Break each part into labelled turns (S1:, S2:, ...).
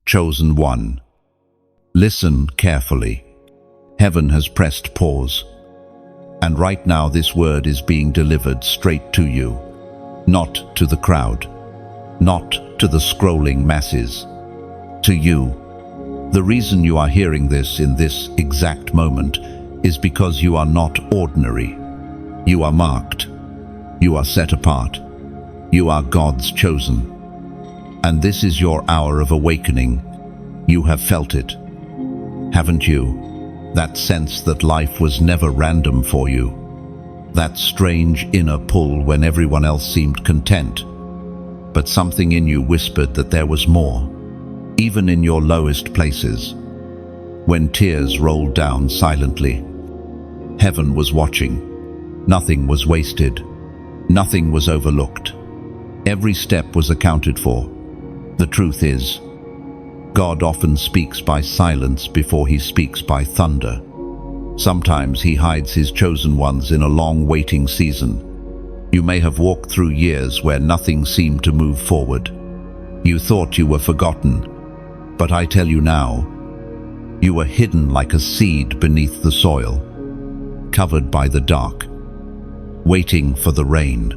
S1: Chosen one. Listen carefully. Heaven has pressed pause. And right now this word is being delivered straight to you. Not to the crowd. Not to the scrolling masses. To you. The reason you are hearing this in this exact moment is because you are not ordinary. You are marked. You are set apart. You are God's chosen. And this is your hour of awakening. You have felt it, haven't you? That sense that life was never random for you. That strange inner pull when everyone else seemed content. But something in you whispered that there was more, even in your lowest places. When tears rolled down silently, heaven was watching. Nothing was wasted. Nothing was overlooked. Every step was accounted for. The truth is, God often speaks by silence before he speaks by thunder. Sometimes he hides his chosen ones in a long waiting season. You may have walked through years where nothing seemed to move forward. You thought you were forgotten, but I tell you now, you were hidden like a seed beneath the soil, covered by the dark, waiting for the rain.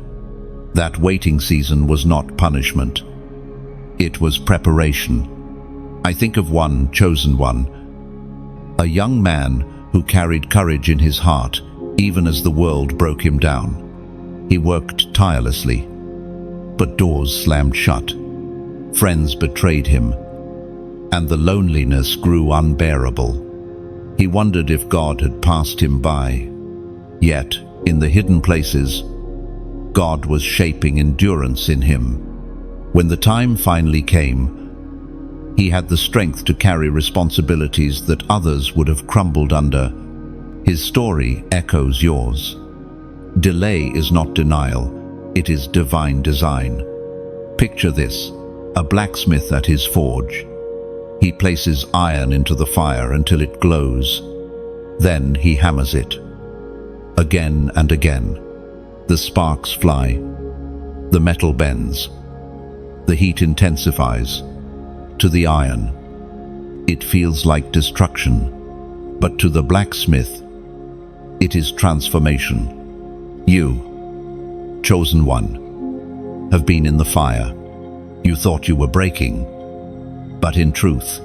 S1: That waiting season was not punishment. It was preparation. I think of one chosen one, a young man who carried courage in his heart even as the world broke him down. He worked tirelessly, but doors slammed shut. Friends betrayed him, and the loneliness grew unbearable. He wondered if God had passed him by. Yet, in the hidden places, God was shaping endurance in him. When the time finally came, he had the strength to carry responsibilities that others would have crumbled under. His story echoes yours. Delay is not denial, it is divine design. Picture this, a blacksmith at his forge. He places iron into the fire until it glows. Then he hammers it. Again and again. The sparks fly. The metal bends. The heat intensifies. To the iron, it feels like destruction. But to the blacksmith, it is transformation. You, chosen one, have been in the fire. You thought you were breaking, but in truth,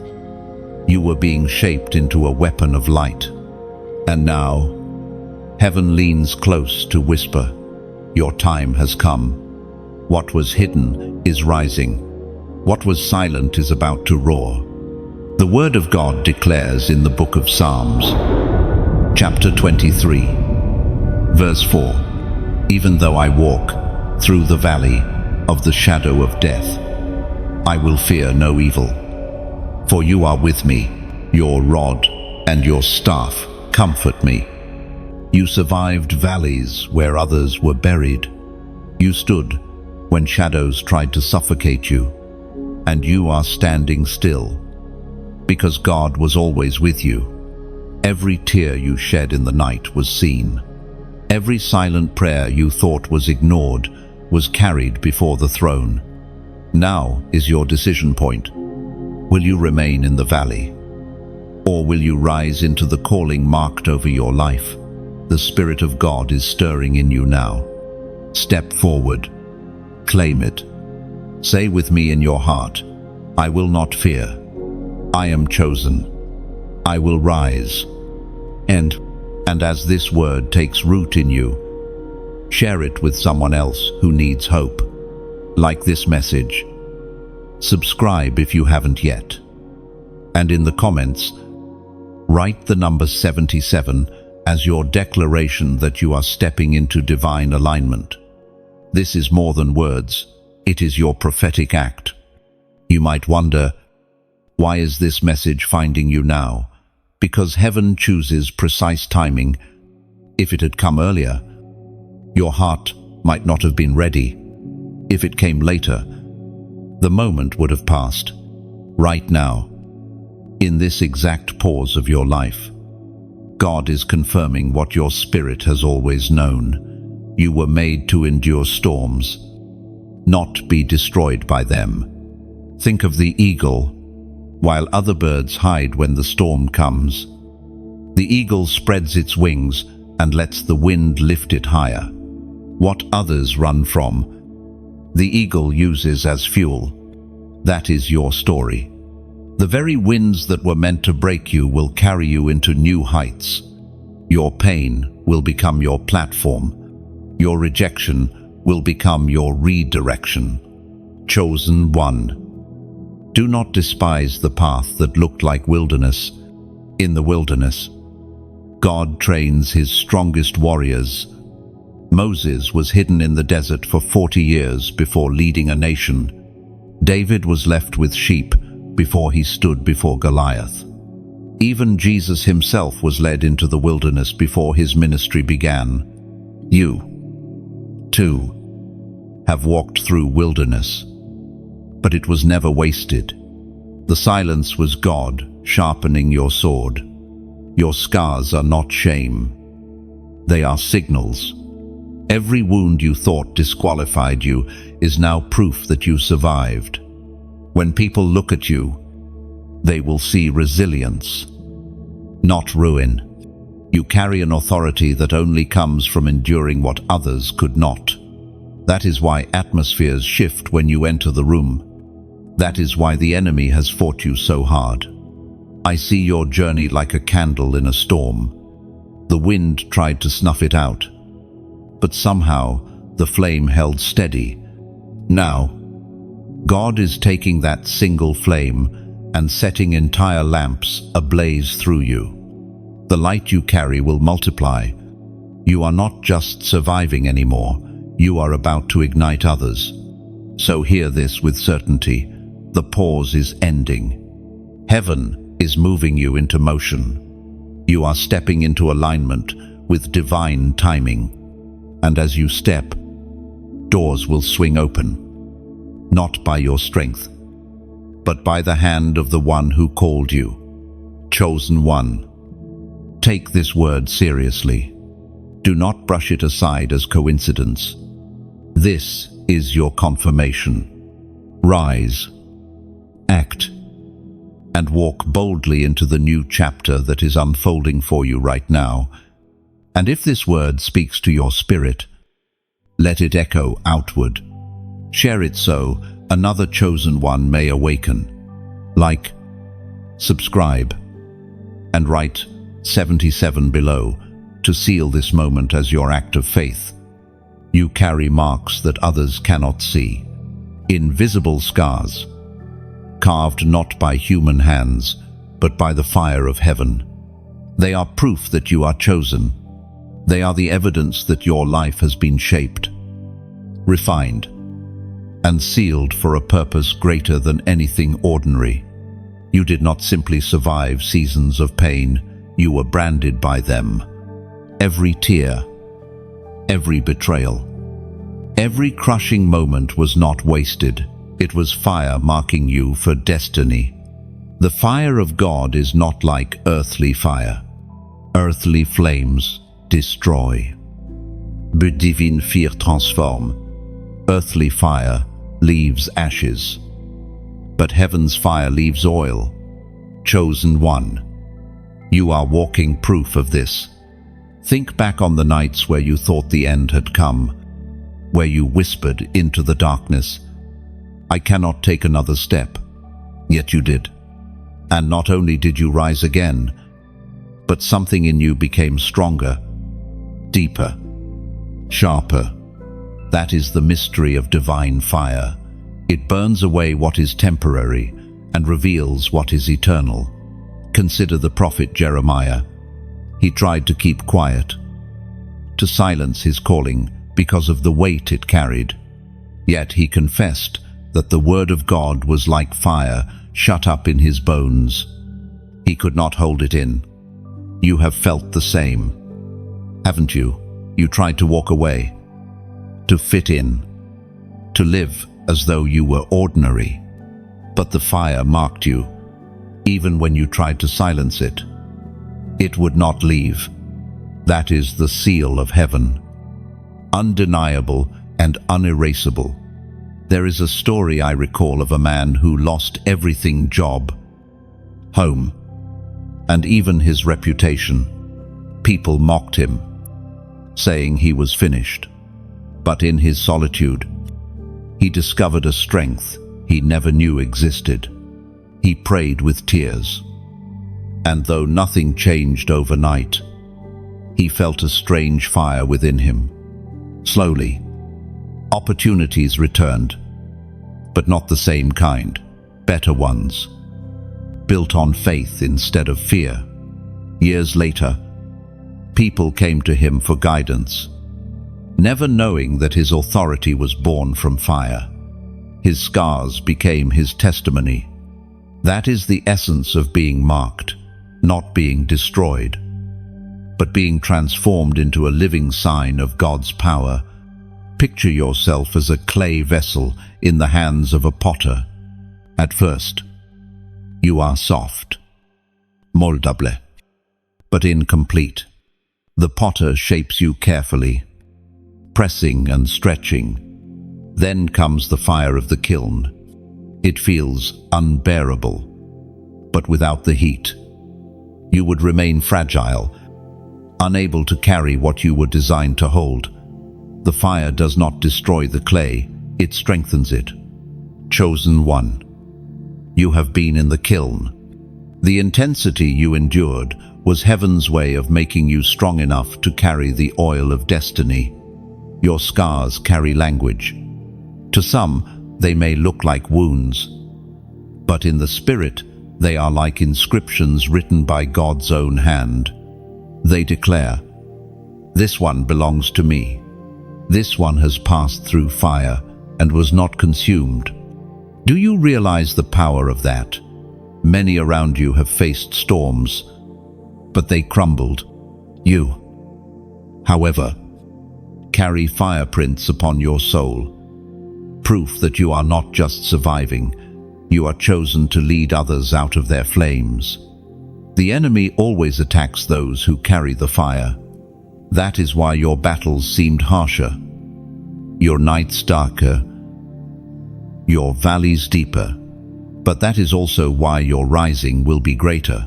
S1: you were being shaped into a weapon of light. And now, heaven leans close to whisper, your time has come. What was hidden is rising. What was silent is about to roar. The Word of God declares in the book of Psalms, chapter 23, verse 4, even though I walk through the valley of the shadow of death, I will fear no evil. For you are with me, your rod and your staff comfort me. You survived valleys where others were buried. You stood when shadows tried to suffocate you, and you are standing still, because God was always with you. Every tear you shed in the night was seen. Every silent prayer you thought was ignored was carried before the throne. Now is your decision point. Will you remain in the valley, or will you rise into the calling marked over your life? The Spirit of God is stirring in you now. Step forward. Claim it. Say with me in your heart, I will not fear. I am chosen. I will rise. And as this word takes root in you, share it with someone else who needs hope. Like this message. Subscribe if you haven't yet. And in the comments, write the number 77 as your declaration that you are stepping into divine alignment. This is more than words. It is your prophetic act. You might wonder, why is this message finding you now? Because heaven chooses precise timing. If it had come earlier, your heart might not have been ready. If it came later, the moment would have passed. Right now, in this exact pause of your life, God is confirming what your spirit has always known. You were made to endure storms, not be destroyed by them. Think of the eagle. while other birds hide when the storm comes. The eagle spreads its wings and lets the wind lift it higher. What others run from, the eagle uses as fuel. That is your story. The very winds that were meant to break you will carry you into new heights. Your pain will become your platform. Your rejection will become your redirection. Chosen one. Do not despise the path that looked like wilderness. In the wilderness, God trains his strongest warriors. Moses was hidden in the desert for 40 years before leading a nation. David was left with sheep before he stood before Goliath. Even Jesus himself was led into the wilderness before his ministry began. You, too, have walked through wilderness, but it was never wasted. The silence was God sharpening your sword. Your scars are not shame. They are signals. Every wound you thought disqualified you is now proof that you survived. When people look at you, they will see resilience, not ruin. You carry an authority that only comes from enduring what others could not. That is why atmospheres shift when you enter the room. That is why the enemy has fought you so hard. I see your journey like a candle in a storm. The wind tried to snuff it out, but somehow the flame held steady. Now, God is taking that single flame and setting entire lamps ablaze through you. The light you carry will multiply. You are not just surviving anymore, you are about to ignite others. So hear this with certainty: the pause is ending. Heaven is moving you into motion. You are stepping into alignment with divine timing. And as you step, doors will swing open, not by your strength, but by the hand of the one who called you. Chosen one. Take this word seriously. Do not brush it aside as coincidence. This is your confirmation. Rise, act, and walk boldly into the new chapter that is unfolding for you right now. And if this word speaks to your spirit, let it echo outward. Share it so another chosen one may awaken. Like, subscribe, and write 77 below to seal this moment as your act of faith. You carry marks that others cannot see. Invisible scars, carved not by human hands, but by the fire of heaven. They are proof that you are chosen. They are the evidence that your life has been shaped, refined, and sealed for a purpose greater than anything ordinary. You did not simply survive seasons of pain, you were branded by them. Every tear, every betrayal, every crushing moment was not wasted. It was fire marking you for destiny. The fire of God is not like earthly fire. Earthly flames destroy. But divine fire transforme. Earthly fire leaves ashes, but heaven's fire leaves oil. Chosen one. You are walking proof of this. Think back on the nights where you thought the end had come, where you whispered into the darkness, "I cannot take another step." Yet you did. And not only did you rise again, but something in you became stronger, deeper, sharper. That is the mystery of divine fire. It burns away what is temporary and reveals what is eternal. Consider the prophet Jeremiah. He tried to keep quiet, to silence his calling because of the weight it carried. Yet he confessed that the word of God was like fire shut up in his bones. He could not hold it in. You have felt the same, haven't you? You tried to walk away, to fit in, to live as though you were ordinary. But the fire marked you, even when you tried to silence it. It would not leave. That is the seal of heaven, undeniable and unerasable. There is a story I recall of a man who lost everything: job, home, and even his reputation. People mocked him, saying he was finished. But in his solitude, he discovered a strength he never knew existed. He prayed with tears, and though nothing changed overnight, he felt a strange fire within him. Slowly, opportunities returned, but not the same kind, better ones, built on faith instead of fear. Years later, people came to him for guidance, never knowing that his authority was born from fire. His scars became his testimony. That is the essence of being marked, not being destroyed, but being transformed into a living sign of God's power. Picture yourself as a clay vessel in the hands of a potter. At first, you are soft, moldable, but incomplete. The potter shapes you carefully, pressing and stretching. Then comes the fire of the kiln. It feels unbearable, but without the heat, you would remain fragile, unable to carry what you were designed to hold. The fire does not destroy the clay, it strengthens it. Chosen one, you have been in the kiln. The intensity you endured was heaven's way of making you strong enough to carry the oil of destiny. Your scars carry language. To some, they may look like wounds, but in the spirit, they are like inscriptions written by God's own hand. They declare, "This one belongs to me. This one has passed through fire and was not consumed." Do you realize the power of that? Many around you have faced storms, but they crumbled. You, however, carry fireprints upon your soul, proof that you are not just surviving, you are chosen to lead others out of their flames. The enemy always attacks those who carry the fire. That is why your battles seemed harsher, your nights darker, your valleys deeper. But that is also why your rising will be greater.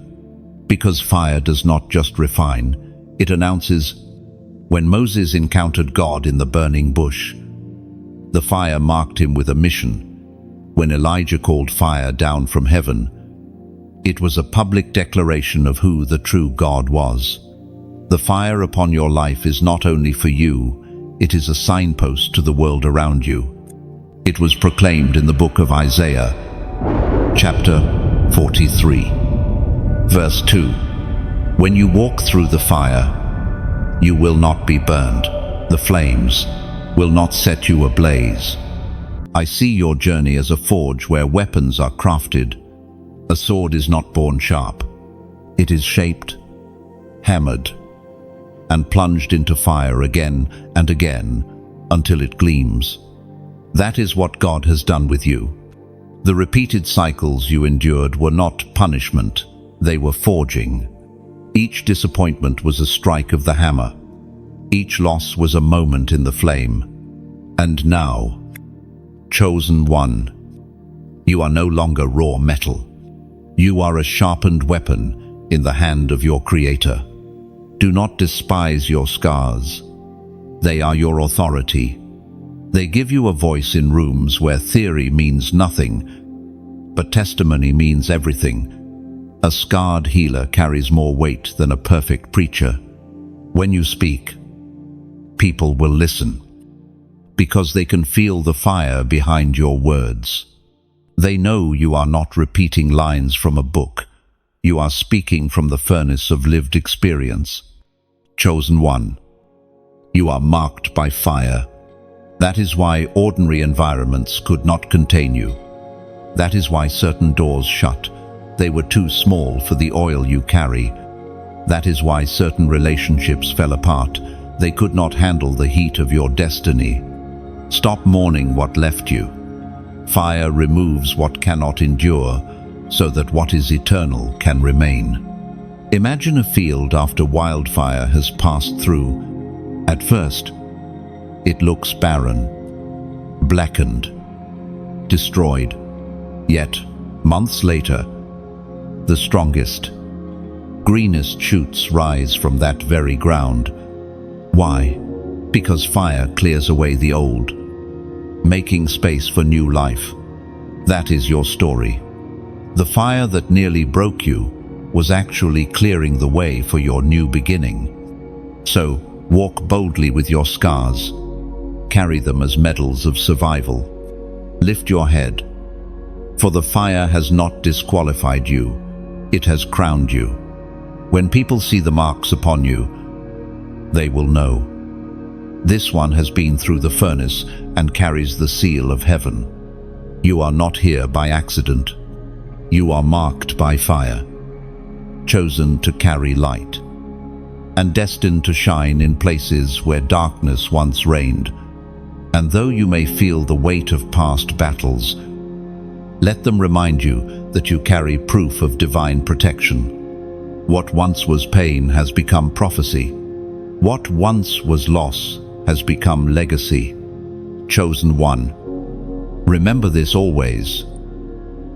S1: Because fire does not just refine, it announces. When Moses encountered God in the burning bush, the fire marked him with a mission. When Elijah called fire down from heaven, it was a public declaration of who the true God was. The fire upon your life is not only for you, it is a signpost to the world around you. It was proclaimed in the book of Isaiah, chapter 43, verse 2. When you walk through the fire, you will not be burned. The flames will not set you ablaze. I see your journey as a forge where weapons are crafted. A sword is not born sharp. It is shaped, hammered, and plunged into fire again and again until it gleams. That is what God has done with you. The repeated cycles you endured were not punishment, they were forging. Each disappointment was a strike of the hammer. Each loss was a moment in the flame. And now, chosen one, you are no longer raw metal. You are a sharpened weapon in the hand of your Creator. Do not despise your scars. They are your authority. They give you a voice in rooms where theory means nothing, but testimony means everything. A scarred healer carries more weight than a perfect preacher. When you speak, people will listen, because they can feel the fire behind your words. They know you are not repeating lines from a book. You are speaking from the furnace of lived experience. Chosen one, you are marked by fire. That is why ordinary environments could not contain you. That is why certain doors shut. They were too small for the oil you carry. That is why certain relationships fell apart. They could not handle the heat of your destiny. Stop mourning what left you. Fire removes what cannot endure, so that what is eternal can remain. Imagine a field after wildfire has passed through. At first, it looks barren, blackened, destroyed. Yet, months later, the strongest, greenest shoots rise from that very ground. Why? Because fire clears away the old, making space for new life. That is your story. The fire that nearly broke you was actually clearing the way for your new beginning. So, walk boldly with your scars. Carry them as medals of survival. Lift your head, for the fire has not disqualified you, it has crowned you. When people see the marks upon you, they will know. This one has been through the furnace and carries the seal of heaven. You are not here by accident. You are marked by fire, chosen to carry light, and destined to shine in places where darkness once reigned. And though you may feel the weight of past battles, let them remind you that you carry proof of divine protection. What once was pain has become prophecy. What once was loss has become legacy. Chosen one, remember this always.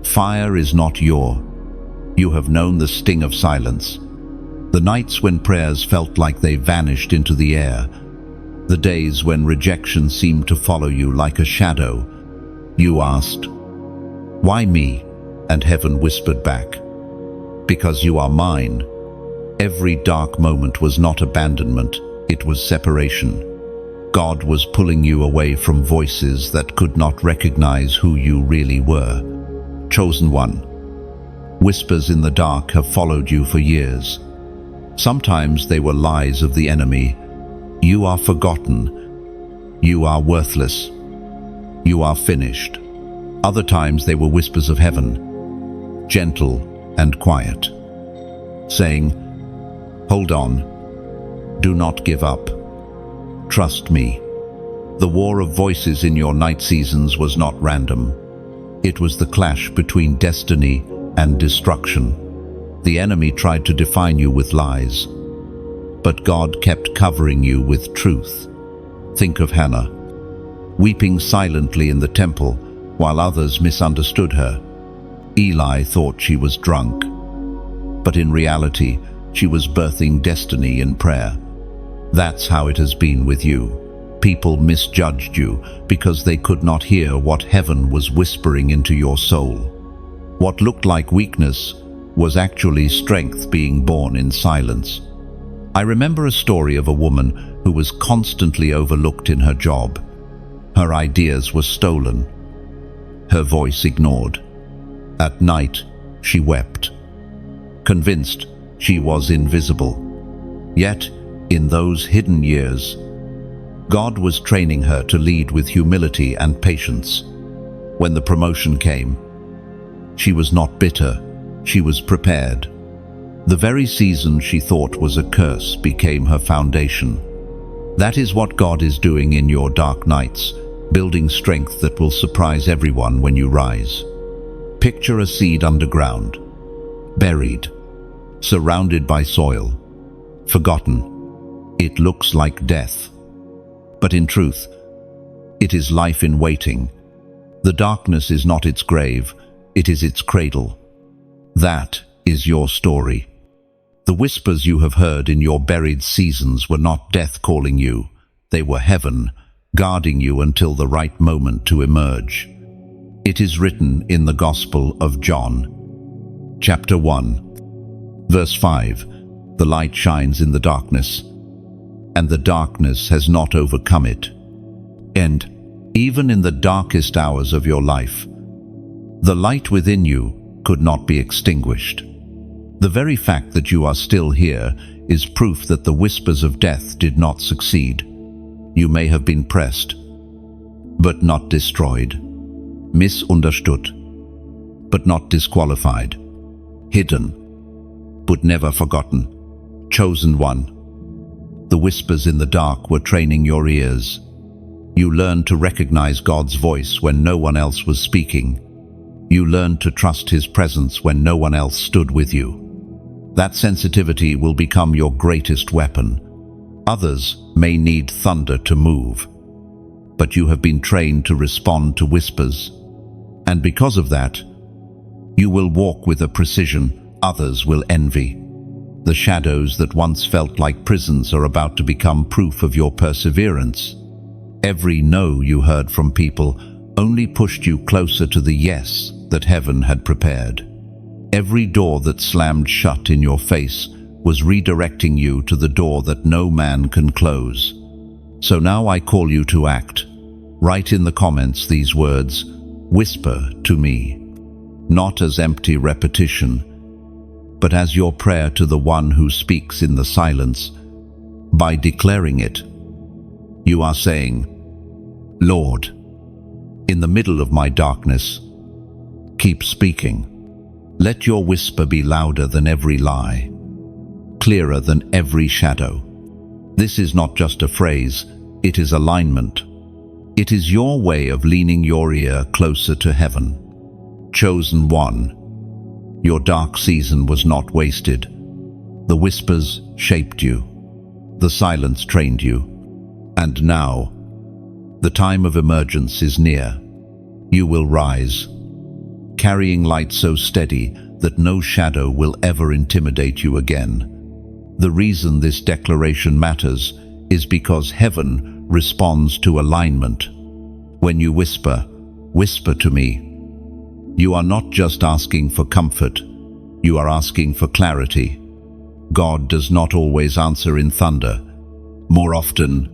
S1: Fire is not you have known the sting of silence. The nights when prayers felt like they vanished into the air. The days when rejection seemed to follow you like a shadow. You asked, "Why me?" And heaven whispered back, "Because you are mine." Every dark moment was not abandonment, it was separation. God was pulling you away from voices that could not recognize who you really were. Chosen one, whispers in the dark have followed you for years. Sometimes they were lies of the enemy. You are forgotten. You are worthless. You are finished. Other times they were whispers of heaven, gentle and quiet, saying, "Hold on. Do not give up. Trust me." The war of voices in your night seasons was not random. It was the clash between destiny and destruction. The enemy tried to define you with lies, but God kept covering you with truth. Think of Hannah, weeping silently in the temple while others misunderstood her. Eli thought she was drunk, but in reality, she was birthing destiny in prayer. That's how it has been with you. People misjudged you because they could not hear what heaven was whispering into your soul. What looked like weakness was actually strength being born in silence. I remember a story of a woman who was constantly overlooked in her job. Her ideas were stolen, her voice ignored. At night, she wept, convinced she was invisible. Yet, in those hidden years, God was training her to lead with humility and patience. When the promotion came, she was not bitter, she was prepared. The very season she thought was a curse became her foundation. That is what God is doing in your dark nights, building strength that will surprise everyone when you rise. Picture a seed underground, buried, surrounded by soil, forgotten. It looks like death, but in truth, it is life in waiting. The darkness is not its grave, it is its cradle. That is your story. The whispers you have heard in your buried seasons were not death calling you, they were heaven, guarding you until the right moment to emerge. It is written in the Gospel of John, chapter 1, verse 5, "The light shines in the darkness, and the darkness has not overcome it." And even in the darkest hours of your life, the light within you could not be extinguished. The very fact that you are still here is proof that the whispers of death did not succeed. You may have been pressed, but not destroyed. Misunderstood, but not disqualified. Hidden, but never forgotten. Chosen one. The whispers in the dark were training your ears. You learned to recognize God's voice when no one else was speaking. You learned to trust His presence when no one else stood with you. That sensitivity will become your greatest weapon. Others may need thunder to move, but you have been trained to respond to whispers. And because of that, you will walk with a precision others will envy. The shadows that once felt like prisons are about to become proof of your perseverance. Every no you heard from people only pushed you closer to the yes that heaven had prepared. Every door that slammed shut in your face was redirecting you to the door that no man can close. So now I call you to act. Write in the comments these words, "Whisper to me," not as empty repetition, but as your prayer to the one who speaks in the silence. By declaring it, you are saying, "Lord, in the middle of my darkness, keep speaking. Let your whisper be louder than every lie, clearer than every shadow." This is not just a phrase, it is alignment. It is your way of leaning your ear closer to heaven. Chosen one, your dark season was not wasted. The whispers shaped you. The silence trained you. And now, the time of emergence is near. You will rise, carrying light so steady that no shadow will ever intimidate you again. The reason this declaration matters is because heaven responds to alignment. When you whisper, "Whisper to me," you are not just asking for comfort, you are asking for clarity. God does not always answer in thunder. More often,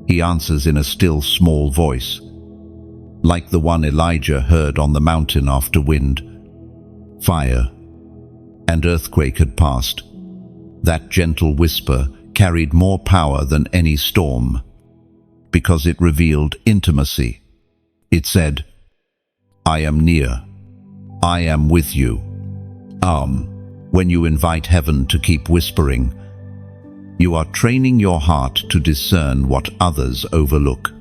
S1: He answers in a still small voice, like the one Elijah heard on the mountain after wind, fire, and earthquake had passed. That gentle whisper carried more power than any storm, because it revealed intimacy. It said, "I am near. I am with you." When you invite heaven to keep whispering, you are training your heart to discern what others overlook.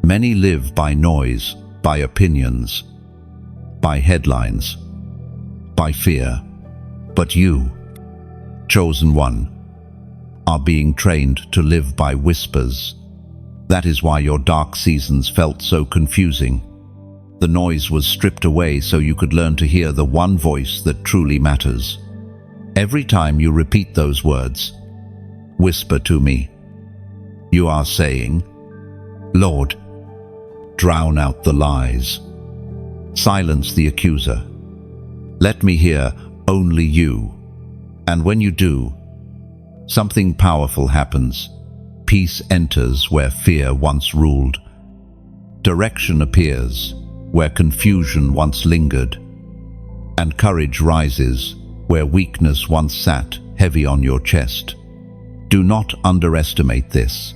S1: Many live by noise, by opinions, by headlines, by fear. But you, chosen one, are being trained to live by whispers. That is why your dark seasons felt so confusing. The noise was stripped away so you could learn to hear the one voice that truly matters. Every time you repeat those words, "Whisper to me," you are saying, "Lord, drown out the lies. Silence the accuser. Let me hear only you." And when you do, something powerful happens. Peace enters where fear once ruled. Direction appears where confusion once lingered. And courage rises where weakness once sat heavy on your chest. Do not underestimate this.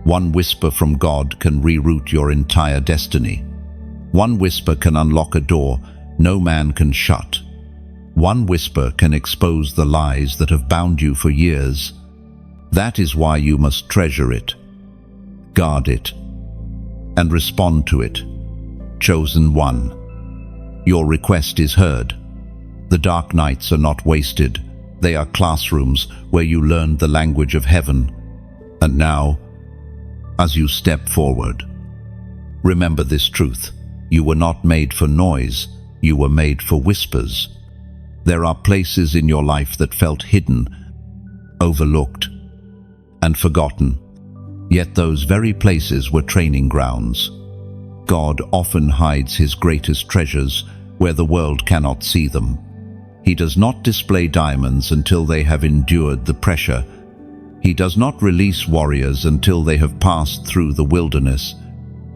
S1: One whisper from God can reroute your entire destiny. One whisper can unlock a door no man can shut. One whisper can expose the lies that have bound you for years. That is why you must treasure it, guard it, and respond to it. Chosen one, your request is heard. The dark nights are not wasted. They are classrooms where you learned the language of heaven. And now, as you step forward, remember this truth. You were not made for noise, you were made for whispers. There are places in your life that felt hidden, overlooked, and forgotten. Yet those very places were training grounds. God often hides His greatest treasures where the world cannot see them. He does not display diamonds until they have endured the pressure. He does not release warriors until they have passed through the wilderness.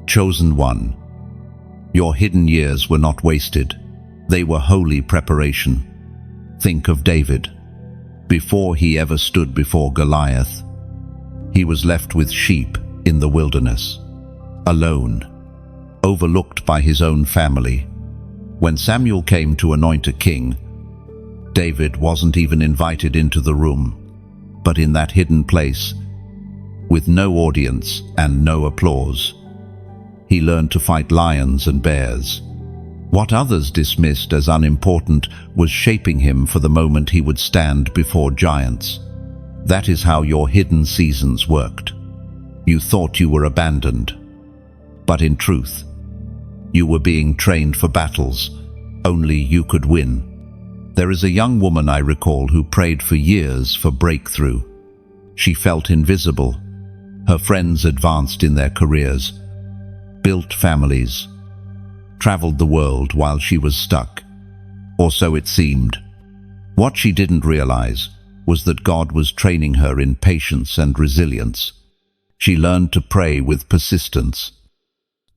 S1: Chosen one, your hidden years were not wasted. They were holy preparation. Think of David. Before he ever stood before Goliath, he was left with sheep in the wilderness, alone, overlooked by his own family. When Samuel came to anoint a king, David wasn't even invited into the room, but in that hidden place, with no audience and no applause, he learned to fight lions and bears. What others dismissed as unimportant was shaping him for the moment he would stand before giants. That is how your hidden seasons worked. You thought you were abandoned, but in truth, you were being trained for battles only you could win. There is a young woman I recall who prayed for years for breakthrough. She felt invisible. Her friends advanced in their careers, built families, traveled the world while she was stuck. Or so it seemed. What she didn't realize was that God was training her in patience and resilience. She learned to pray with persistence,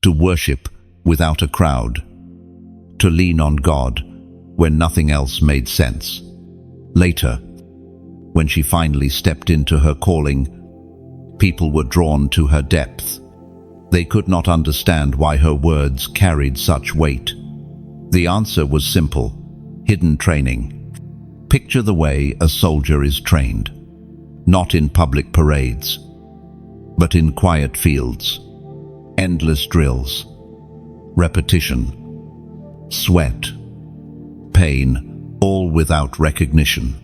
S1: to worship without a crowd, to lean on God when nothing else made sense. Later, when she finally stepped into her calling, people were drawn to her depth. They could not understand why her words carried such weight. The answer was simple: hidden training. Picture the way a soldier is trained, not in public parades, but in quiet fields. Endless drills, repetition, sweat, pain, all without recognition.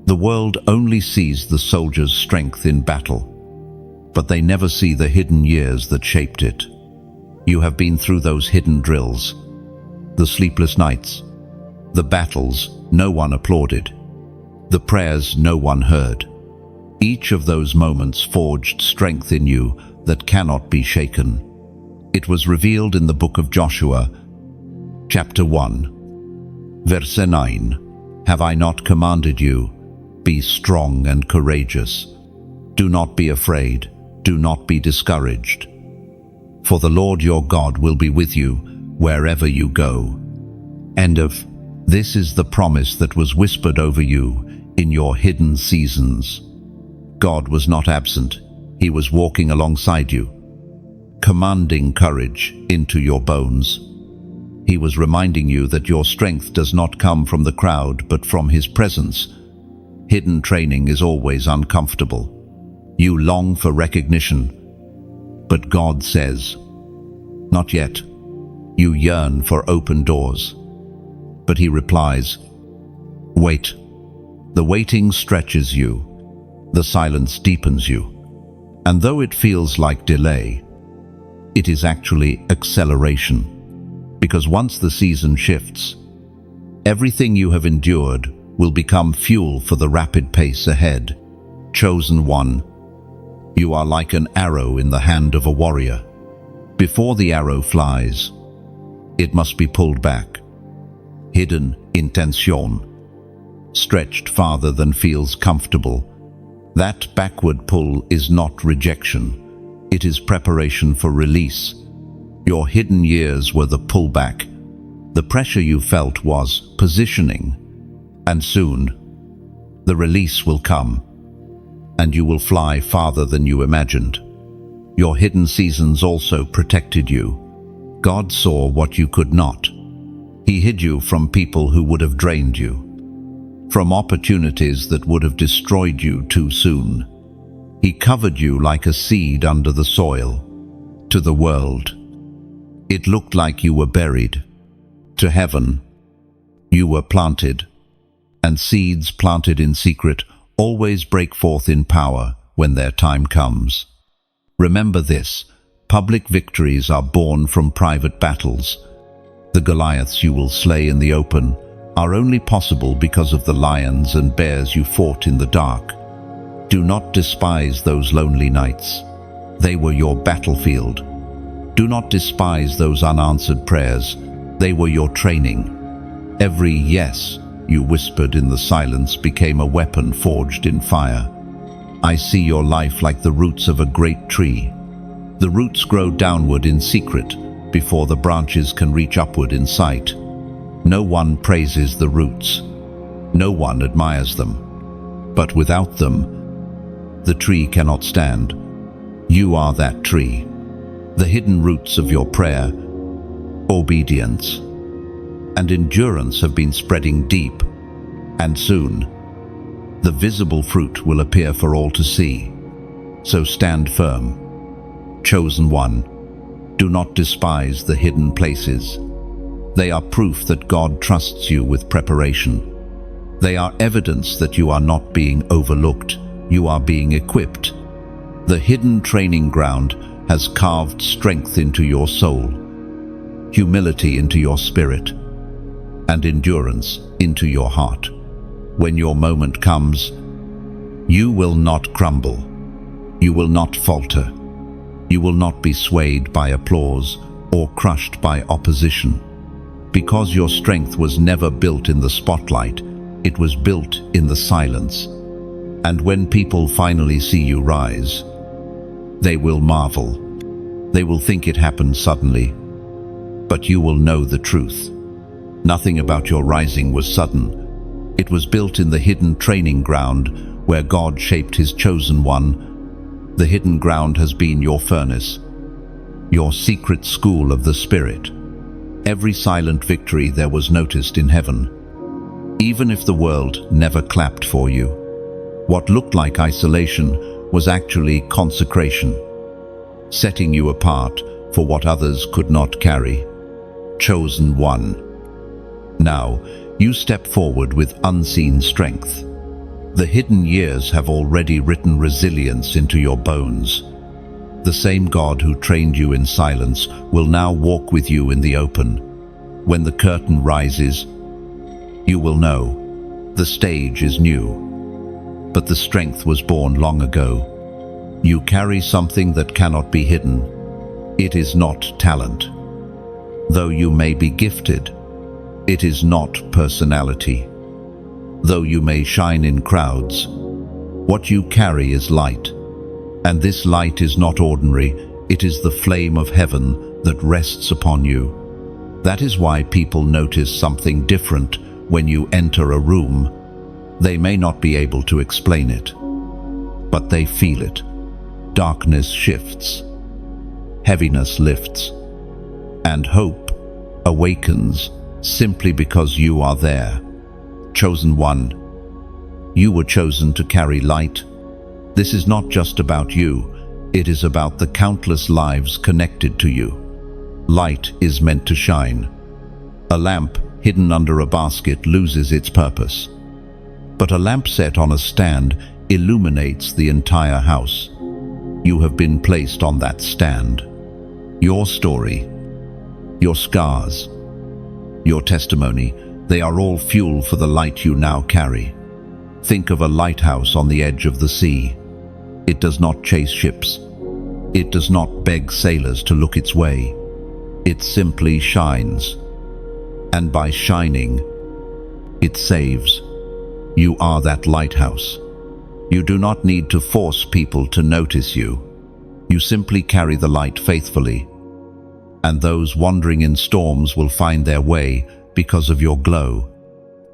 S1: The world only sees the soldier's strength in battle, but they never see the hidden years that shaped it. You have been through those hidden drills, the sleepless nights, the battles no one applauded, the prayers no one heard. Each of those moments forged strength in you that cannot be shaken. It was revealed in the book of Joshua, chapter 1, verse 9. Have I not commanded you? Be strong and courageous. Do not be afraid. Do not be discouraged. For the Lord your God will be with you wherever you go. This is the promise that was whispered over you in your hidden seasons. God was not absent. He was walking alongside you, commanding courage into your bones. He was reminding you that your strength does not come from the crowd, but from His presence. Hidden training is always uncomfortable. You long for recognition, but God says, not yet. You yearn for open doors, but He replies, wait. The waiting stretches you. The silence deepens you. And though it feels like delay, it is actually acceleration. Because once the season shifts, everything you have endured will become fuel for the rapid pace ahead. Chosen one, you are like an arrow in the hand of a warrior. Before the arrow flies, it must be pulled back. Hidden intention, stretched farther than feels comfortable. That backward pull is not rejection. It is preparation for release. Your hidden years were the pullback. The pressure you felt was positioning. And soon, the release will come, and you will fly farther than you imagined. Your hidden seasons also protected you. God saw what you could not. He hid you from people who would have drained you, from opportunities that would have destroyed you too soon. He covered you like a seed under the soil. To the world, it looked like you were buried. To heaven, you were planted. And seeds planted in secret always break forth in power when their time comes. Remember this: public victories are born from private battles. The Goliaths you will slay in the open are only possible because of the lions and bears you fought in the dark. Do not despise those lonely nights. They were your battlefield. Do not despise those unanswered prayers. They were your training. Every yes you whispered in the silence became a weapon forged in fire. I see your life like the roots of a great tree. The roots grow downward in secret before the branches can reach upward in sight. No one praises the roots. No one admires them. But without them, the tree cannot stand. You are that tree. The hidden roots of your prayer, obedience, and endurance have been spreading deep, and soon the visible fruit will appear for all to see. So stand firm. Chosen one, do not despise the hidden places. They are proof that God trusts you with preparation. They are evidence that you are not being overlooked, you are being equipped. The hidden training ground has carved strength into your soul, humility into your spirit, and endurance into your heart. When your moment comes, you will not crumble. You will not falter. You will not be swayed by applause or crushed by opposition. Because your strength was never built in the spotlight, it was built in the silence. And when people finally see you rise, they will marvel. They will think it happened suddenly. But you will know the truth. Nothing about your rising was sudden. It was built in the hidden training ground where God shaped his chosen one. The hidden ground has been your furnace, your secret school of the Spirit. Every silent victory there was noticed in heaven. Even if the world never clapped for you, what looked like isolation was actually consecration, setting you apart for what others could not carry. Chosen one. Now, you step forward with unseen strength. The hidden years have already written resilience into your bones. The same God who trained you in silence will now walk with you in the open. When the curtain rises, you will know the stage is new, but the strength was born long ago. You carry something that cannot be hidden. It is not talent. Though you may be gifted, it is not personality. Though you may shine in crowds, what you carry is light. And this light is not ordinary, it is the flame of heaven that rests upon you. That is why people notice something different when you enter a room. They may not be able to explain it, but they feel it. Darkness shifts, heaviness lifts, and hope awakens simply because you are there. Chosen one. You were chosen to carry light. This is not just about you, it is about the countless lives connected to you. Light is meant to shine. A lamp hidden under a basket loses its purpose. But a lamp set on a stand illuminates the entire house. You have been placed on that stand. Your story, your scars, your testimony, they are all fuel for the light you now carry. Think of a lighthouse on the edge of the sea. It does not chase ships. It does not beg sailors to look its way. It simply shines. And by shining, it saves. You are that lighthouse. You do not need to force people to notice you. You simply carry the light faithfully. And those wandering in storms will find their way because of your glow.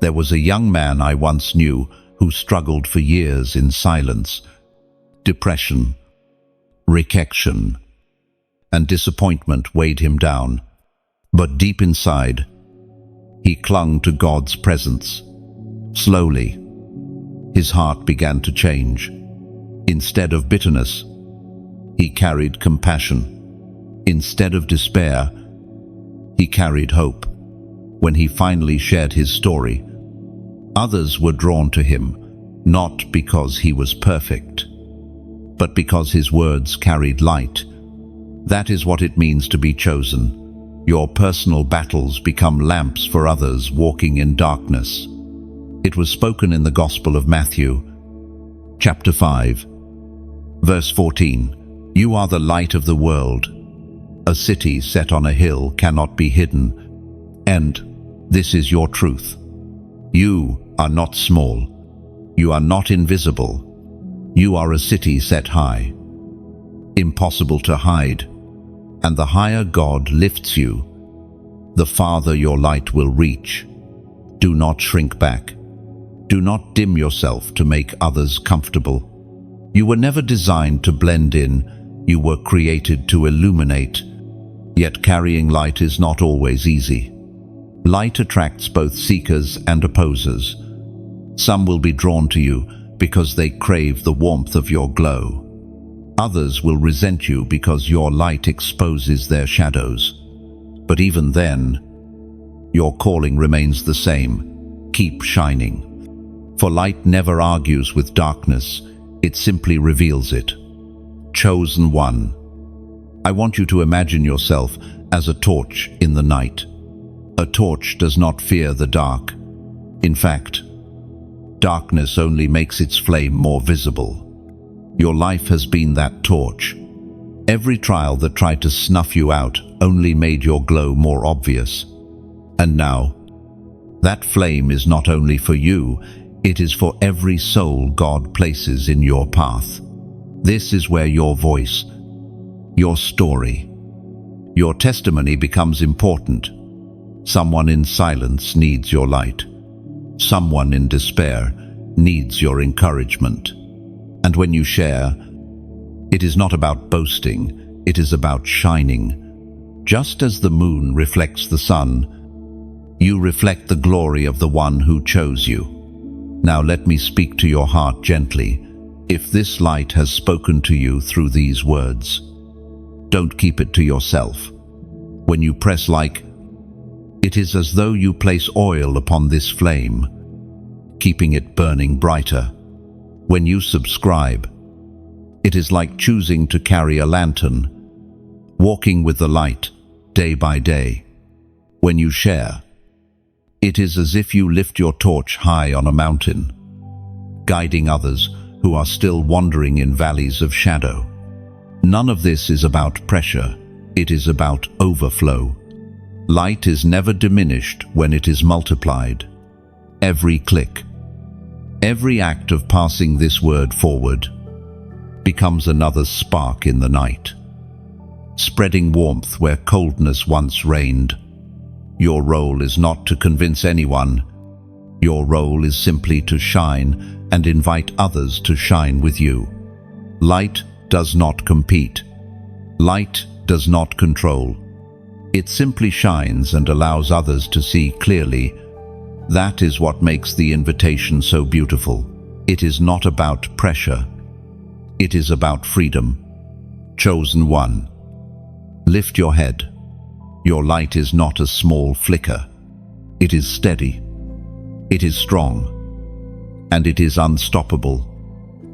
S1: There was a young man I once knew who struggled for years in silence. Depression, rejection, and disappointment weighed him down. But deep inside, he clung to God's presence. Slowly, his heart began to change. Instead of bitterness, he carried compassion. Instead of despair, he carried hope. When he finally shared his story, others were drawn to him, not because he was perfect, but because his words carried light. That is what it means to be chosen. Your personal battles become lamps for others walking in darkness. It was spoken in the Gospel of Matthew, chapter 5, verse 14. You are the light of the world. A city set on a hill cannot be hidden. And this is your truth. You are not small. You are not invisible. You are a city set high, impossible to hide. And the higher God lifts you, the farther your light will reach. Do not shrink back. Do not dim yourself to make others comfortable. You were never designed to blend in. You were created to illuminate. Yet carrying light is not always easy. Light attracts both seekers and opposers. Some will be drawn to you because they crave the warmth of your glow. Others will resent you because your light exposes their shadows. But even then, your calling remains the same. Keep shining. For light never argues with darkness, it simply reveals it. Chosen one. I want you to imagine yourself as a torch in the night. A torch does not fear the dark. In fact, darkness only makes its flame more visible. Your life has been that torch. Every trial that tried to snuff you out only made your glow more obvious. And now, that flame is not only for you, it is for every soul God places in your path. This is where your voice, your story, your testimony becomes important. Someone in silence needs your light. Someone in despair needs your encouragement. And when you share, it is not about boasting, it is about shining. Just as the moon reflects the sun, you reflect the glory of the one who chose you. Now let me speak to your heart gently. If this light has spoken to you through these words, don't keep it to yourself. When you press like, it is as though you place oil upon this flame, keeping it burning brighter. When you subscribe, it is like choosing to carry a lantern, walking with the light day by day. When you share, it is as if you lift your torch high on a mountain, guiding others who are still wandering in valleys of shadow. None of this is about pressure, it is about overflow. Light is never diminished when it is multiplied. Every click, every act of passing this word forward becomes another spark in the night, spreading warmth where coldness once reigned. Your role is not to convince anyone. Your role is simply to shine and invite others to shine with you. Light does not compete. Light does not control. It simply shines and allows others to see clearly. That is what makes the invitation so beautiful. It is not about pressure. It is about freedom. Chosen one, lift your head. Your light is not a small flicker. It is steady. It is strong. And it is unstoppable.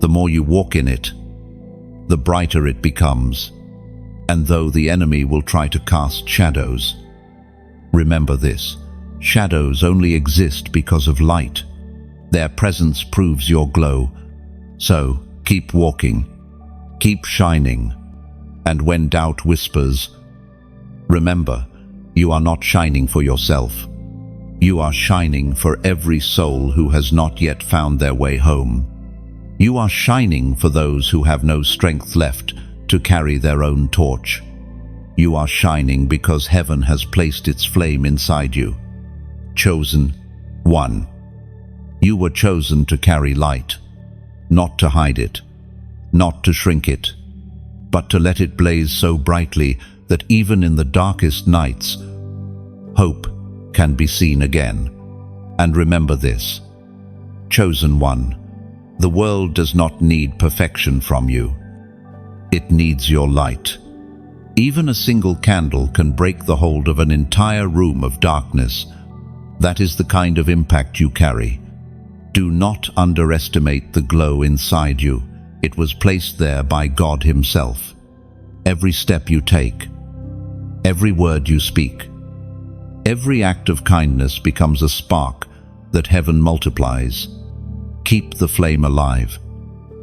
S1: The more you walk in it, the brighter it becomes. And though the enemy will try to cast shadows, remember this: shadows only exist because of light. Their presence proves your glow. So, keep walking, keep shining, and when doubt whispers, remember, you are not shining for yourself. You are shining for every soul who has not yet found their way home. You are shining for those who have no strength left to carry their own torch. You are shining because heaven has placed its flame inside you. Chosen one. You were chosen to carry light, not to hide it, not to shrink it, but to let it blaze so brightly that even in the darkest nights, hope can be seen again. And remember this, chosen one, the world does not need perfection from you. It needs your light. Even a single candle can break the hold of an entire room of darkness. That is the kind of impact you carry. Do not underestimate the glow inside you. It was placed there by God Himself. Every step you take, every word you speak, every act of kindness becomes a spark that heaven multiplies. Keep the flame alive.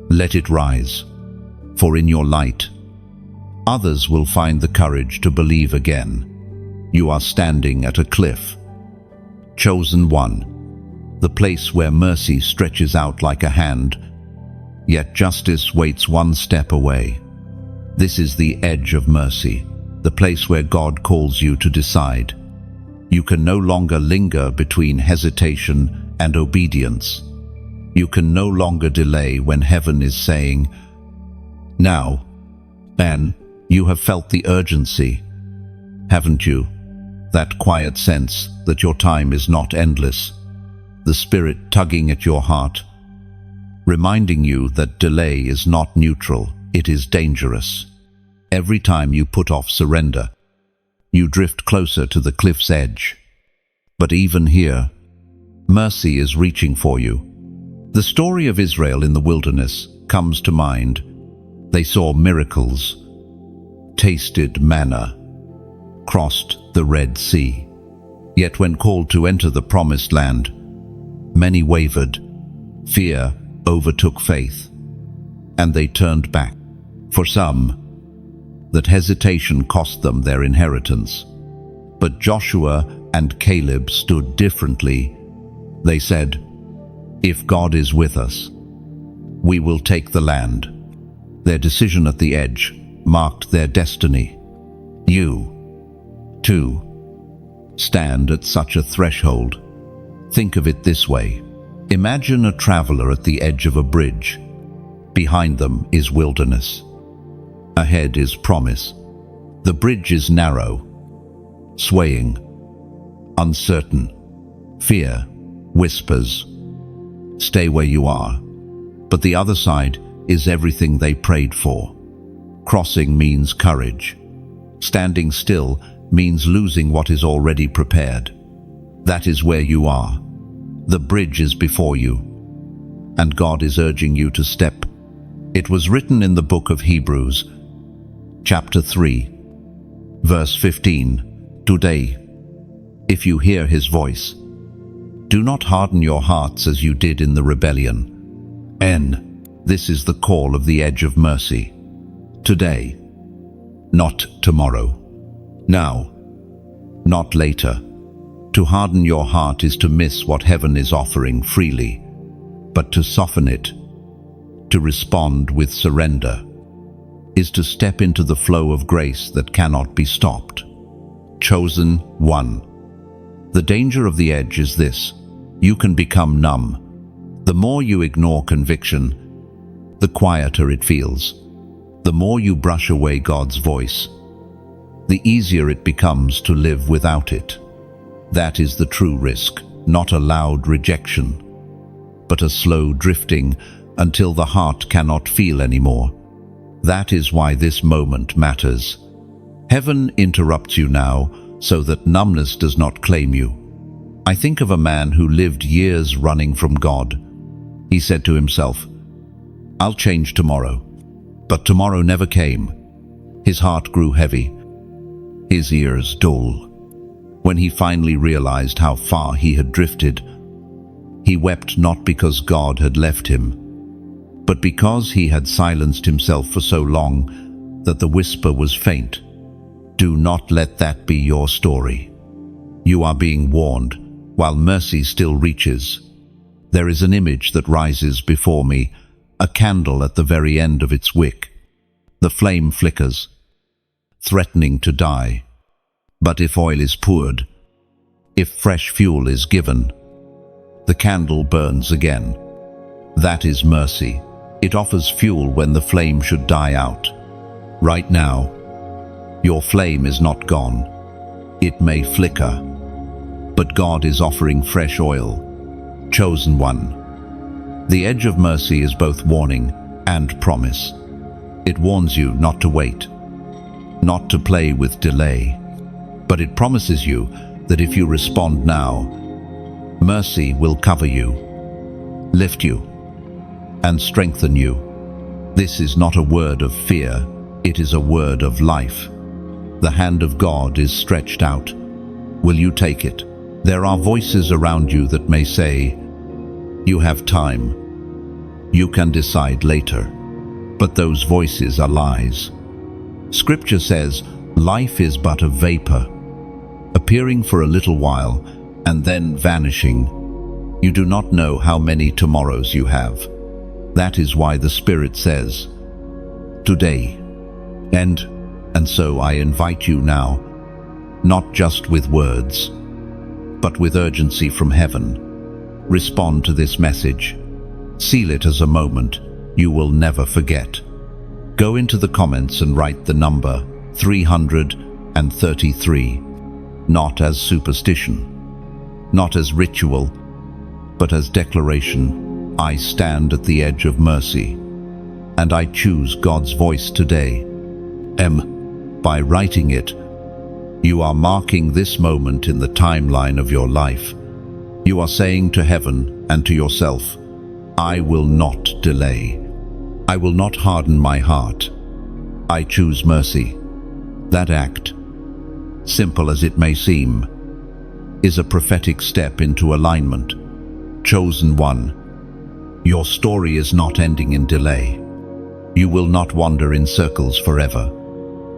S1: Let it rise. For in your light, others will find the courage to believe again. You are standing at a cliff. Chosen one, the place where mercy stretches out like a hand, yet justice waits one step away. This is the edge of mercy, the place where God calls you to decide. You can no longer linger between hesitation and obedience. You can no longer delay when heaven is saying, now. And you have felt the urgency, haven't you? That quiet sense that your time is not endless. The Spirit tugging at your heart, reminding you that delay is not neutral, it is dangerous. Every time you put off surrender, you drift closer to the cliff's edge. But even here, mercy is reaching for you. The story of Israel in the wilderness comes to mind. They saw miracles, tasted manna, crossed the Red Sea. Yet when called to enter the promised land, many wavered. Fear overtook faith, and they turned back. For some, that hesitation cost them their inheritance. But Joshua and Caleb stood differently. They said, "If God is with us, we will take the land." Their decision at the edge marked their destiny. You, too, stand at such a threshold. Think of it this way. Imagine a traveler at the edge of a bridge. Behind them is wilderness. Ahead is promise. The bridge is narrow, swaying, uncertain. Fear whispers, "Stay where you are." But the other side is everything they prayed for. Crossing means courage. Standing still means losing what is already prepared. That is where you are. The bridge is before you, and God is urging you to step. It was written in the book of Hebrews, chapter 3, verse 15, "Today, if you hear his voice, do not harden your hearts as you did in the rebellion." This is the call of the edge of mercy. Today, not tomorrow. Now, not later. To harden your heart is to miss what heaven is offering freely, but to soften it, to respond with surrender, is to step into the flow of grace that cannot be stopped. Chosen one. The danger of the edge is this: you can become numb. The more you ignore conviction, the quieter it feels. The more you brush away God's voice, the easier it becomes to live without it. That is the true risk, not a loud rejection, but a slow drifting until the heart cannot feel anymore. That is why this moment matters. Heaven interrupts you now so that numbness does not claim you. I think of a man who lived years running from God. He said to himself, "I'll change tomorrow." But tomorrow never came. His heart grew heavy, his ears dull. When he finally realized how far he had drifted, he wept not because God had left him, but because he had silenced himself for so long that the whisper was faint. Do not let that be your story. You are being warned while mercy still reaches. There is an image that rises before me, a candle at the very end of its wick. The flame flickers, threatening to die. But if oil is poured, if fresh fuel is given, the candle burns again. That is mercy. It offers fuel when the flame should die out. Right now, your flame is not gone. It may flicker, but God is offering fresh oil. Chosen one. The edge of mercy is both warning and promise. It warns you not to wait, not to play with delay, but it promises you that if you respond now, mercy will cover you, lift you, and strengthen you. This is not a word of fear, it is a word of life. The hand of God is stretched out. Will you take it? There are voices around you that may say, "You have time. You can decide later." But those voices are lies. Scripture says, life is but a vapor, appearing for a little while and then vanishing. You do not know how many tomorrows you have. That is why the Spirit says, "Today." And so I invite you now, not just with words, but with urgency from heaven. Respond to this message. Seal it as a moment you will never forget. Go into the comments and write the number 333, not as superstition, not as ritual, but as declaration. I stand at the edge of mercy, and I choose God's voice today. By writing it, you are marking this moment in the timeline of your life. You are saying to heaven and to yourself, I will not delay. I will not harden my heart. I choose mercy. That act, simple as it may seem, is a prophetic step into alignment. Chosen one, your story is not ending in delay. You will not wander in circles forever.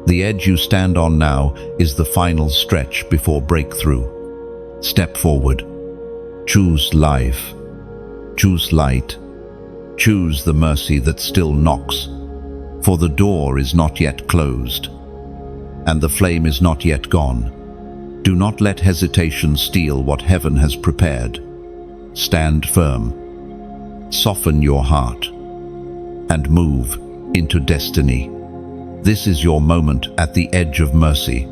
S1: The edge you stand on now is the final stretch before breakthrough. Step forward. Choose life. Choose light. Choose the mercy that still knocks. For the door is not yet closed, and the flame is not yet gone. Do not let hesitation steal what heaven has prepared. Stand firm. Soften your heart and move into destiny. This is your moment at the edge of mercy.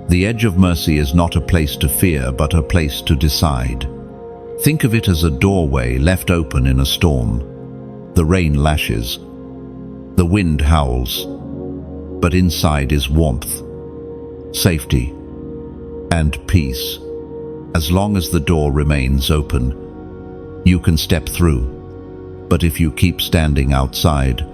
S1: The edge of mercy is not a place to fear, but a place to decide. Think of it as a doorway left open in a storm. The rain lashes, the wind howls, but inside is warmth, safety, and peace. As long as the door remains open, you can step through. But if you keep standing outside,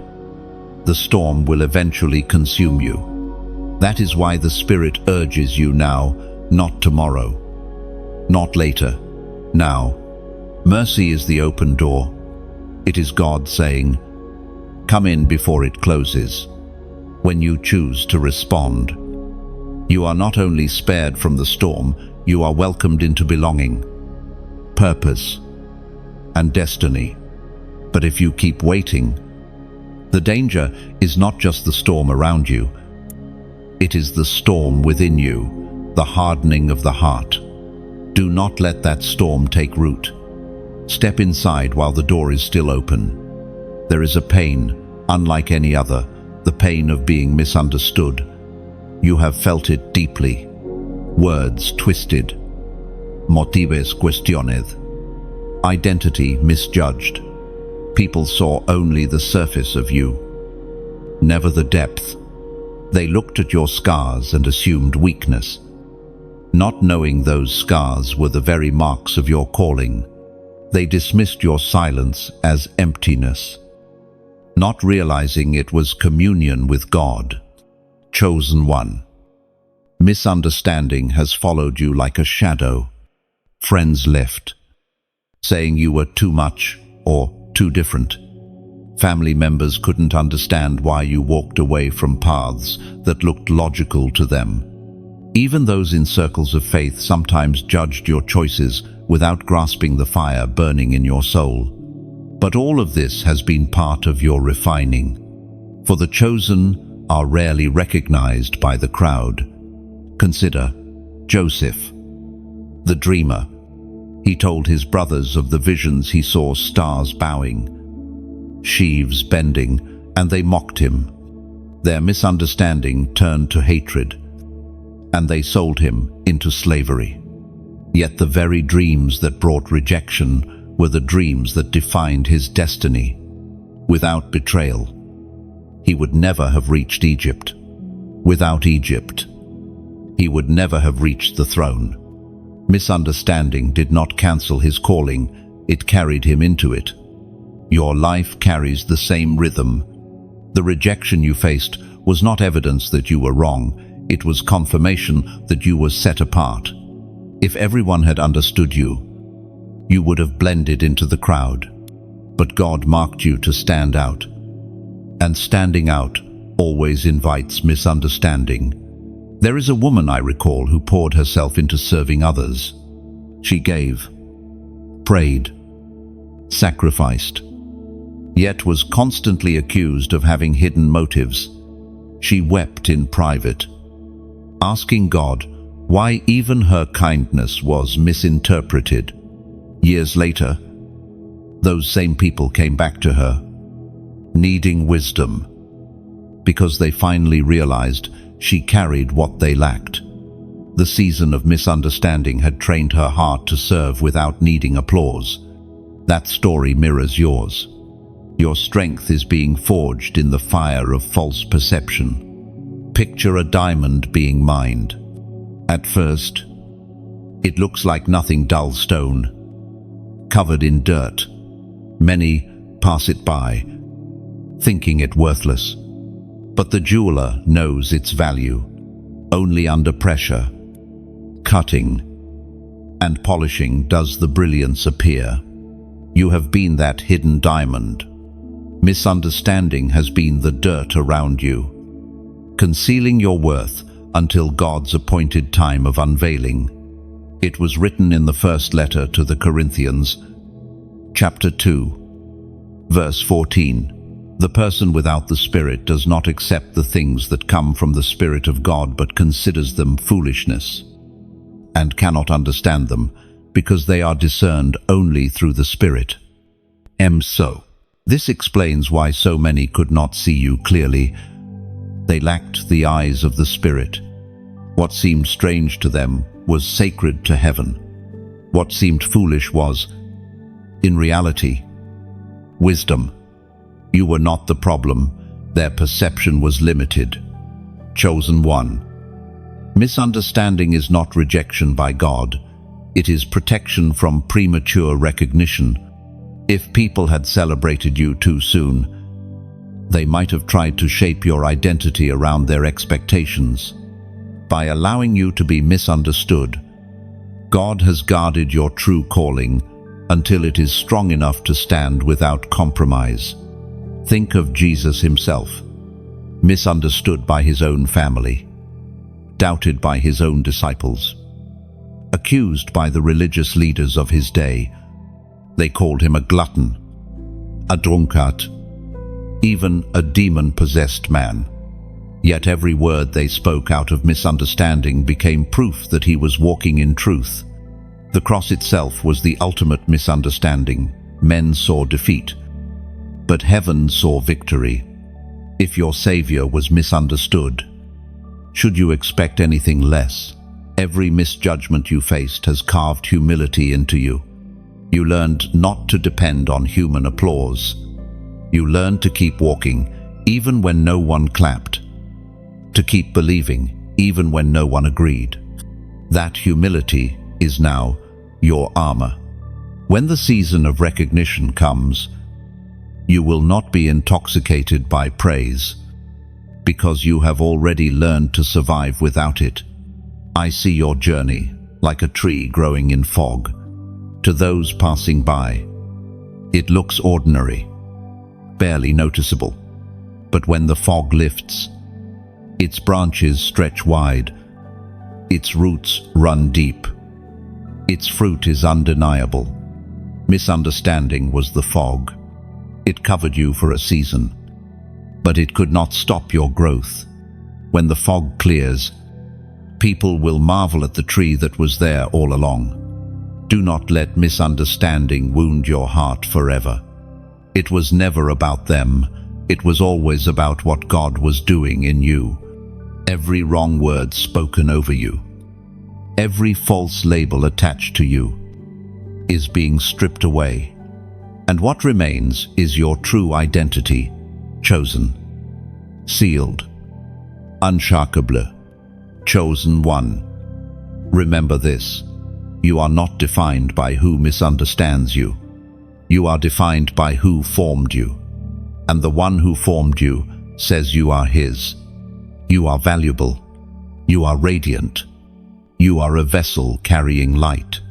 S1: the storm will eventually consume you. That is why the Spirit urges you now, not tomorrow, not later, now. Mercy is the open door. It is God saying, "Come in before it closes." When you choose to respond, you are not only spared from the storm, you are welcomed into belonging, purpose, and destiny. But if you keep waiting, the danger is not just the storm around you, it is the storm within you, the hardening of the heart. Do not let that storm take root. Step inside while the door is still open. There is a pain, unlike any other, the pain of being misunderstood. You have felt it deeply. Words twisted. Motives cuestioned. Identity misjudged. People saw only the surface of you, never the depth. They looked at your scars and assumed weakness, not knowing those scars were the very marks of your calling. They dismissed your silence as emptiness, not realizing it was communion with God. Chosen one. Misunderstanding has followed you like a shadow. Friends left, saying you were too much or too different. Family members couldn't understand why you walked away from paths that looked logical to them. Even those in circles of faith sometimes judged your choices without grasping the fire burning in your soul. But all of this has been part of your refining. For the chosen are rarely recognized by the crowd. Consider Joseph, the dreamer. He told his brothers of the visions he saw: stars bowing, sheaves bending, and they mocked him. Their misunderstanding turned to hatred, and they sold him into slavery. Yet the very dreams that brought rejection were the dreams that defined his destiny. Without betrayal, he would never have reached Egypt. Without Egypt, he would never have reached the throne. Misunderstanding did not cancel his calling, it carried him into it. Your life carries the same rhythm. The rejection you faced was not evidence that you were wrong, it was confirmation that you were set apart. If everyone had understood you, you would have blended into the crowd. But God marked you to stand out. And standing out always invites misunderstanding. There is a woman I recall who poured herself into serving others. She gave, prayed, sacrificed, yet was constantly accused of having hidden motives. She wept in private, asking God why even her kindness was misinterpreted. Years later, those same people came back to her, needing wisdom, because they finally realized she carried what they lacked. The season of misunderstanding had trained her heart to serve without needing applause. That story mirrors yours. Your strength is being forged in the fire of false perception. Picture a diamond being mined. At first, it looks like nothing, dull stone, covered in dirt. Many pass it by, thinking it worthless. But the jeweler knows its value only under pressure, cutting, and polishing does the brilliance appear. You have been that hidden diamond. Misunderstanding has been the dirt around you, concealing your worth until God's appointed time of unveiling. It was written in the first letter to the Corinthians, chapter 2, verse 14. The person without the Spirit does not accept the things that come from the Spirit of God, but considers them foolishness, and cannot understand them, because they are discerned only through the Spirit. So, this explains why so many could not see you clearly. They lacked the eyes of the Spirit. What seemed strange to them was sacred to heaven. What seemed foolish was, in reality, wisdom. You were not the problem. Their perception was limited. Chosen one. Misunderstanding is not rejection by God. It is protection from premature recognition. If people had celebrated you too soon, they might have tried to shape your identity around their expectations. By allowing you to be misunderstood, God has guarded your true calling until it is strong enough to stand without compromise. Think of Jesus himself, misunderstood by his own family, doubted by his own disciples, accused by the religious leaders of his day. They called him a glutton, a drunkard, even a demon-possessed man. Yet every word they spoke out of misunderstanding became proof that he was walking in truth. The cross itself was the ultimate misunderstanding. Men saw defeat, but heaven saw victory. If your Savior was misunderstood, should you expect anything less? Every misjudgment you faced has carved humility into you. You learned not to depend on human applause. You learned to keep walking, even when no one clapped. To keep believing, even when no one agreed. That humility is now your armor. When the season of recognition comes, you will not be intoxicated by praise, because you have already learned to survive without it. I see your journey like a tree growing in fog. To those passing by, it looks ordinary, barely noticeable. But when the fog lifts, its branches stretch wide, its roots run deep, its fruit is undeniable. Misunderstanding was the fog. It covered you for a season, but it could not stop your growth. When the fog clears, people will marvel at the tree that was there all along. Do not let misunderstanding wound your heart forever. It was never about them. It was always about what God was doing in you. Every wrong word spoken over you, every false label attached to you, is being stripped away. And what remains is your true identity, chosen, sealed, unshakable, chosen one. Remember this: you are not defined by who misunderstands you. You are defined by who formed you. And the one who formed you says you are his. You are valuable. You are radiant. You are a vessel carrying light.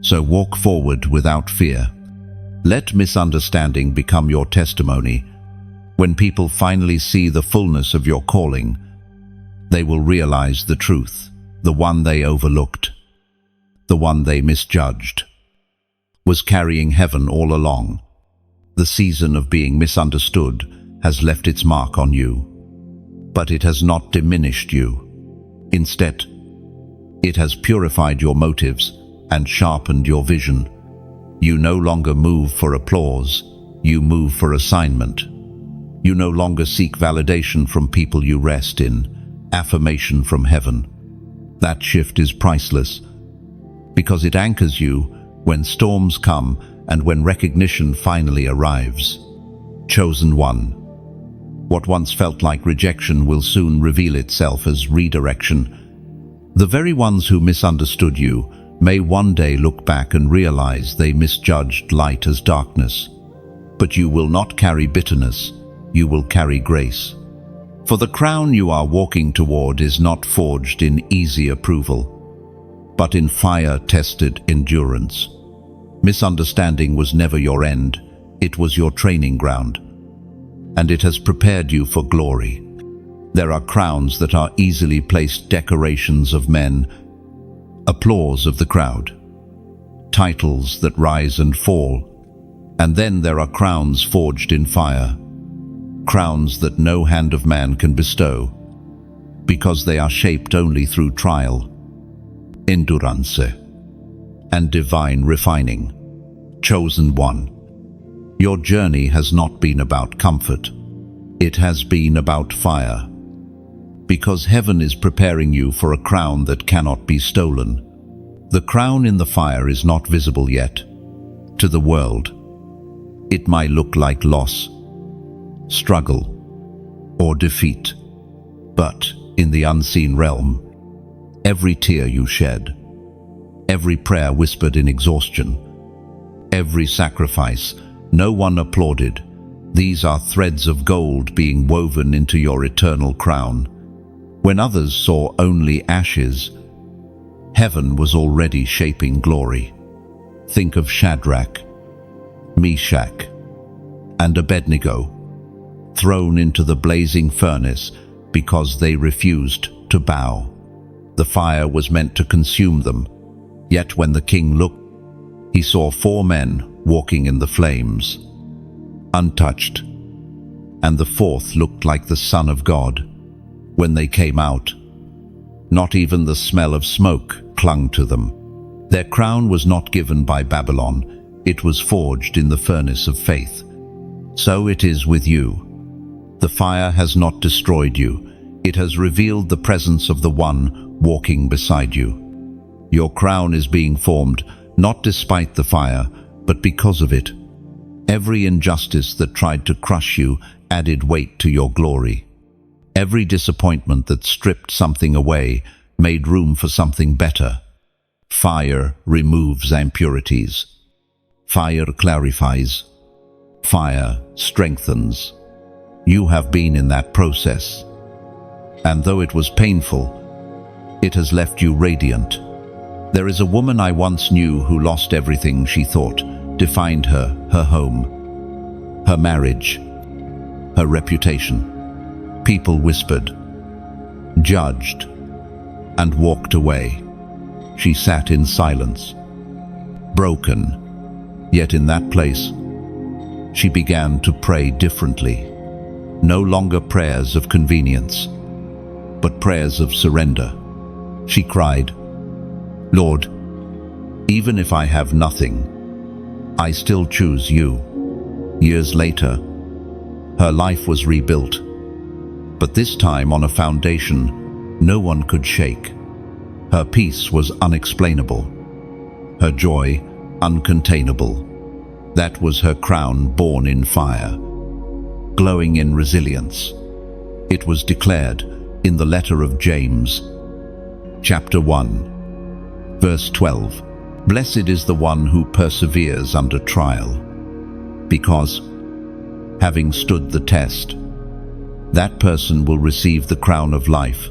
S1: So walk forward without fear. Let misunderstanding become your testimony. When people finally see the fullness of your calling, they will realize the truth. The one they overlooked, the one they misjudged, was carrying heaven all along. The season of being misunderstood has left its mark on you, but it has not diminished you. Instead, it has purified your motives and sharpened your vision. You no longer move for applause, you move for assignment. You no longer seek validation from people, you rest in affirmation from heaven. That shift is priceless, because it anchors you when storms come and when recognition finally arrives. Chosen one. What once felt like rejection will soon reveal itself as redirection. The very ones who misunderstood you may one day look back and realize they misjudged light as darkness. But you will not carry bitterness, you will carry grace. For the crown you are walking toward is not forged in easy approval. but in fire tested endurance. Misunderstanding was never your end, it was your training ground, and it has prepared you for glory. There are crowns that are easily placed decorations of men, applause of the crowd, titles that rise and fall, and then there are crowns forged in fire, crowns that no hand of man can bestow, because they are shaped only through trial, endurance, and divine refining. Chosen one, your journey has not been about comfort, it has been about fire, because heaven is preparing you for a crown that cannot be stolen. The crown in the fire is not visible yet. To the world, it might look like loss, struggle, or defeat. But in the unseen realm, every tear you shed, every prayer whispered in exhaustion, every sacrifice no one applauded, these are threads of gold being woven into your eternal crown. When others saw only ashes, heaven was already shaping glory. Think of Shadrach, Meshach, and Abednego, thrown into the blazing furnace because they refused to bow. The fire was meant to consume them, yet when the king looked, he saw 4 men walking in the flames, untouched, and the 4th looked like the Son of God. When they came out, not even the smell of smoke clung to them. Their crown was not given by Babylon, it was forged in the furnace of faith. So it is with you. The fire has not destroyed you, it has revealed the presence of the one walking beside you. Your crown is being formed, not despite the fire, but because of it. Every injustice that tried to crush you added weight to your glory. Every disappointment that stripped something away made room for something better. Fire removes impurities. Fire clarifies. Fire strengthens. You have been in that process. And though it was painful, it has left you radiant. There is a woman I once knew who lost everything she thought defined her home, her marriage, her reputation. People whispered, judged, and walked away. She sat in silence, broken, yet in that place, she began to pray differently. No longer prayers of convenience, but prayers of surrender. She cried, Lord, even if I have nothing, I still choose you. Years later, her life was rebuilt, but this time on a foundation no one could shake. Her peace was unexplainable, her joy uncontainable. That was her crown born in fire, glowing in resilience. It was declared in the letter of James, chapter 1, verse 12. Blessed is the one who perseveres under trial, because, having stood the test, that person will receive the crown of life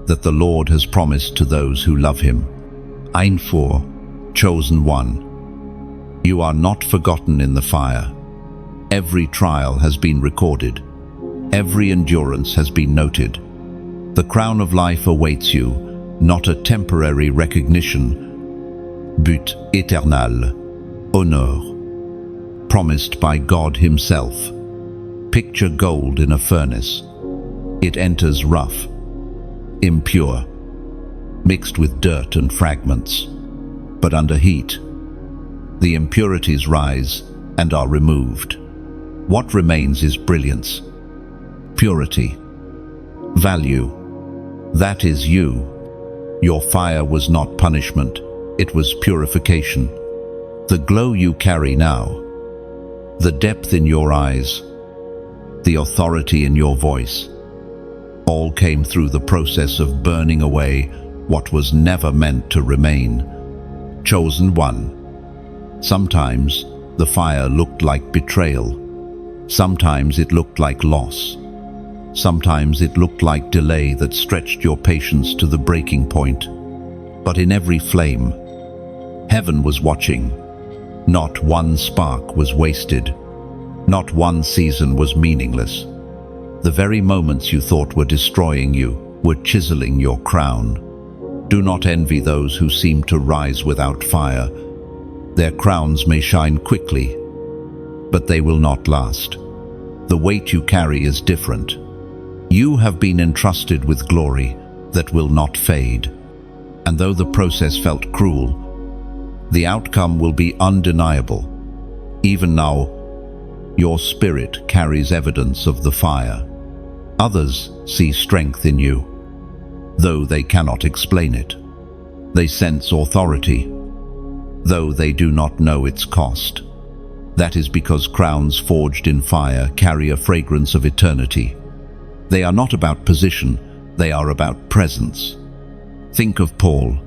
S1: that the Lord has promised to those who love him. Ein for, chosen one. You are not forgotten in the fire. Every trial has been recorded. Every endurance has been noted. The crown of life awaits you, not a temporary recognition, but éternel, honneur, promised by God himself. Picture gold in a furnace. It enters rough, impure, mixed with dirt and fragments. But under heat, the impurities rise and are removed. What remains is brilliance, purity, value. That is you. Your fire was not punishment, it was purification. The glow you carry now, the depth in your eyes, the authority in your voice, all came through the process of burning away what was never meant to remain. Chosen one. Sometimes the fire looked like betrayal. Sometimes it looked like loss. Sometimes it looked like delay that stretched your patience to the breaking point. But in every flame, heaven was watching. Not one spark was wasted. Not one season was meaningless. The very moments you thought were destroying you were chiseling your crown. Do not envy those who seem to rise without fire. Their crowns may shine quickly, but they will not last. The weight you carry is different. You have been entrusted with glory that will not fade. And though the process felt cruel, the outcome will be undeniable. Even now, your spirit carries evidence of the fire. Others see strength in you, though they cannot explain it. They sense authority, though they do not know its cost. That is because crowns forged in fire carry a fragrance of eternity. They are not about position, they are about presence. Think of Paul,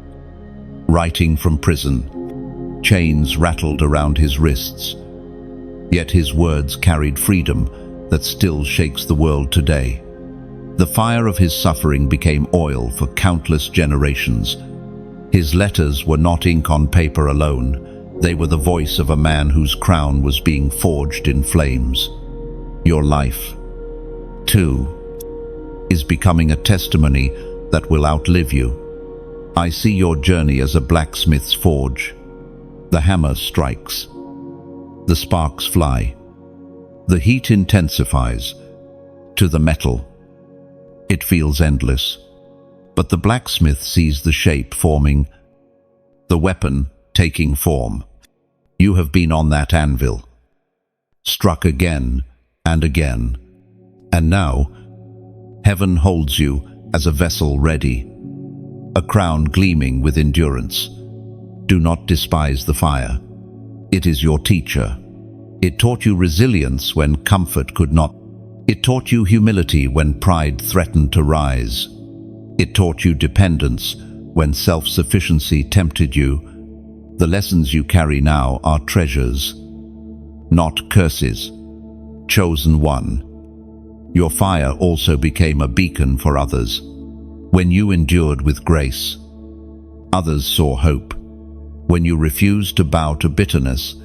S1: writing from prison. Chains rattled around his wrists, yet his words carried freedom that still shakes the world today. The fire of his suffering became oil for countless generations. His letters were not ink on paper alone. They were the voice of a man whose crown was being forged in flames. Your life, too, is becoming a testimony that will outlive you. I see your journey as a blacksmith's forge. The hammer strikes. The sparks fly. The heat intensifies. To the metal, it feels endless. But the blacksmith sees the shape forming, the weapon taking form. You have been on that anvil, struck again and again. And now, heaven holds you as a vessel ready, a crown gleaming with endurance. Do not despise the fire. It is your teacher. It taught you resilience when comfort could not. It taught you humility when pride threatened to rise. It taught you dependence when self-sufficiency tempted you. The lessons you carry now are treasures, not curses. Chosen one. Your fire also became a beacon for others. When you endured with grace, others saw hope. When you refused to bow to bitterness,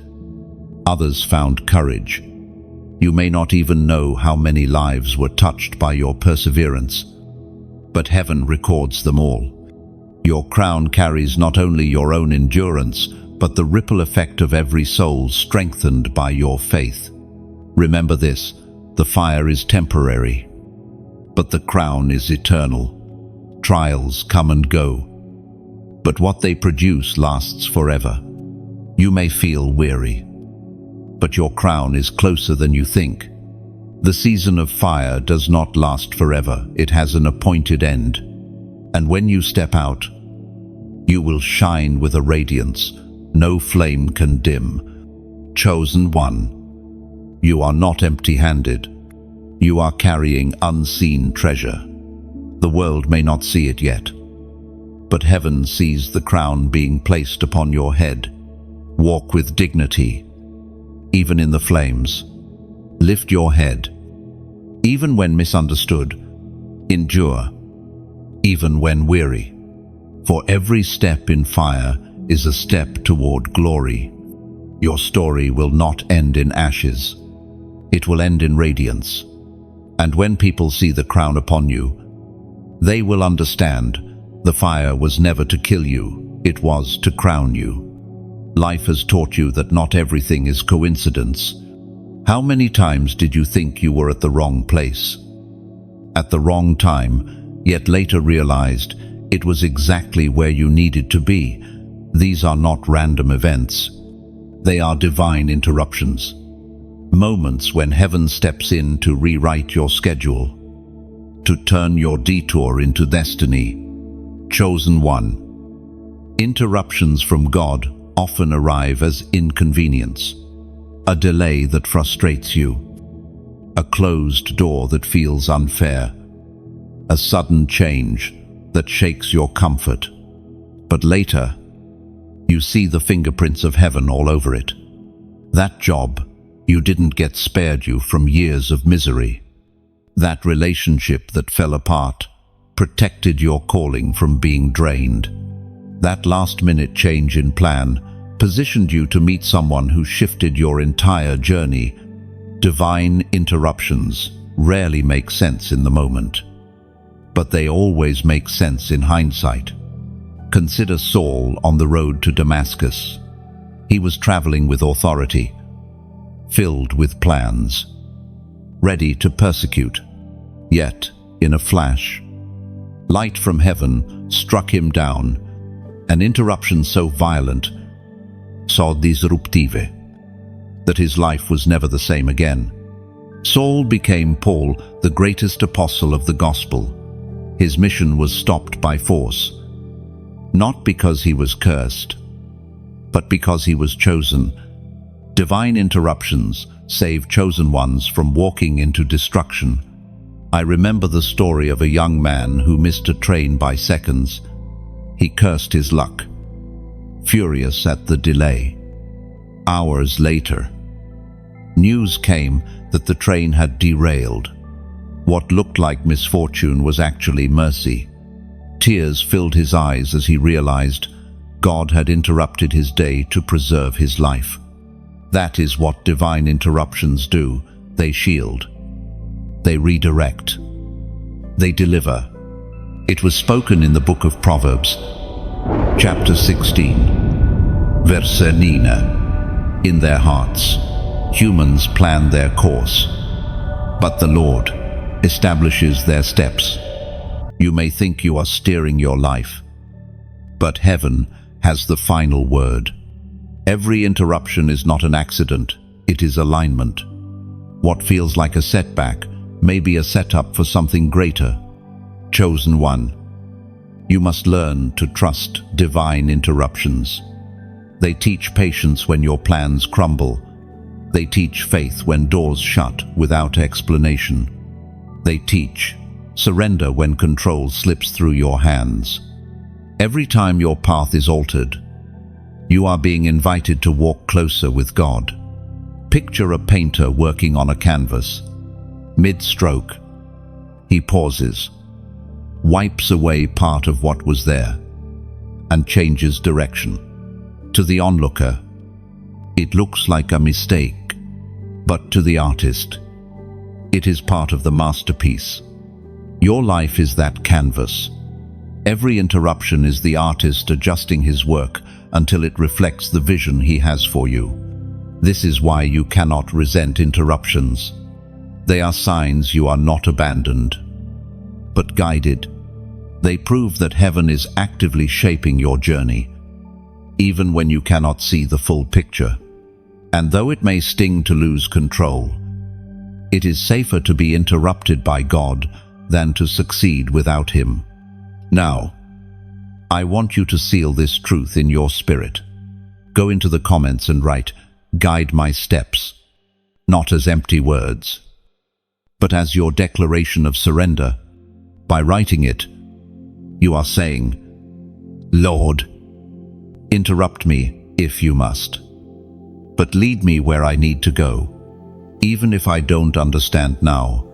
S1: others found courage. You may not even know how many lives were touched by your perseverance, but heaven records them all. Your crown carries not only your own endurance, but the ripple effect of every soul strengthened by your faith. Remember this, the fire is temporary, but the crown is eternal. Trials come and go, but what they produce lasts forever. You may feel weary, but your crown is closer than you think. The season of fire does not last forever. It has an appointed end. And when you step out, you will shine with a radiance no flame can dim. Chosen one, you are not empty-handed. You are carrying unseen treasure. The world may not see it yet, but heaven sees the crown being placed upon your head. Walk with dignity, even in the flames. Lift your head, even when misunderstood. Endure, even when weary. For every step in fire is a step toward glory. Your story will not end in ashes. It will end in radiance. And when people see the crown upon you, they will understand the fire was never to kill you, it was to crown you. Life has taught you that not everything is coincidence. How many times did you think you were at the wrong place, at the wrong time, yet later realized it was exactly where you needed to be? These are not random events. They are divine interruptions. Moments when heaven steps in to rewrite your schedule, to turn your detour into destiny. Chosen one. Interruptions from God often arrive as inconvenience. A delay that frustrates you. A closed door that feels unfair. A sudden change that shakes your comfort. But later, you see the fingerprints of heaven all over it. That job you didn't get spared you from years of misery. That relationship that fell apart protected your calling from being drained. That last-minute change in plan positioned you to meet someone who shifted your entire journey. Divine interruptions rarely make sense in the moment, but they always make sense in hindsight. Consider Saul on the road to Damascus. He was traveling with authority, filled with plans, ready to persecute. Yet, in a flash, light from heaven struck him down, an interruption so violent, so disruptive, that his life was never the same again. Saul became Paul, the greatest apostle of the gospel. His mission was stopped by force, not because he was cursed, but because he was chosen. Divine interruptions save chosen ones from walking into destruction. I remember the story of a young man who missed a train by seconds. He cursed his luck, furious at the delay. Hours later, news came that the train had derailed. What looked like misfortune was actually mercy. Tears filled his eyes as he realized God had interrupted his day to preserve his life. That is what divine interruptions do. They shield. They redirect. They deliver. It was spoken in the book of Proverbs, chapter 16, verse 9. In their hearts, humans plan their course, but the Lord establishes their steps. You may think you are steering your life, but heaven has the final word. Every interruption is not an accident, it is alignment. What feels like a setback may be a setup for something greater. Chosen one, you must learn to trust divine interruptions. They teach patience when your plans crumble. They teach faith when doors shut without explanation. They teach surrender when control slips through your hands. Every time your path is altered, you are being invited to walk closer with God. Picture a painter working on a canvas. Mid-stroke, he pauses, wipes away part of what was there, and changes direction. To the onlooker, it looks like a mistake, but to the artist, it is part of the masterpiece. Your life is that canvas. Every interruption is the artist adjusting his work until it reflects the vision he has for you. This is why you cannot resent interruptions. They are signs you are not abandoned, but guided. They prove that heaven is actively shaping your journey, even when you cannot see the full picture. And though it may sting to lose control, it is safer to be interrupted by God than to succeed without Him. Now, I want you to seal this truth in your spirit. Go into the comments and write, "Guide my steps," not as empty words, but as your declaration of surrender. By writing it, you are saying, "Lord, interrupt me if you must, but lead me where I need to go. Even if I don't understand now,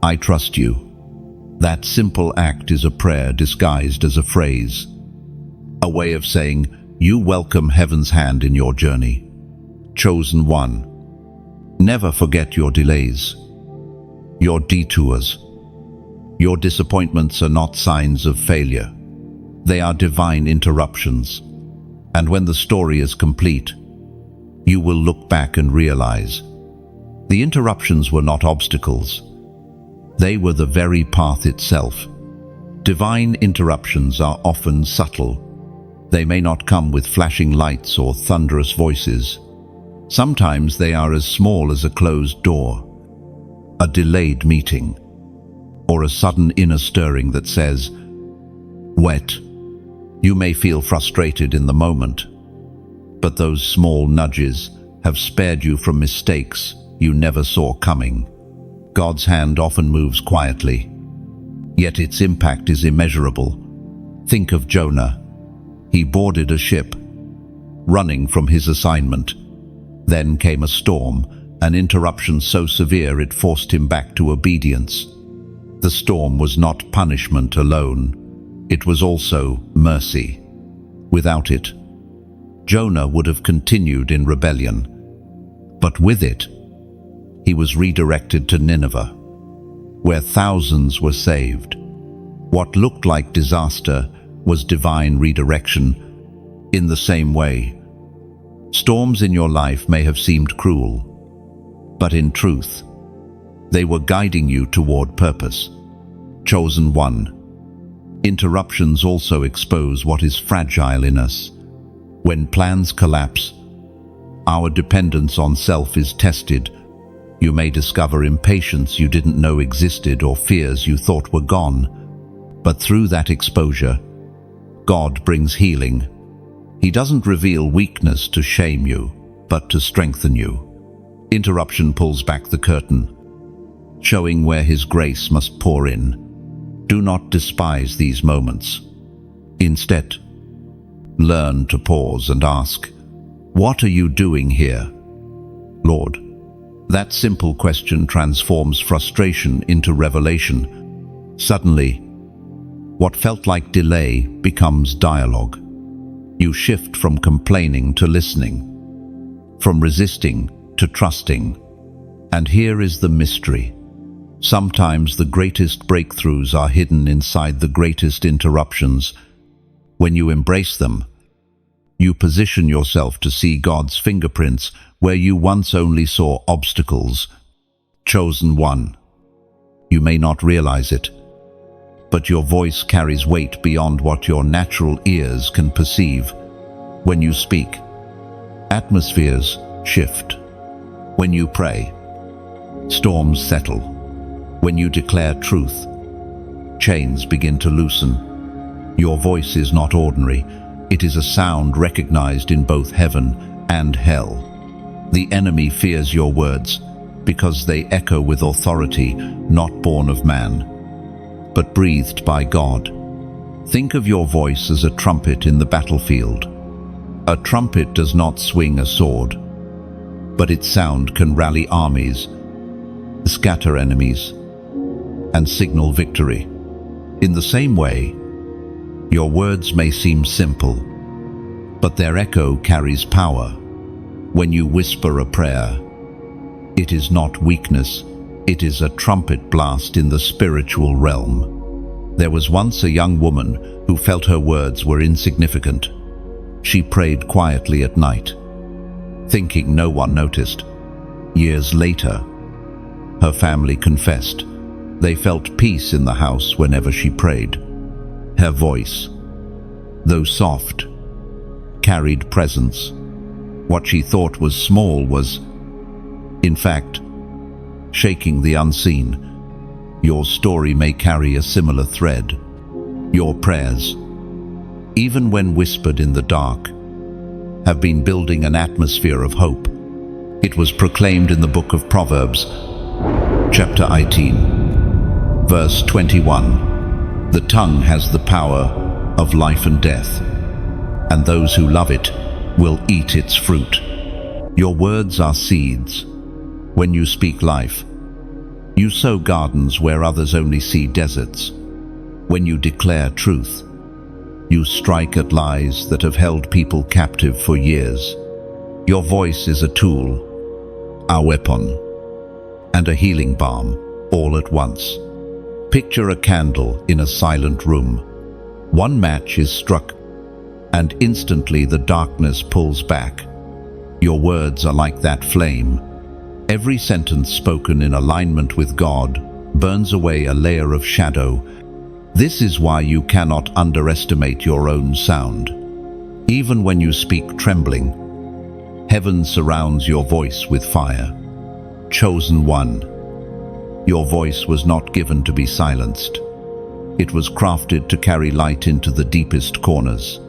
S1: I trust you." That simple act is a prayer disguised as a phrase, a way of saying you welcome heaven's hand in your journey. Chosen one, never forget your delays, your detours. Your disappointments are not signs of failure. They are divine interruptions. And when the story is complete, you will look back and realize the interruptions were not obstacles. They were the very path itself. Divine interruptions are often subtle. They may not come with flashing lights or thunderous voices. Sometimes they are as small as a closed door, a delayed meeting, or a sudden inner stirring that says, "Wait." You may feel frustrated in the moment, but those small nudges have spared you from mistakes you never saw coming. God's hand often moves quietly, yet its impact is immeasurable. Think of Jonah. He boarded a ship, running from his assignment. Then came a storm, an interruption so severe it forced him back to obedience. The storm was not punishment alone, it was also mercy. Without it, Jonah would have continued in rebellion. But with it, he was redirected to Nineveh, where thousands were saved. What looked like disaster was divine redirection. In the same way, storms in your life may have seemed cruel, but in truth, they were guiding you toward purpose. Chosen one. Interruptions also expose what is fragile in us. When plans collapse, our dependence on self is tested. You may discover impatience you didn't know existed or fears you thought were gone. But through that exposure, God brings healing. He doesn't reveal weakness to shame you, but to strengthen you. Interruption pulls back the curtain, showing where His grace must pour in. Do not despise these moments. Instead, learn to pause and ask, "What are you doing here, Lord?" That simple question transforms frustration into revelation. Suddenly, what felt like delay becomes dialogue. You shift from complaining to listening, from resisting to trusting. And here is the mystery. Sometimes the greatest breakthroughs are hidden inside the greatest interruptions. When you embrace them, you position yourself to see God's fingerprints where you once only saw obstacles. Chosen one. You may not realize it, but your voice carries weight beyond what your natural ears can perceive. When you speak, atmospheres shift. When you pray, storms settle. When you declare truth, chains begin to loosen. Your voice is not ordinary. It is a sound recognized in both heaven and hell. The enemy fears your words because they echo with authority, not born of man, but breathed by God. Think of your voice as a trumpet in the battlefield. A trumpet does not swing a sword, but its sound can rally armies, scatter enemies, and signal victory. In the same way, your words may seem simple, but their echo carries power. When you whisper a prayer, it is not weakness, it is a trumpet blast in the spiritual realm. There was once a young woman who felt her words were insignificant. She prayed quietly at night, thinking no one noticed. Years later, her family confessed. They felt peace in the house whenever she prayed. Her voice, though soft, carried presence. What she thought was small was, in fact, shaking the unseen. Your story may carry a similar thread. Your prayers, even when whispered in the dark, have been building an atmosphere of hope. It was proclaimed in the book of Proverbs, chapter 18. Verse 21, "The tongue has the power of life and death, and those who love it will eat its fruit." Your words are seeds. When you speak life, you sow gardens where others only see deserts. When you declare truth, you strike at lies that have held people captive for years. Your voice is a tool, a weapon, and a healing balm all at once. Picture a candle in a silent room. One match is struck, and instantly the darkness pulls back. Your words are like that flame. Every sentence spoken in alignment with God burns away a layer of shadow. This is why you cannot underestimate your own sound. Even when you speak trembling, heaven surrounds your voice with fire. Chosen one. Your voice was not given to be silenced. It was crafted to carry light into the deepest corners.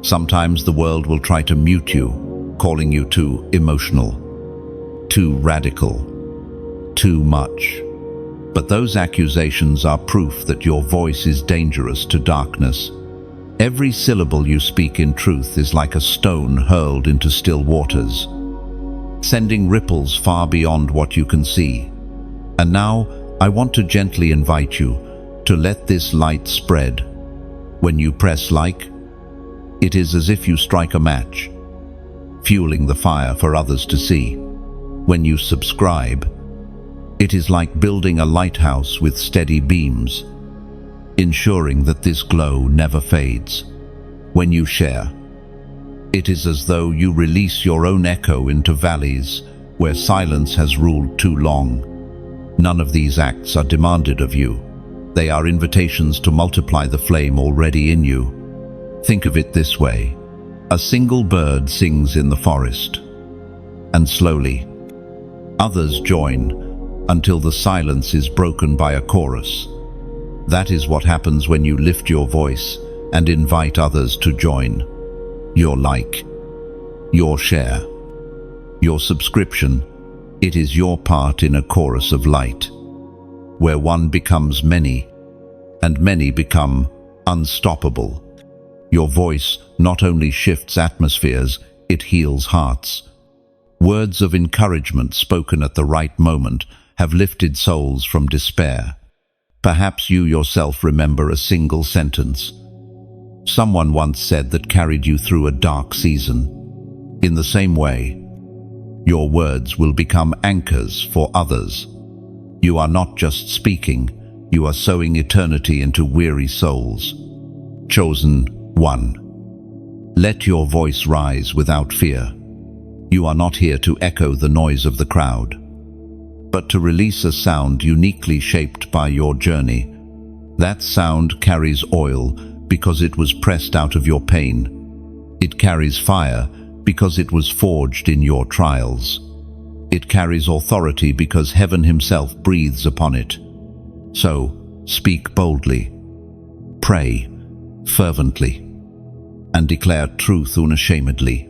S1: Sometimes the world will try to mute you, calling you too emotional, too radical, too much. But those accusations are proof that your voice is dangerous to darkness. Every syllable you speak in truth is like a stone hurled into still waters, sending ripples far beyond what you can see. And now, I want to gently invite you to let this light spread. When you press like, It is as if you strike a match, fueling the fire for others to see. When you subscribe, it is like building a lighthouse with steady beams, ensuring that this glow never fades. When you share, it is as though you release your own echo into valleys where silence has ruled too long. None of these acts are demanded of you. They are invitations to multiply the flame already in you. Think of it this way. A single bird sings in the forest, and slowly, others join until the silence is broken by a chorus. That is what happens when you lift your voice and invite others to join. Your like, your share, your subscription, it is your part in a chorus of light, where one becomes many, and many become unstoppable. Your voice not only shifts atmospheres, it heals hearts. Words of encouragement spoken at the right moment have lifted souls from despair. Perhaps you yourself remember a single sentence someone once said that carried you through a dark season. In the same way, your words will become anchors for others. You are not just speaking, you are sowing eternity into weary souls. Chosen one. Let your voice rise without fear. You are not here to echo the noise of the crowd, but to release a sound uniquely shaped by your journey. That sound carries oil because it was pressed out of your pain. It carries fire because it was forged in your trials. It carries authority because heaven himself breathes upon it. So, speak boldly, pray fervently, and declare truth unashamedly.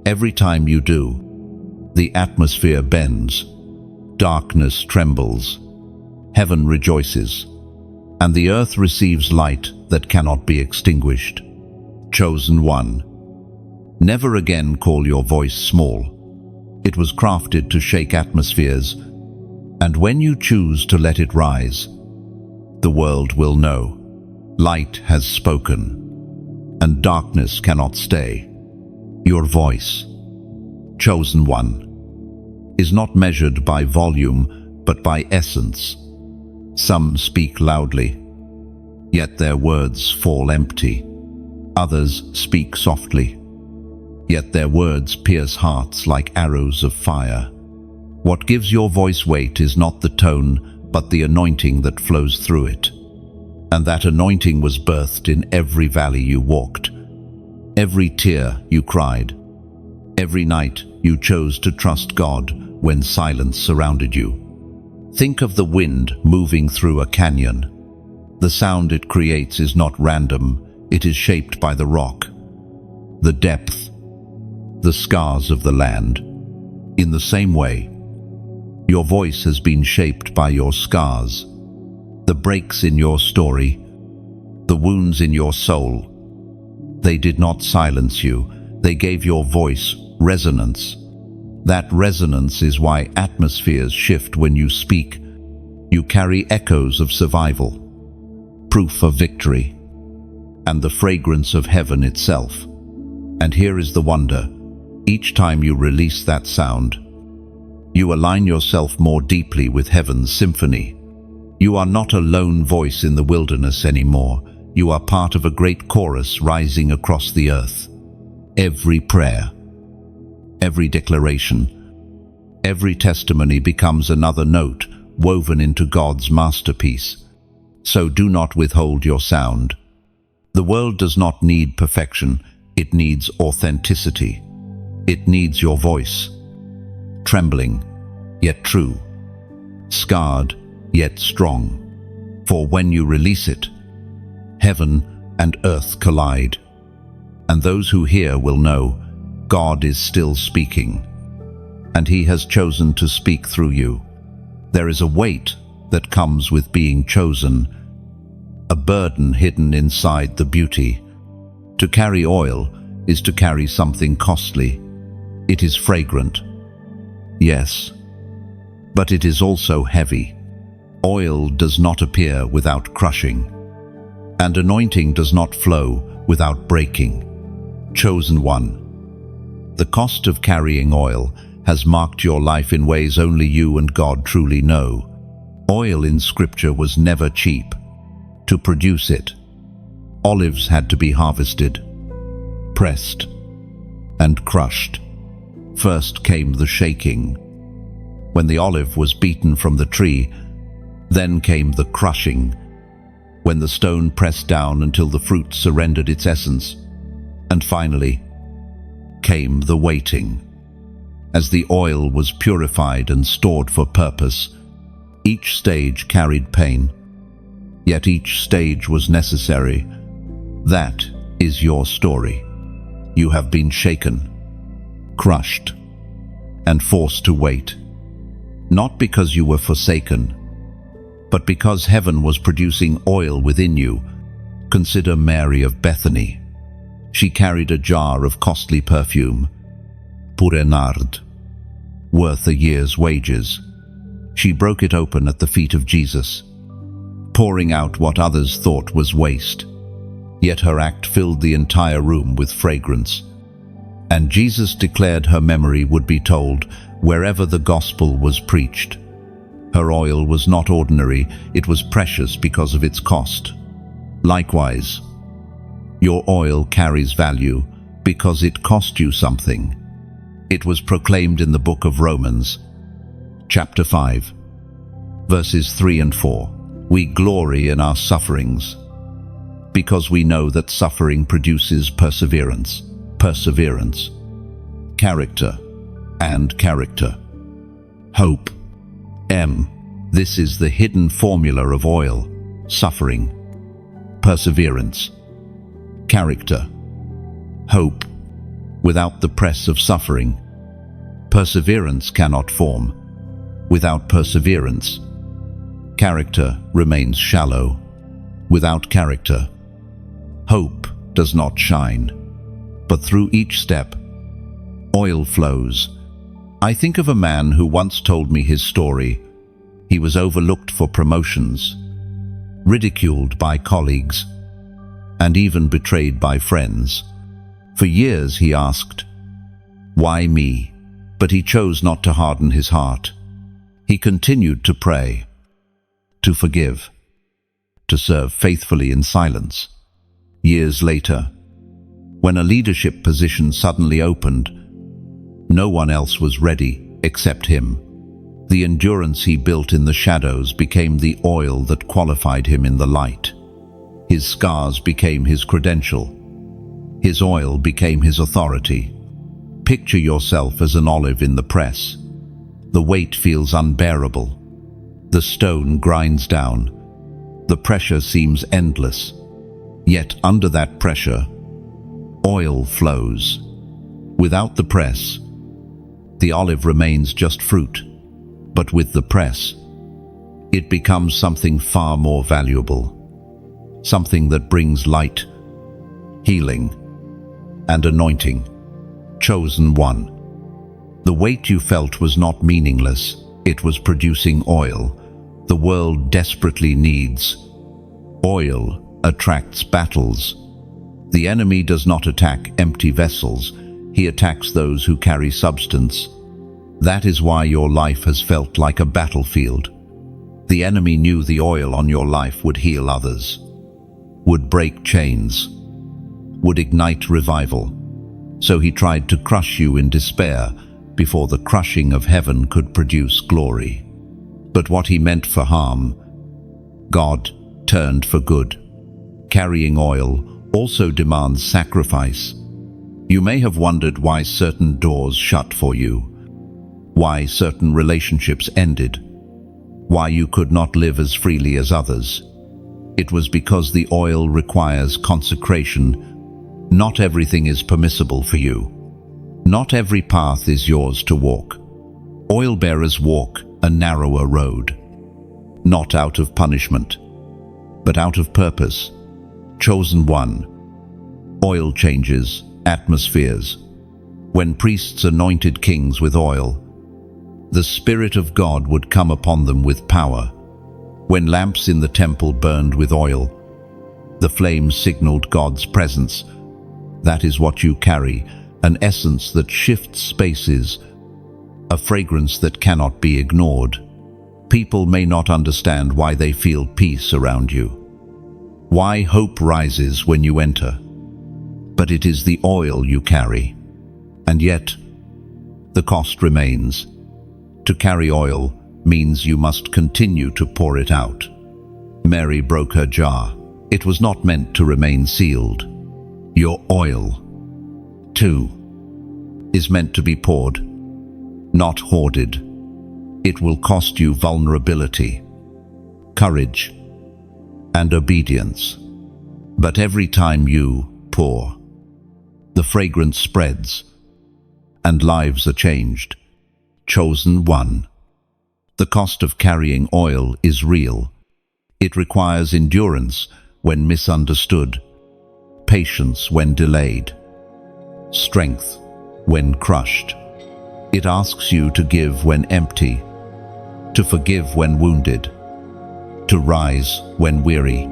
S1: Every time you do, the atmosphere bends, darkness trembles, heaven rejoices, and the earth receives light that cannot be extinguished. Chosen one. Never again call your voice small. It was crafted to shake atmospheres, and when you choose to let it rise, the world will know. Light has spoken, and darkness cannot stay. Your voice, chosen one, is not measured by volume, but by essence. Some speak loudly, yet their words fall empty. Others speak softly, yet their words pierce hearts like arrows of fire. What gives your voice weight is not the tone, but the anointing that flows through it. And that anointing was birthed in every valley you walked, every tear you cried, every night you chose to trust God when silence surrounded you. Think of the wind moving through a canyon. The sound it creates is not random, it is shaped by the rock, the depth, the scars of the land. In the same way, your voice has been shaped by your scars, the breaks in your story, the wounds in your soul. They did not silence you, they gave your voice resonance. That resonance is why atmospheres shift when you speak. You carry echoes of survival, proof of victory, and the fragrance of heaven itself. And here is the wonder. Each time you release that sound, you align yourself more deeply with heaven's symphony. You are not a lone voice in the wilderness anymore. You are part of a great chorus rising across the earth. Every prayer, every declaration, every testimony becomes another note woven into God's masterpiece. So do not withhold your sound. The world does not need perfection, it needs authenticity. It needs your voice, trembling, yet true, scarred, yet strong. For when you release it, heaven and earth collide, and those who hear will know God is still speaking, and He has chosen to speak through you. There is a weight that comes with being chosen, a burden hidden inside the beauty. To carry oil is to carry something costly. It is fragrant, yes, but it is also heavy. Oil does not appear without crushing, and anointing does not flow without breaking. Chosen one. The cost of carrying oil has marked your life in ways only you and God truly know. Oil in Scripture was never cheap. To produce it, olives had to be harvested, pressed, and crushed. First came the shaking, when the olive was beaten from the tree. Then came the crushing, when the stone pressed down until the fruit surrendered its essence. And finally came the waiting. As the oil was purified and stored for purpose, each stage carried pain, yet each stage was necessary. That is your story. You have been shaken, crushed, and forced to wait, not because you were forsaken, but because heaven was producing oil within you. Consider Mary of Bethany. She carried a jar of costly perfume, pure nard, worth a year's wages. She broke it open at the feet of Jesus, pouring out what others thought was waste. Yet her act filled the entire room with fragrance. And Jesus declared her memory would be told wherever the gospel was preached. Her oil was not ordinary, it was precious because of its cost. Likewise, your oil carries value because it cost you something. It was proclaimed in the book of Romans, chapter 5, verses 3 and 4. We glory in our sufferings, because we know that suffering produces perseverance, character, and character. Hope. This is the hidden formula of oil: suffering, perseverance, character, hope. Without the press of suffering, perseverance cannot form. Without perseverance, character remains shallow. Without character, hope does not shine. But through each step, oil flows. I think of a man who once told me his story. He was overlooked for promotions, ridiculed by colleagues, and even betrayed by friends. For years he asked, "Why me?" But he chose not to harden his heart. He continued to pray, to forgive, to serve faithfully in silence. Years later, when a leadership position suddenly opened, no one else was ready except him. The endurance he built in the shadows became the oil that qualified him in the light. His scars became his credential. His oil became his authority. Picture yourself as an olive in the press. The weight feels unbearable. The stone grinds down. The pressure seems endless. Yet under that pressure, oil flows. Without the press, the olive remains just fruit. But with the press, it becomes something far more valuable. Something that brings light, healing, and anointing. Chosen one. The weight you felt was not meaningless. It was producing oil. The world desperately needs oil. Attracts battles. The enemy does not attack empty vessels. He attacks those who carry substance. That is why your life has felt like a battlefield. The enemy knew the oil on your life would heal others, would break chains, would ignite revival. So he tried to crush you in despair before the crushing of heaven could produce glory. But what he meant for harm, God turned for good. Carrying oil also demands sacrifice. You may have wondered why certain doors shut for you, why certain relationships ended, why you could not live as freely as others. It was because the oil requires consecration. Not everything is permissible for you. Not every path is yours to walk. Oil bearers walk a narrower road, not out of punishment, but out of purpose. Chosen one. Oil changes atmospheres. When priests anointed kings with oil, the Spirit of God would come upon them with power. When lamps in the temple burned with oil, the flames signaled God's presence. That is what you carry, an essence that shifts spaces, a fragrance that cannot be ignored. People may not understand why they feel peace around you, why hope rises when you enter, but it is the oil you carry. And yet, the cost remains. To carry oil means you must continue to pour it out. Mary broke her jar. It was not meant to remain sealed. Your oil, too, is meant to be poured, not hoarded. It will cost you vulnerability, courage, and obedience. But every time you pour, the fragrance spreads, and lives are changed. Chosen one. The cost of carrying oil is real. It requires endurance when misunderstood, patience when delayed, strength when crushed. It asks you to give when empty, to forgive when wounded, to rise when weary.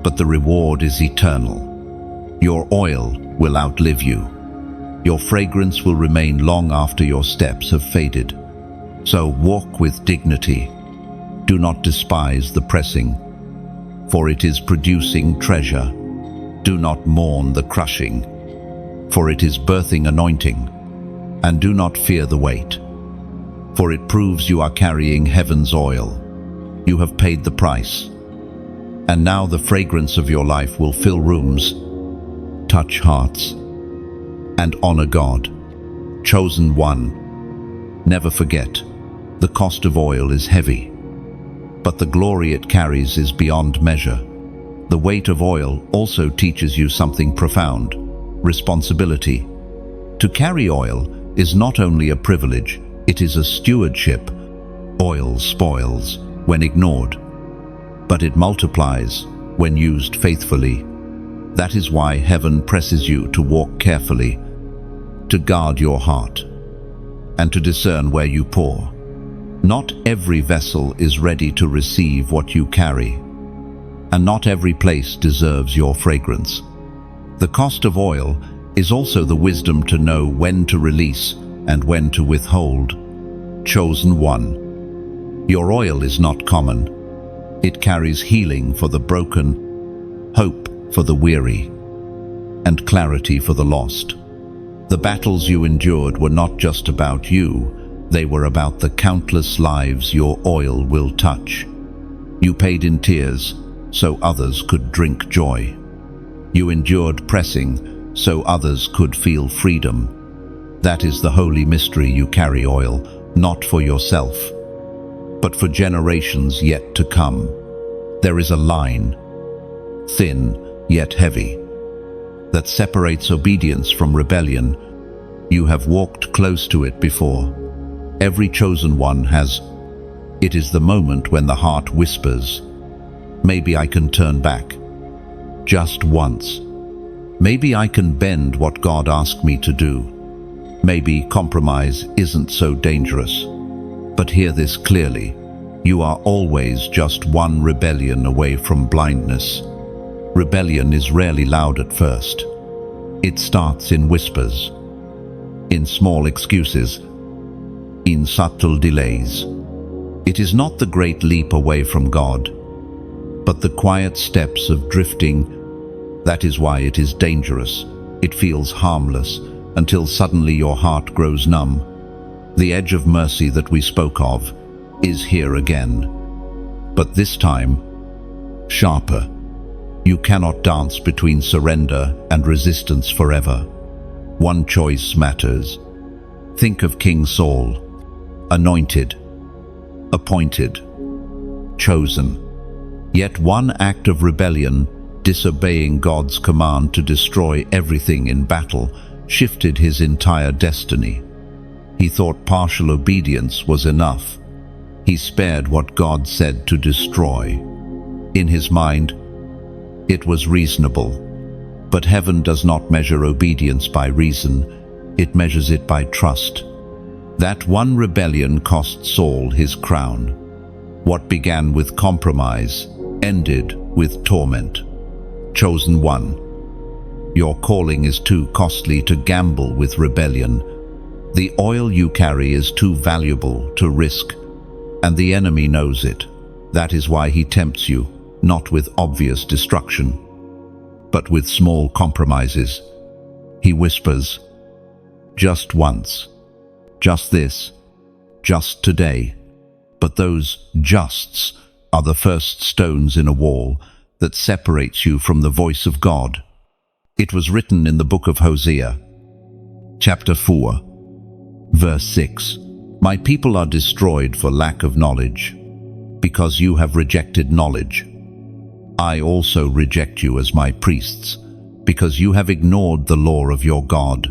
S1: But the reward is eternal. Your oil will outlive you. Your fragrance will remain long after your steps have faded. So walk with dignity. Do not despise the pressing, for it is producing treasure. Do not mourn the crushing, for it is birthing anointing. And do not fear the weight, for it proves you are carrying heaven's oil. You have paid the price, and now the fragrance of your life will fill rooms, touch hearts, and honor God. Chosen one. Never forget, the cost of oil is heavy, but the glory it carries is beyond measure. The weight of oil also teaches you something profound: responsibility. To carry oil is not only a privilege, it is a stewardship. Oil spoils when ignored, but it multiplies when used faithfully. That is why heaven presses you to walk carefully, to guard your heart, and to discern where you pour. Not every vessel is ready to receive what you carry, and not every place deserves your fragrance. The cost of oil is also the wisdom to know when to release and when to withhold. Chosen one. Your oil is not common. It carries healing for the broken, hope for the weary, and clarity for the lost. The battles you endured were not just about you, they were about the countless lives your oil will touch. You paid in tears so others could drink joy. You endured pressing so others could feel freedom. That is the holy mystery you carry oil, not for yourself, but for generations yet to come. There is a line, thin yet heavy, that separates obedience from rebellion. You have walked close to it before. Every chosen one has. It is the moment when the heart whispers, maybe I can turn back, just once. Maybe I can bend what God asked me to do. Maybe compromise isn't so dangerous. But hear this clearly. You are always just one rebellion away from blindness. Rebellion is rarely loud at first. It starts in whispers, in small excuses, in subtle delays. It is not the great leap away from God, but the quiet steps of drifting. That is why it is dangerous. It feels harmless until suddenly your heart grows numb. The edge of mercy that we spoke of is here again, but this time sharper. You cannot dance between surrender and resistance forever. One choice matters. Think of King Saul, anointed, appointed, chosen. Yet one act of rebellion, disobeying God's command to destroy everything in battle, shifted his entire destiny. He thought partial obedience was enough. He spared what God said to destroy. In his mind, it was reasonable. But heaven does not measure obedience by reason, it measures it by trust. That one rebellion cost Saul his crown. What began with compromise ended with torment. Chosen one. Your calling is too costly to gamble with rebellion. The oil you carry is too valuable to risk, and the enemy knows it. That is why he tempts you, not with obvious destruction, but with small compromises. He whispers, just once, just this, just today. But those justs are the first stones in a wall that separates you from the voice of God. It was written in the book of Hosea, chapter 4, verse 6. My people are destroyed for lack of knowledge, because you have rejected knowledge. I also reject you as my priests, because you have ignored the law of your God.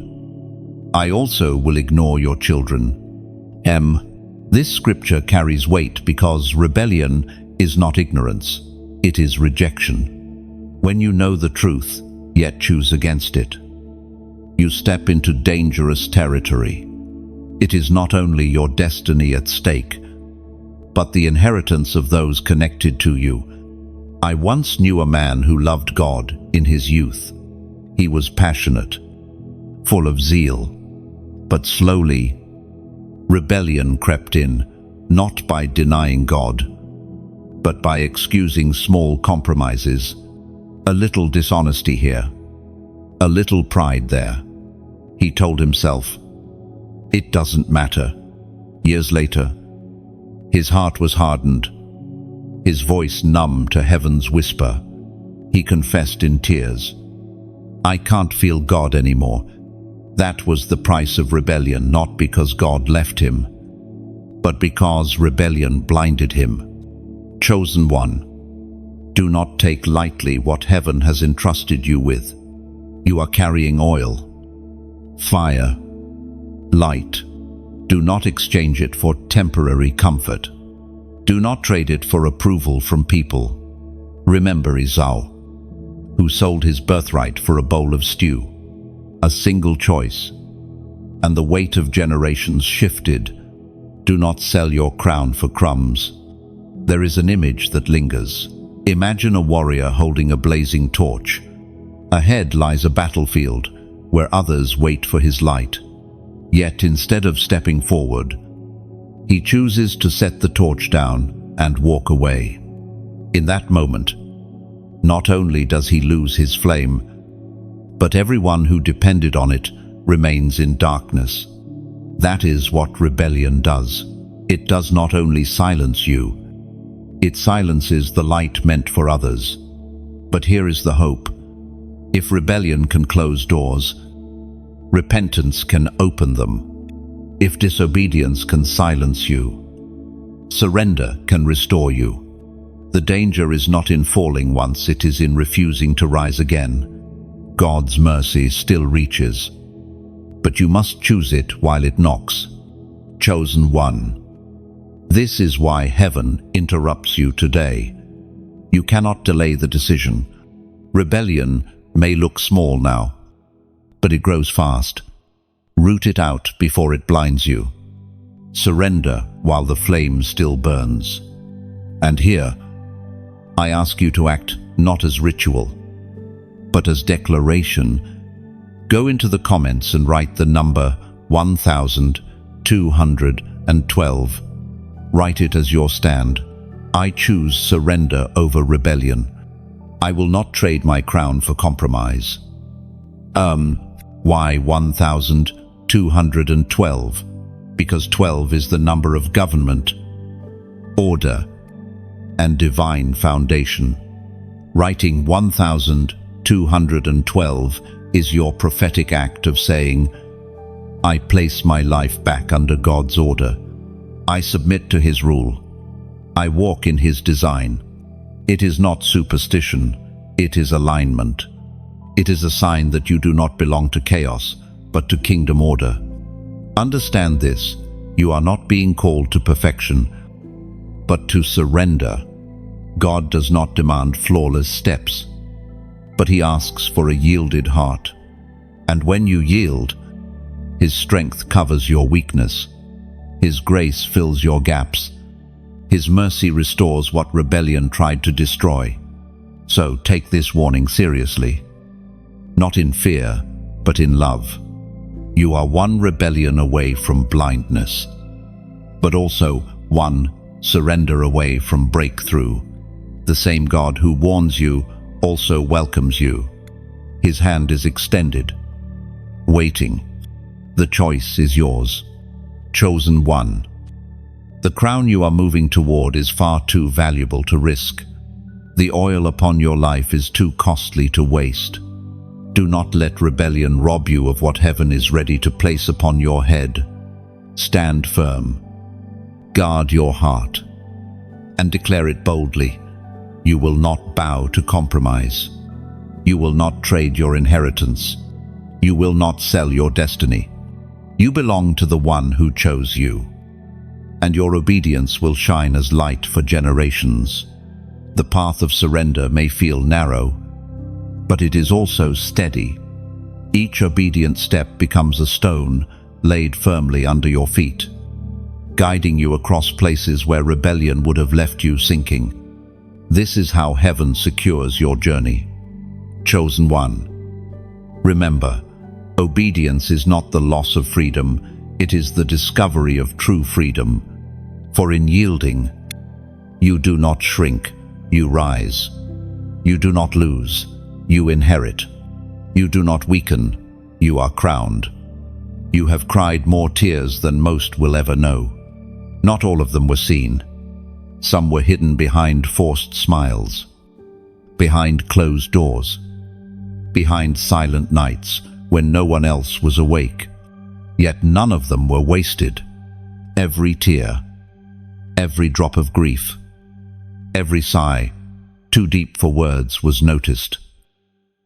S1: I also will ignore your children. This scripture carries weight because rebellion is not ignorance, it is rejection. When you know the truth, yet choose against it, you step into dangerous territory. It is not only your destiny at stake, but the inheritance of those connected to you. I once knew a man who loved God in his youth. He was passionate, full of zeal, but slowly, rebellion crept in, not by denying God, but by excusing small compromises. A little dishonesty here, a little pride there. He told himself, it doesn't matter. Years later, his heart was hardened, his voice numb to heaven's whisper. He confessed in tears, I can't feel God anymore. That was the price of rebellion, not because God left him, but because rebellion blinded him. Chosen one, do not take lightly what heaven has entrusted you with. You are carrying oil, fire, light. Do not exchange it for temporary comfort. Do not trade it for approval from people. Remember Esau, who sold his birthright for a bowl of stew. A single choice, and the weight of generations shifted. Do not sell your crown for crumbs. There is an image that lingers. Imagine a warrior holding a blazing torch. Ahead lies a battlefield where others wait for his light. Yet instead of stepping forward, he chooses to set the torch down and walk away. In that moment, not only does he lose his flame, but everyone who depended on it remains in darkness. That is what rebellion does. It does not only silence you, it silences the light meant for others. But here is the hope. If rebellion can close doors, repentance can open them. If disobedience can silence you, surrender can restore you. The danger is not in falling once, it is in refusing to rise again. God's mercy still reaches, but you must choose it while it knocks. Chosen one. This is why heaven interrupts you today. You cannot delay the decision. Rebellion may look small now, but it grows fast. Root it out before it blinds you. Surrender while the flame still burns. And here, I ask you to act not as ritual, but as declaration. Go into the comments and write the number 1212. Write it as your stand. I choose surrender over rebellion. I will not trade my crown for compromise. Why 1212? Because 12 is the number of government, order, and divine foundation. Writing 1212 is your prophetic act of saying, I place my life back under God's order. I submit to His rule. I walk in His design. It is not superstition, it is alignment. It is a sign that you do not belong to chaos, but to kingdom order. Understand this, you are not being called to perfection, but to surrender. God does not demand flawless steps, but He asks for a yielded heart. And when you yield, His strength covers your weakness. His grace fills your gaps. His mercy restores what rebellion tried to destroy. So take this warning seriously. not in fear, but in love. You are one rebellion away from blindness, but also one surrender away from breakthrough. The same God who warns you also welcomes you. His hand is extended, waiting. The choice is yours. Chosen one. The crown you are moving toward is far too valuable to risk. The oil upon your life is too costly to waste. Do not let rebellion rob you of what heaven is ready to place upon your head. Stand firm. Guard your heart and declare it boldly. You will not bow to compromise. You will not trade your inheritance. You will not sell your destiny. You belong to the one who chose you, and your obedience will shine as light for generations. The path of surrender may feel narrow, but it is also steady. Each obedient step becomes a stone laid firmly under your feet, guiding you across places where rebellion would have left you sinking. This is how heaven secures your journey. Chosen one. Remember, obedience is not the loss of freedom, it is the discovery of true freedom. For in yielding, you do not shrink, you rise. You do not lose, you inherit. You do not weaken, you are crowned. You have cried more tears than most will ever know. Not all of them were seen. Some were hidden behind forced smiles, behind closed doors, behind silent nights when no one else was awake. Yet none of them were wasted. Every tear, every drop of grief, every sigh, too deep for words, was noticed,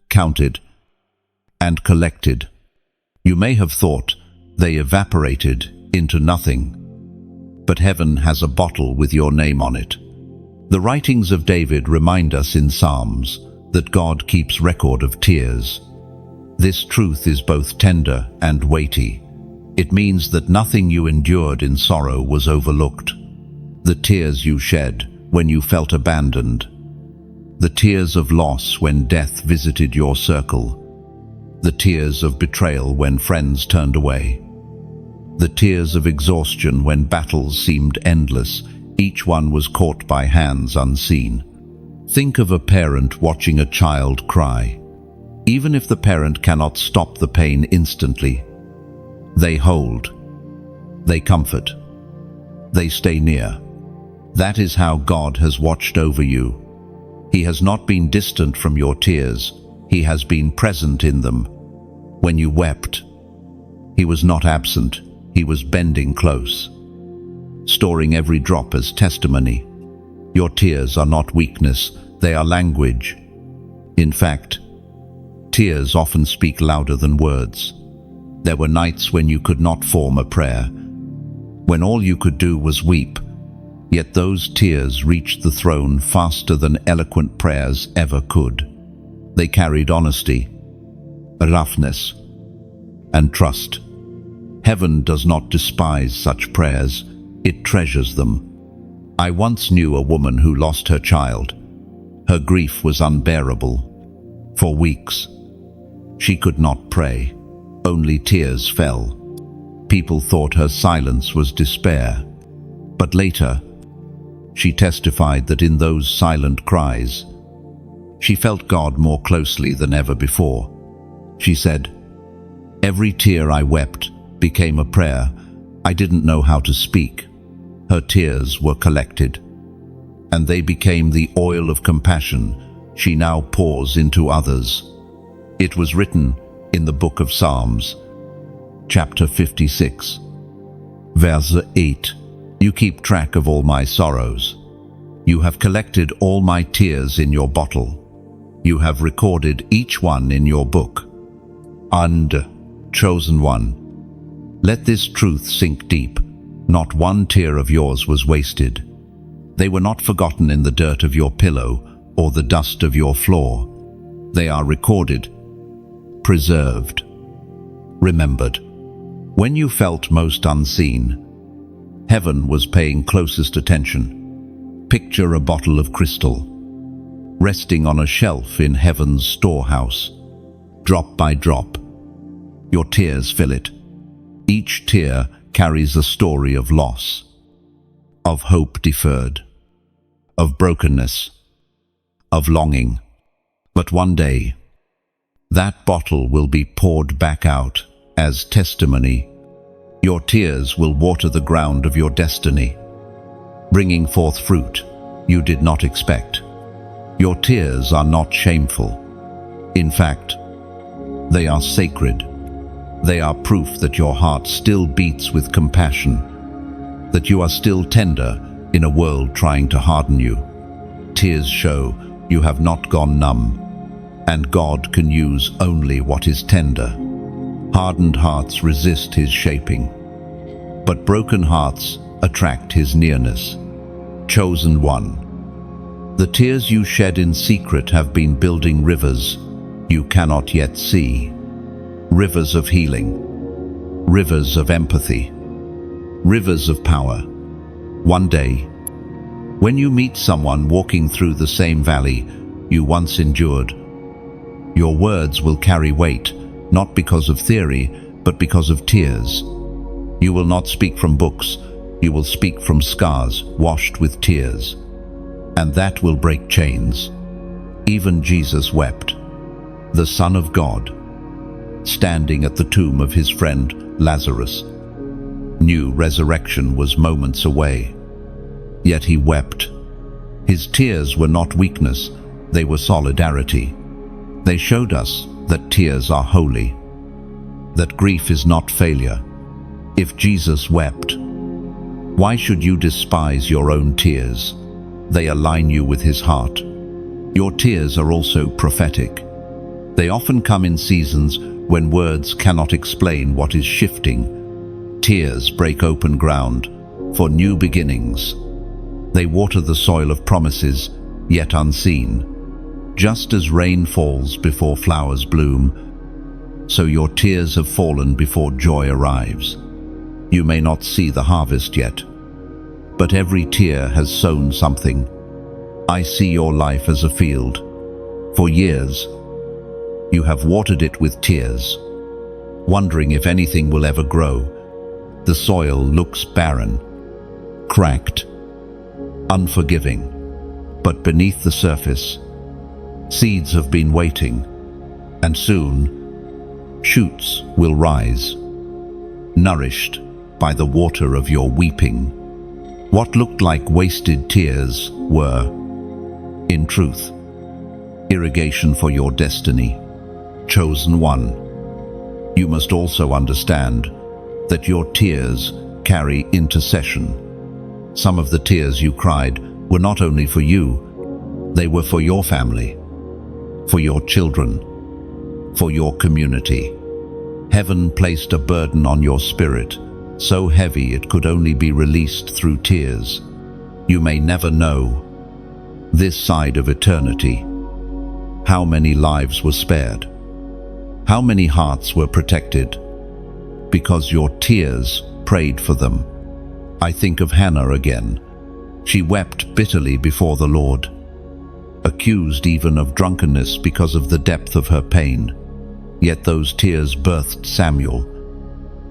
S1: counted, and collected. You may have thought they evaporated into nothing, but heaven has a bottle with your name on it. The writings of David remind us in Psalms that God keeps record of tears. This truth is both tender and weighty. It means that nothing you endured in sorrow was overlooked. The tears you shed when you felt abandoned, the tears of loss when death visited your circle, the tears of betrayal when friends turned away, the tears of exhaustion when battles seemed endless, each one was caught by hands unseen. Think of a parent watching a child cry. Even if the parent cannot stop the pain instantly, they hold, they comfort, they stay near. That is how God has watched over you. He has not been distant from your tears, He has been present in them. When you wept, He was not absent, He was bending close, storing every drop as testimony. Your tears are not weakness, they are language. In fact, tears often speak louder than words. There were nights when you could not form a prayer, when all you could do was weep, yet those tears reached the throne faster than eloquent prayers ever could. They carried honesty, roughness, and trust. Heaven does not despise such prayers, it treasures them. I once knew a woman who lost her child. Her grief was unbearable. For weeks, she could not pray. Only tears fell. People thought her silence was despair. But later, she testified that in those silent cries, she felt God more closely than ever before. She said, "Every tear I wept became a prayer. I didn't know how to speak." Her tears were collected, and they became the oil of compassion she now pours into others. It was written in the book of Psalms, chapter 56, verse 8, "You keep track of all my sorrows. You have collected all my tears in your bottle. You have recorded each one in your book." And, chosen one, let this truth sink deep. Not one tear of yours was wasted. They were not forgotten in the dirt of your pillow or the dust of your floor. They are recorded, preserved, remembered. When you felt most unseen, heaven was paying closest attention. Picture a bottle of crystal, resting on a shelf in heaven's storehouse. drop by drop. Your tears fill it. Each tear carries a story of loss, of hope deferred, of brokenness, of longing. But one day, that bottle will be poured back out as testimony. Your tears will water the ground of your destiny, bringing forth fruit you did not expect. Your tears are not shameful. In fact, they are sacred. They are proof that your heart still beats with compassion, that you are still tender in a world trying to harden you. Tears show you have not gone numb, and God can use only what is tender. Hardened hearts resist His shaping, but broken hearts attract His nearness. Chosen one, the tears you shed in secret have been building rivers you cannot yet see. Rivers of healing, rivers of empathy, rivers of power. One day, when you meet someone walking through the same valley you once endured, your words will carry weight, not because of theory, but because of tears. You will not speak from books, you will speak from scars washed with tears. And that will break chains. Even Jesus wept. The Son of God, standing at the tomb of his friend Lazarus, knew resurrection was moments away. Yet he wept. His tears were not weakness, they were solidarity. They showed us that tears are holy, that grief is not failure. If Jesus wept, why should you despise your own tears? They align you with His heart. Your tears are also prophetic. They often come in seasons when words cannot explain what is shifting. Tears break open ground for new beginnings. They water the soil of promises yet unseen. Just as rain falls before flowers bloom, so your tears have fallen before joy arrives. You may not see the harvest yet, but every tear has sown something. I see your life as a field. For years, you have watered it with tears, wondering if anything will ever grow. The soil looks barren, cracked, unforgiving, but beneath the surface, seeds have been waiting, and soon, shoots will rise, nourished by the water of your weeping. What looked like wasted tears were, in truth, irrigation for your destiny. Chosen one, you must also understand that your tears carry intercession. Some of the tears you cried were not only for you, they were for your family, for your children, for your community. Heaven placed a burden on your spirit, so heavy it could only be released through tears. You may never know, this side of eternity, how many lives were spared, how many hearts were protected, because your tears prayed for them. I think of Hannah again. She wept bitterly before the Lord, accused even of drunkenness because of the depth of her pain. Yet those tears birthed Samuel,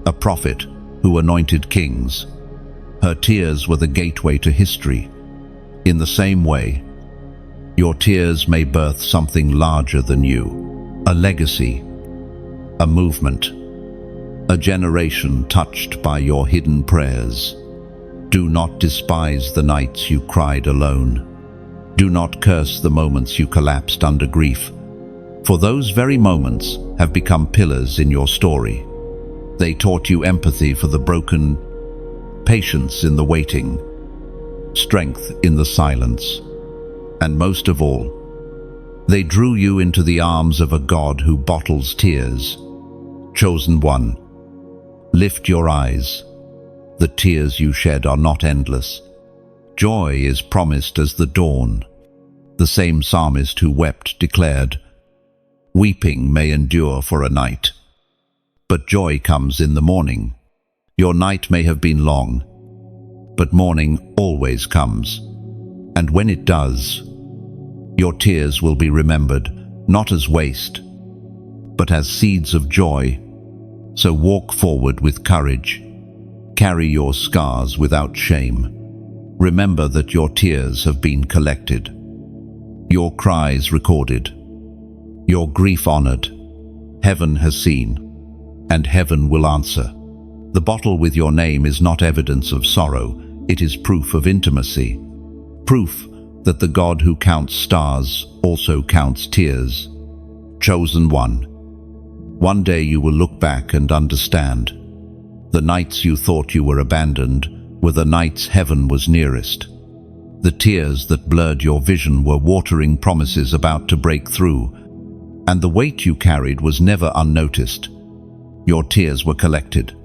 S1: a prophet who anointed kings. Her tears were the gateway to history. In the same way, your tears may birth something larger than you, a legacy, a movement, a generation touched by your hidden prayers. Do not despise the nights you cried alone. Do not curse the moments you collapsed under grief, for those very moments have become pillars in your story. They taught you empathy for the broken, patience in the waiting, strength in the silence, and most of all, they drew you into the arms of a God who bottles tears. Chosen one, lift your eyes. The tears you shed are not endless. Joy is promised as the dawn. The same psalmist who wept declared, "Weeping may endure for a night, but joy comes in the morning." Your night may have been long, but morning always comes. And when it does, your tears will be remembered, not as waste, but as seeds of joy. So walk forward with courage. Carry your scars without shame. Remember that your tears have been collected, your cries recorded, your grief honored. Heaven has seen, and heaven will answer. The bottle with your name is not evidence of sorrow, it is proof of intimacy. Proof that the God who counts stars also counts tears. Chosen one. One day you will look back and understand. The nights you thought you were abandoned were the nights heaven was nearest. The tears that blurred your vision were watering promises about to break through, and the weight you carried was never unnoticed. Your tears were collected.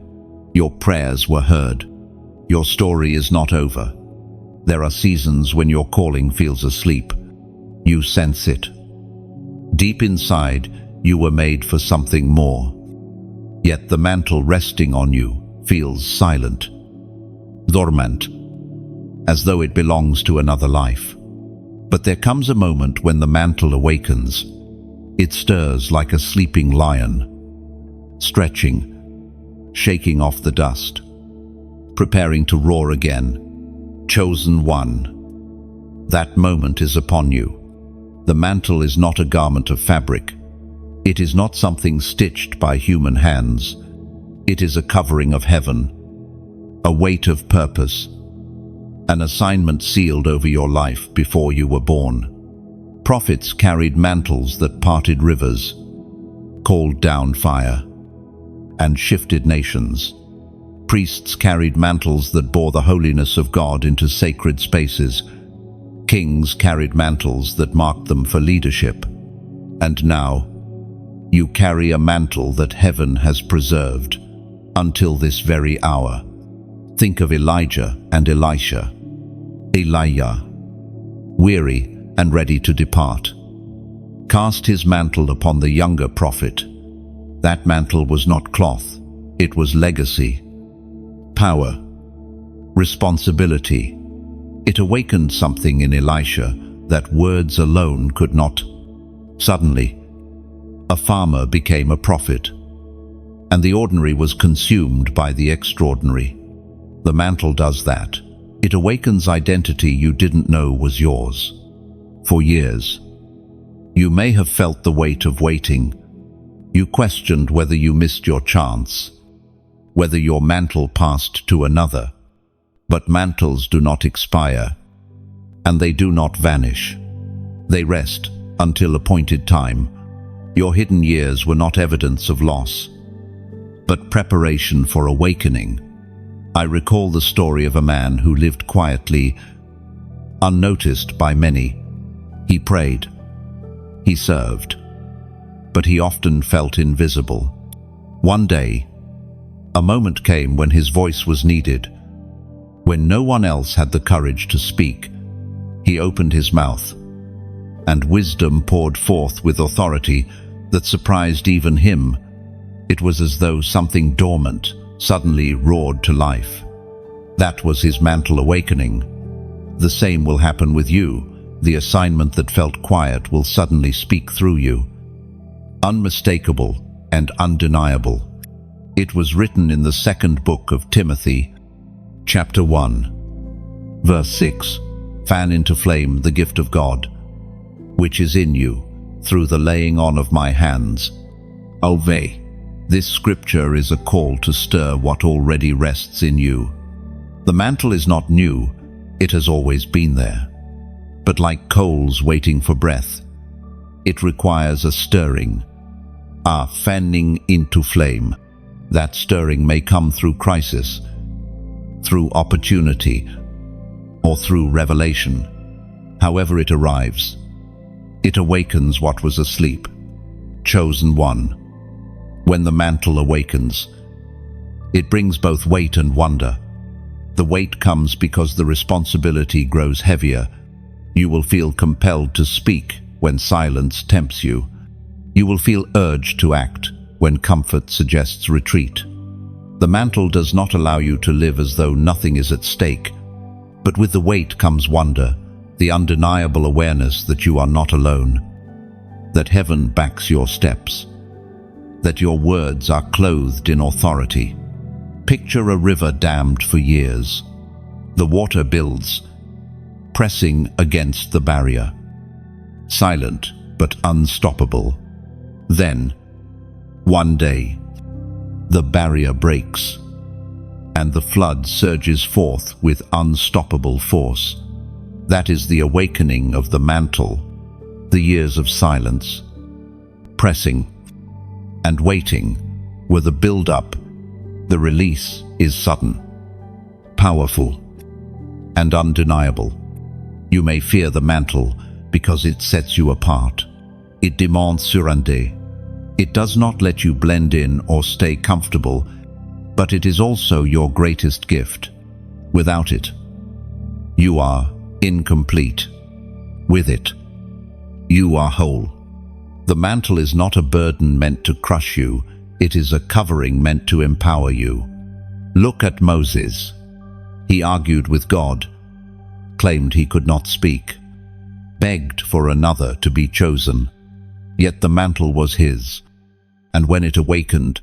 S1: Your prayers were heard. Your story is not over. There are seasons when your calling feels asleep. You sense it. Deep inside, you were made for something more. Yet the mantle resting on you feels silent, dormant, as though it belongs to another life. But there comes a moment when the mantle awakens. It stirs like a sleeping lion, stretching, shaking off the dust, preparing to roar again. Chosen one. That moment is upon you. The mantle is not a garment of fabric. It is not something stitched by human hands. It is a covering of heaven, a weight of purpose, an assignment sealed over your life before you were born. Prophets carried mantles that parted rivers, called down fire, and shifted nations. Priests carried mantles that bore the holiness of God into sacred spaces. Kings carried mantles that marked them for leadership. And now, you carry a mantle that heaven has preserved until this very hour. Think of Elijah and Elisha. Elijah, weary and ready to depart, cast his mantle upon the younger prophet. That mantle was not cloth, it was legacy, power, responsibility. It awakened something in Elisha that words alone could not. Suddenly, a farmer became a prophet, and the ordinary was consumed by the extraordinary. The mantle does that. It awakens identity you didn't know was yours. For years, you may have felt the weight of waiting. You questioned whether you missed your chance, whether your mantle passed to another. But mantles do not expire, and they do not vanish. They rest until appointed time. Your hidden years were not evidence of loss, but preparation for awakening. I recall the story of a man who lived quietly, unnoticed by many. He prayed, he served, but he often felt invisible. One day, a moment came when his voice was needed. When no one else had the courage to speak, he opened his mouth, and wisdom poured forth with authority that surprised even him. It was as though something dormant suddenly roared to life. That was his mantle awakening. The same will happen with you. The assignment that felt quiet will suddenly speak through you. Unmistakable and undeniable. It was written in the second book of Timothy, chapter 1, verse 6. Fan into flame the gift of God, which is in you, through the laying on of my hands. Obey. This scripture is a call to stir what already rests in you. The mantle is not new, it has always been there. But like coals waiting for breath, it requires a stirring, a fanning into flame. That stirring may come through crisis, through opportunity, or through revelation. However it arrives, it awakens what was asleep. Chosen one. When the mantle awakens, it brings both weight and wonder. The weight comes because the responsibility grows heavier. You will feel compelled to speak when silence tempts you. You will feel urged to act when comfort suggests retreat. The mantle does not allow you to live as though nothing is at stake, but with the weight comes wonder, the undeniable awareness that you are not alone, that heaven backs your steps, that your words are clothed in authority. Picture a river dammed for years. The water builds, pressing against the barrier, silent but unstoppable. Then, one day, the barrier breaks, and the flood surges forth with unstoppable force. That is the awakening of the mantle, the years of silence, pressing and waiting were the build-up. The release is sudden, powerful, and undeniable. You may fear the mantle because it sets you apart. It demands surrender. It does not let you blend in or stay comfortable, but it is also your greatest gift. Without it, you are incomplete. With it, you are whole. The mantle is not a burden meant to crush you. It is a covering meant to empower you. Look at Moses. He argued with God, claimed he could not speak, begged for another to be chosen. Yet the mantle was his, and when it awakened,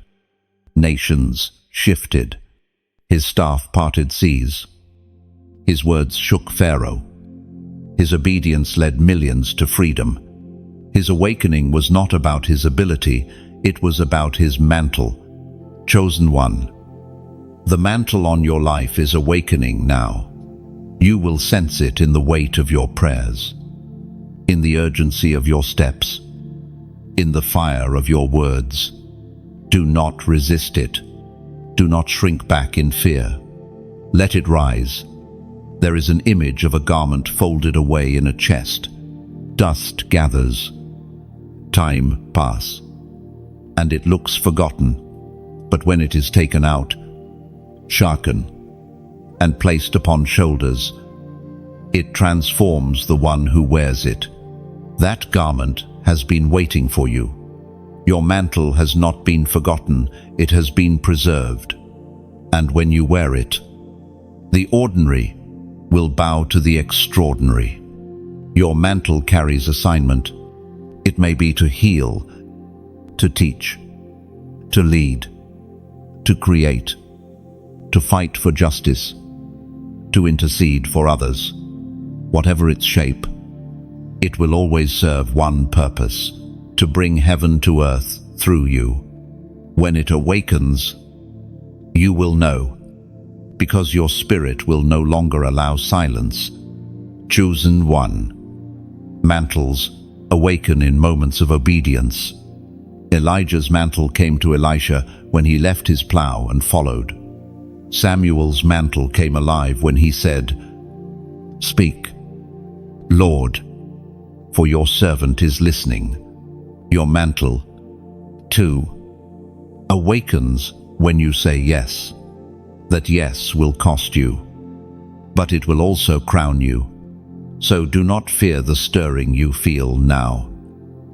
S1: nations shifted. His staff parted seas. His words shook Pharaoh. His obedience led millions to freedom. His awakening was not about his ability, it was about his mantle. Chosen one. The mantle on your life is awakening now. You will sense it in the weight of your prayers, in the urgency of your steps, in the fire of your words. Do not resist it. Do not shrink back in fear. Let it rise. There is an image of a garment folded away in a chest. Dust gathers. Time passes, and it looks forgotten. But when it is taken out, sharpened, and placed upon shoulders, it transforms the one who wears it. That garment has been waiting for you. Your mantle has not been forgotten, it has been preserved. And when you wear it, the ordinary will bow to the extraordinary. Your mantle carries assignment. It may be to heal, to teach, to lead, to create, to fight for justice, to intercede for others. Whatever its shape, it will always serve one purpose: to bring heaven to earth through you. When it awakens, you will know, because your spirit will no longer allow silence. Chosen one. Mantles awaken in moments of obedience. Elijah's mantle came to Elisha when he left his plow and followed. Samuel's mantle came alive when he said, "Speak, Lord, for your servant is listening." Your mantle, too, awakens when you say yes. That yes will cost you, but it will also crown you. So do not fear the stirring you feel now.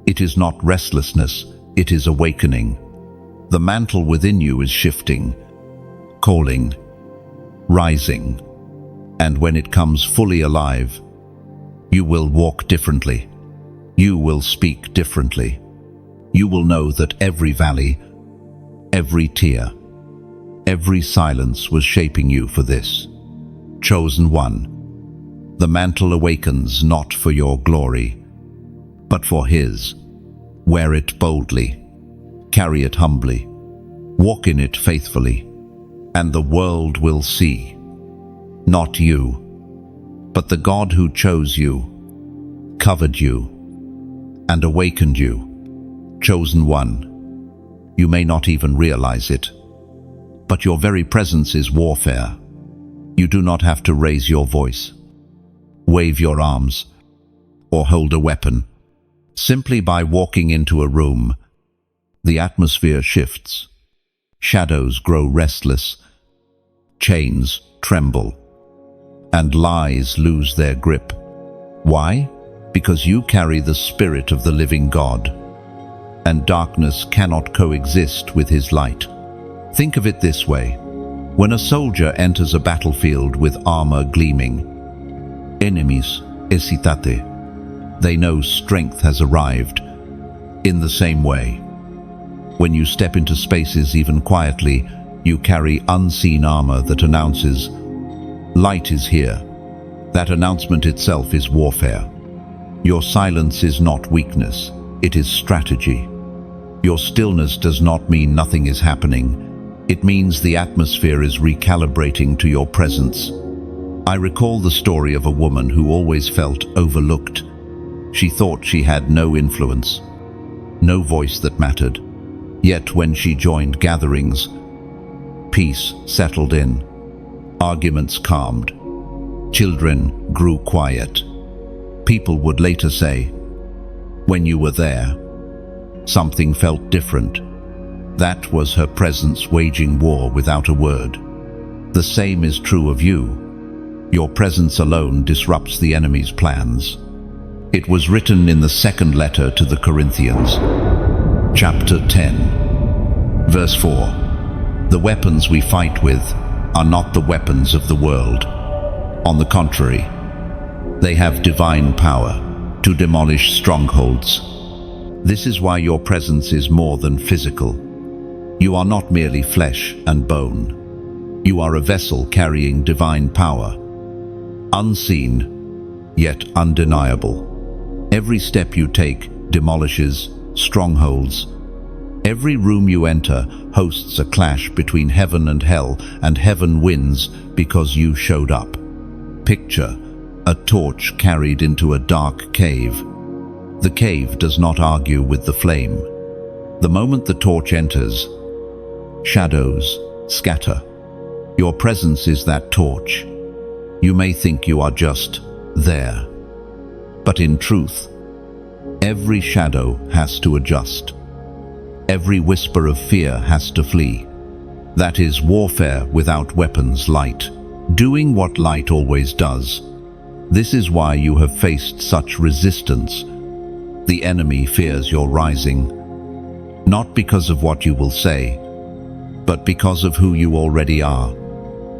S1: It is not restlessness, it is awakening. The mantle within you is shifting, calling, rising, and when it comes fully alive, you will walk differently. You will speak differently. You will know that every valley, every tear, every silence was shaping you for this. Chosen one. The mantle awakens not for your glory, but for His. Wear it boldly, carry it humbly, walk in it faithfully, and the world will see, not you, but the God who chose you, covered you, and awakened you. Chosen one. You may not even realize it, but your very presence is warfare. You do not have to raise your voice, wave your arms, or hold a weapon. Simply by walking into a room, the atmosphere shifts. Shadows grow restless, chains tremble, and lies lose their grip. Why? Because you carry the Spirit of the living God, and darkness cannot coexist with His light. Think of it this way. When a soldier enters a battlefield with armor gleaming, enemies hesitate, they know strength has arrived. In the same way, When you step into spaces even quietly, you carry unseen armor that announces, "Light is here." That announcement itself is warfare. Your silence is not weakness, it is strategy. Your stillness does not mean nothing is happening. It means the atmosphere is recalibrating to your presence. I recall the story of a woman who always felt overlooked. She thought she had no influence, no voice that mattered. Yet when she joined gatherings, peace settled in, arguments calmed, children grew quiet. People would later say, "When you were there, something felt different." That was her presence waging war without a word. The same is true of you. Your presence alone disrupts the enemy's plans. It was written in the second letter to the Corinthians, chapter 10, verse 4. The weapons we fight with are not the weapons of the world. On the contrary, they have divine power to demolish strongholds. This is why your presence is more than physical. You are not merely flesh and bone. You are a vessel carrying divine power, unseen, yet undeniable. Every step you take demolishes strongholds. Every room you enter hosts a clash between heaven and heaven wins because you showed up. Picture a torch carried into a dark cave. The cave does not argue with the flame. The moment the torch enters, shadows scatter. Your presence is that torch. You may think you are just there, but in truth, every shadow has to adjust. Every whisper of fear has to flee. That is warfare without weapons, light, doing what light always does. This is why you have faced such resistance. The enemy fears your rising, not because of what you will say, but because of who you already are.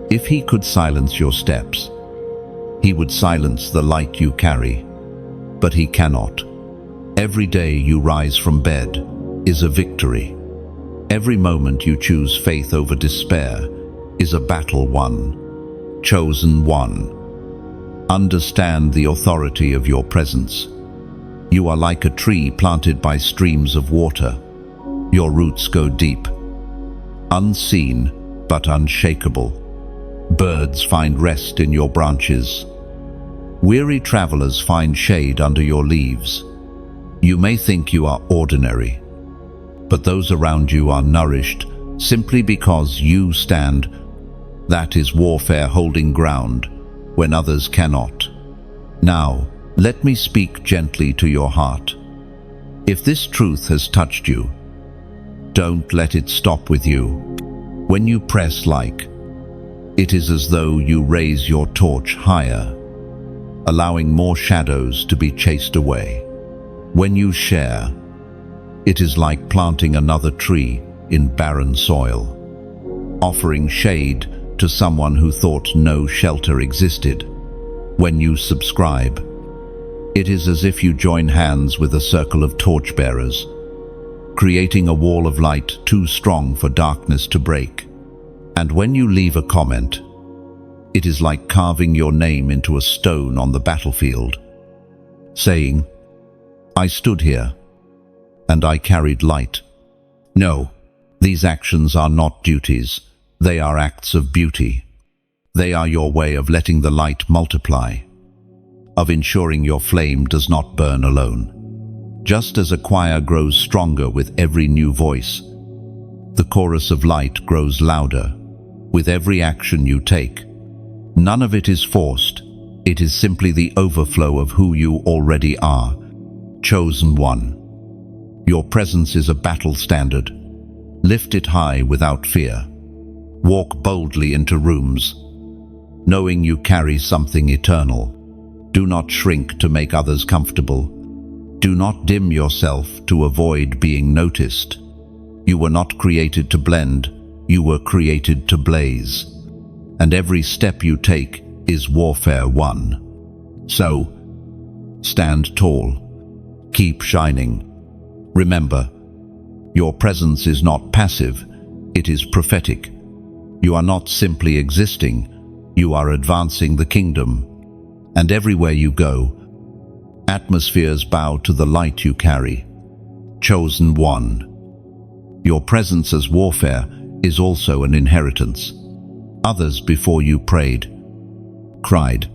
S1: If he could silence your steps, he would silence the light you carry, but he cannot. Every day you rise from bed is a victory. Every moment you choose faith over despair is a battle won, chosen one. Understand the authority of your presence. You are like a tree planted by streams of water. Your roots go deep, unseen but unshakable. Birds find rest in your branches. Weary travelers find shade under your leaves. You may think you are ordinary, but those around you are nourished simply because you stand. That is warfare holding ground when others cannot. Now, let me speak gently to your heart. If this truth has touched you, don't let it stop with you. When you press like, it is as though you raise your torch higher, allowing more shadows to be chased away. When you share, it is like planting another tree in barren soil, offering shade to someone who thought no shelter existed. When you subscribe, it is as if you join hands with a circle of torchbearers, creating a wall of light too strong for darkness to break. And when you leave a comment, it is like carving your name into a stone on the battlefield, saying, "I stood here, and I carried light." No, these actions are not duties. They are acts of beauty. They are your way of letting the light multiply, of ensuring your flame does not burn alone. Just as a choir grows stronger with every new voice, the chorus of light grows louder with every action you take. None of it is forced. It is simply the overflow of who you already are, chosen one. Your presence is a battle standard. Lift it high without fear. Walk boldly into rooms, knowing you carry something eternal. Do not shrink to make others comfortable. Do not dim yourself to avoid being noticed. You were not created to blend, you were created to blaze. And every step you take is warfare won. So, stand tall. Keep shining. Remember, Your presence is not passive, it is prophetic. You are not simply existing, you are advancing the kingdom. And everywhere you go, atmospheres bow to the light you carry. Chosen one. Your presence as warfare is also an inheritance. Others before you prayed, cried,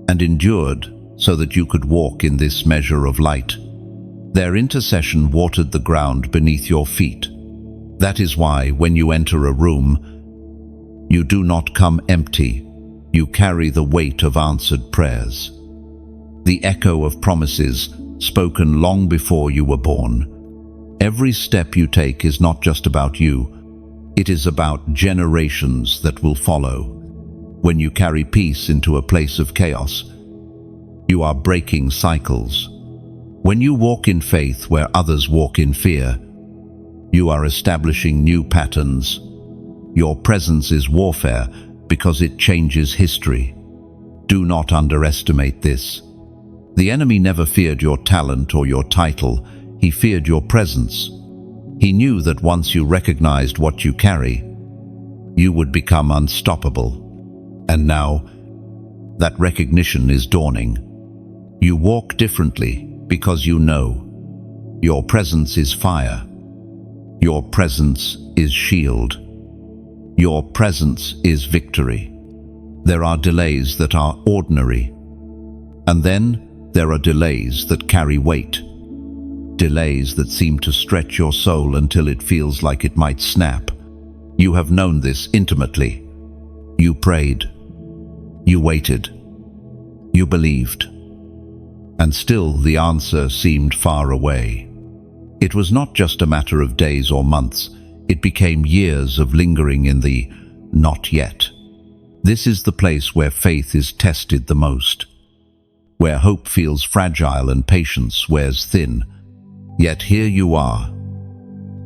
S1: and endured so that you could walk in this measure of light. Their intercession watered the ground beneath your feet. That is why, when you enter a room, you do not come empty. You carry the weight of answered prayers. The echo of promises spoken long before you were born. Every step you take is not just about you, it is about generations that will follow. When you carry peace into a place of chaos, you are breaking cycles. When you walk in faith where others walk in fear, you are establishing new patterns. Your presence is warfare because it changes history. Do not underestimate this. The enemy never feared your talent or your title, he feared your presence. He knew that once you recognized what you carry, you would become unstoppable. And now, that recognition is dawning. You walk differently because you know. Your presence is fire. Your presence is shield. Your presence is victory. There are delays that are ordinary. And then there are delays that carry weight. Delays that seem to stretch your soul until it feels like it might snap. You have known this intimately. You prayed. You waited. You believed. And still the answer seemed far away. It was not just a matter of days or months. It became years of lingering in the not yet. This is the place where faith is tested the most, where hope feels fragile and patience wears thin. Yet here you are,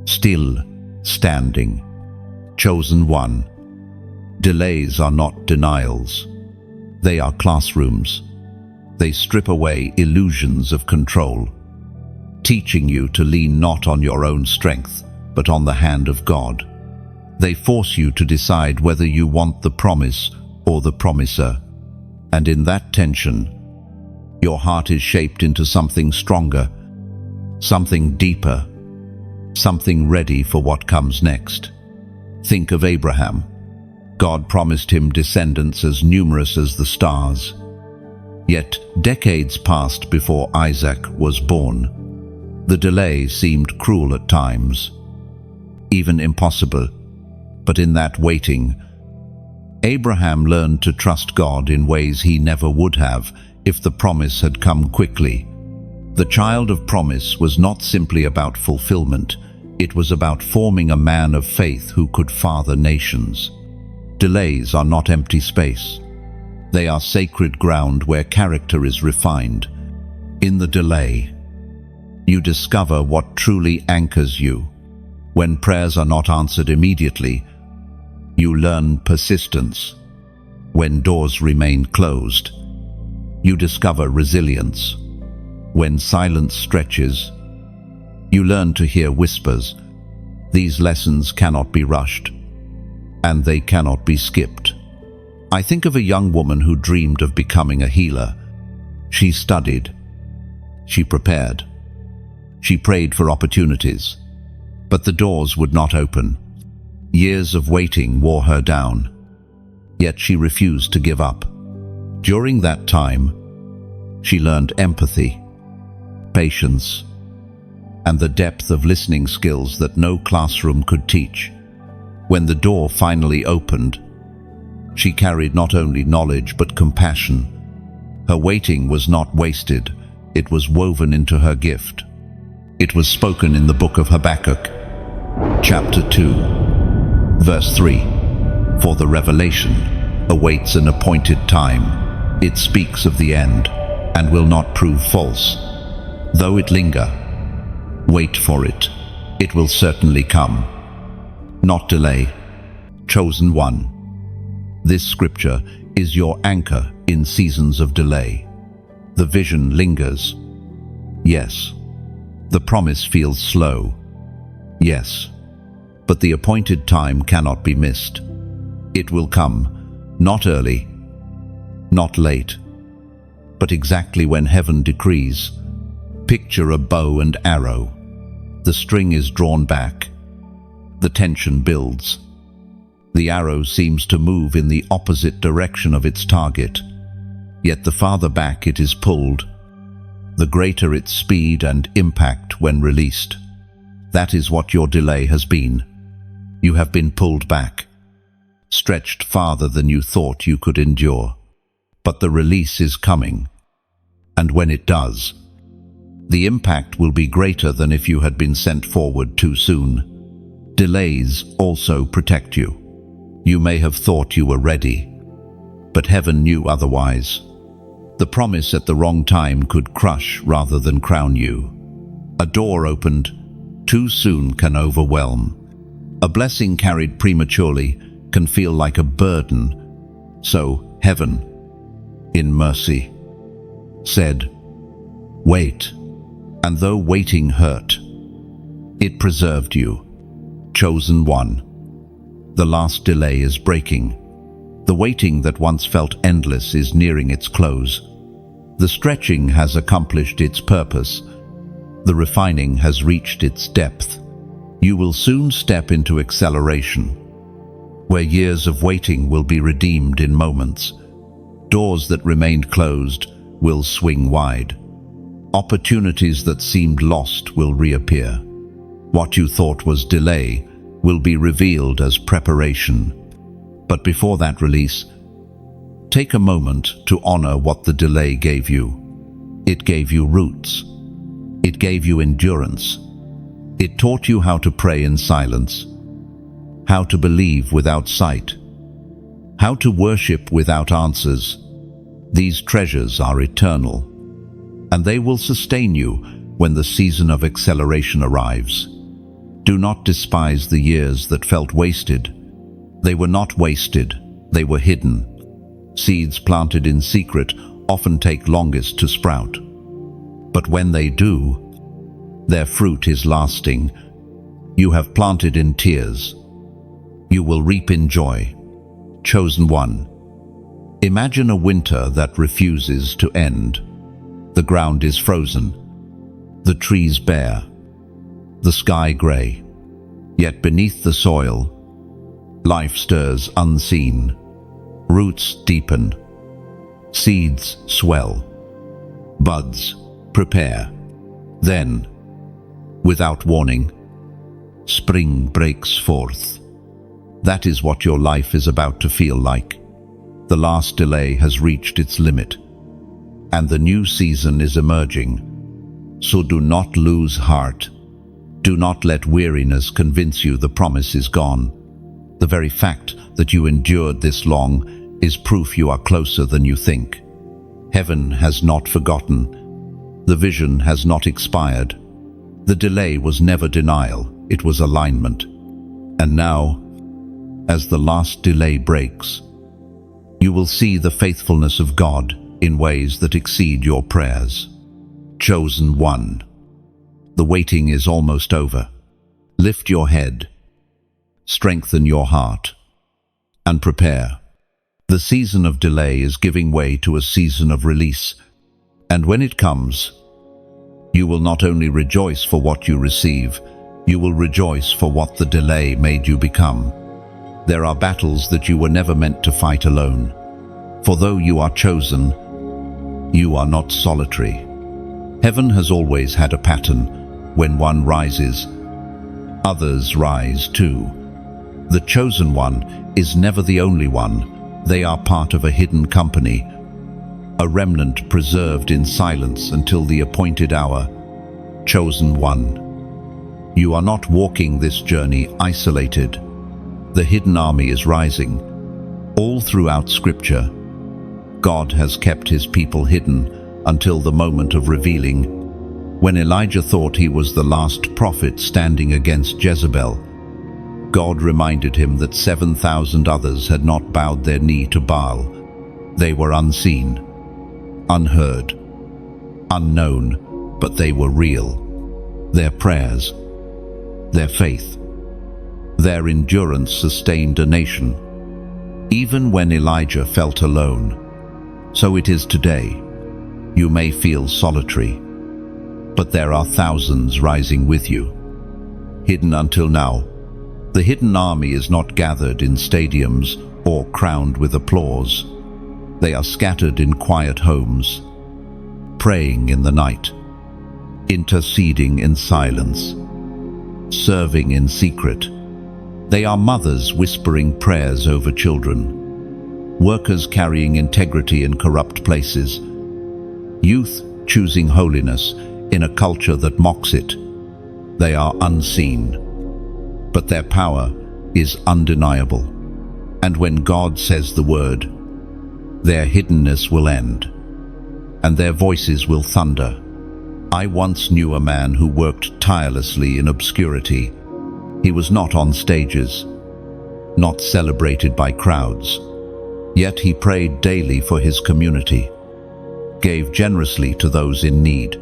S1: still standing, chosen one. Delays are not denials. They are classrooms. They strip away illusions of control, teaching you to lean not on your own strength, but on the hand of God. They force you to decide whether you want the promise or the promiser. And in that tension, your heart is shaped into something stronger, something deeper, something ready for what comes next. Think of Abraham. God promised him descendants as numerous as the stars. Yet decades passed before Isaac was born. The delay seemed cruel at times, even impossible. But in that waiting, Abraham learned to trust God in ways he never would have if the promise had come quickly. The child of promise was not simply about fulfillment, it was about forming a man of faith who could father nations. Delays are not empty space. They are sacred ground where character is refined. In the delay, you discover what truly anchors you. When prayers are not answered immediately, you learn persistence. When doors remain closed, you discover resilience. When silence stretches, you learn to hear whispers. These lessons cannot be rushed, and they cannot be skipped. I think of a young woman who dreamed of becoming a healer. She studied. She prepared. She prayed for opportunities. But the doors would not open. Years of waiting wore her down. Yet she refused to give up. During that time, she learned empathy, patience, and the depth of listening skills that no classroom could teach. When the door finally opened, she carried not only knowledge but compassion. Her waiting was not wasted, it was woven into her gift. It was spoken in the book of Habakkuk, chapter 2, verse 3. For the revelation awaits an appointed time. It speaks of the end and will not prove false. Though it linger, wait for it. It will certainly come. Not delay. Chosen one. This scripture is your anchor in seasons of delay. The vision lingers. Yes. The promise feels slow. Yes, but the appointed time cannot be missed. It will come, not early, not late, but exactly when heaven decrees. Picture a bow and arrow. The string is drawn back. The tension builds. The arrow seems to move in the opposite direction of its target. Yet the farther back it is pulled, the greater its speed and impact when released. That is what your delay has been. You have been pulled back, stretched farther than you thought you could endure. But the release is coming, and when it does, the impact will be greater than if you had been sent forward too soon. Delays also protect you. You may have thought you were ready, but heaven knew otherwise. The promise at the wrong time could crush rather than crown you. A door opened too soon can overwhelm. A blessing carried prematurely can feel like a burden. So heaven, in mercy, said, "Wait." And though waiting hurt, it preserved you. Chosen one. The last delay is breaking. The waiting that once felt endless is nearing its close. The stretching has accomplished its purpose. The refining has reached its depth. You will soon step into acceleration, where years of waiting will be redeemed in moments. Doors that remained closed will swing wide. Opportunities that seemed lost will reappear. What you thought was delay will be revealed as preparation. But before that release, take a moment to honor what the delay gave you. It gave you roots. It gave you endurance. It taught you how to pray in silence, how to believe without sight, how to worship without answers. These treasures are eternal, and they will sustain you when the season of acceleration arrives. Do not despise the years that felt wasted. They were not wasted, they were hidden. Seeds planted in secret often take longest to sprout. But when they do, their fruit is lasting. You have planted in tears. You will reap in joy. Chosen one. Imagine a winter that refuses to end. The ground is frozen, the trees bare, the sky grey. Yet beneath the soil, life stirs unseen. Roots deepen, seeds swell, buds prepare. Then, without warning, spring breaks forth. That is what your life is about to feel like. The last delay has reached its limit, and the new season is emerging. So do not lose heart. Do not let weariness convince you the promise is gone. The very fact that you endured this long is proof you are closer than you think. Heaven has not forgotten. The vision has not expired. The delay was never denial, it was alignment. And now, as the last delay breaks, you will see the faithfulness of God in ways that exceed your prayers. Chosen one. The waiting is almost over. Lift your head, strengthen your heart, and prepare. The season of delay is giving way to a season of release, and when it comes, you will not only rejoice for what you receive, you will rejoice for what the delay made you become. There are battles that you were never meant to fight alone. For though you are chosen, you are not solitary. Heaven has always had a pattern. When one rises, others rise too. The chosen one is never the only one. They are part of a hidden company, a remnant preserved in silence until the appointed hour. Chosen one. You are not walking this journey isolated. The hidden army is rising. All throughout Scripture, God has kept his people hidden until the moment of revealing. When Elijah thought he was the last prophet standing against Jezebel, God reminded him that 7,000 others had not bowed their knee to Baal. They were unseen, unheard, unknown, but they were real. Their prayers, their faith. Their endurance sustained a nation, even when Elijah felt alone. So it is today. You may feel solitary, but there are thousands rising with you. Hidden until now, the hidden army is not gathered in stadiums or crowned with applause. They are scattered in quiet homes, praying in the night, interceding in silence, serving in secret. They are mothers whispering prayers over children, workers carrying integrity in corrupt places, youth choosing holiness in a culture that mocks it. They are unseen, but their power is undeniable. And when God says the word, their hiddenness will end, and their voices will thunder. I once knew a man who worked tirelessly in obscurity. He was not on stages, not celebrated by crowds. Yet he prayed daily for his community, gave generously to those in need,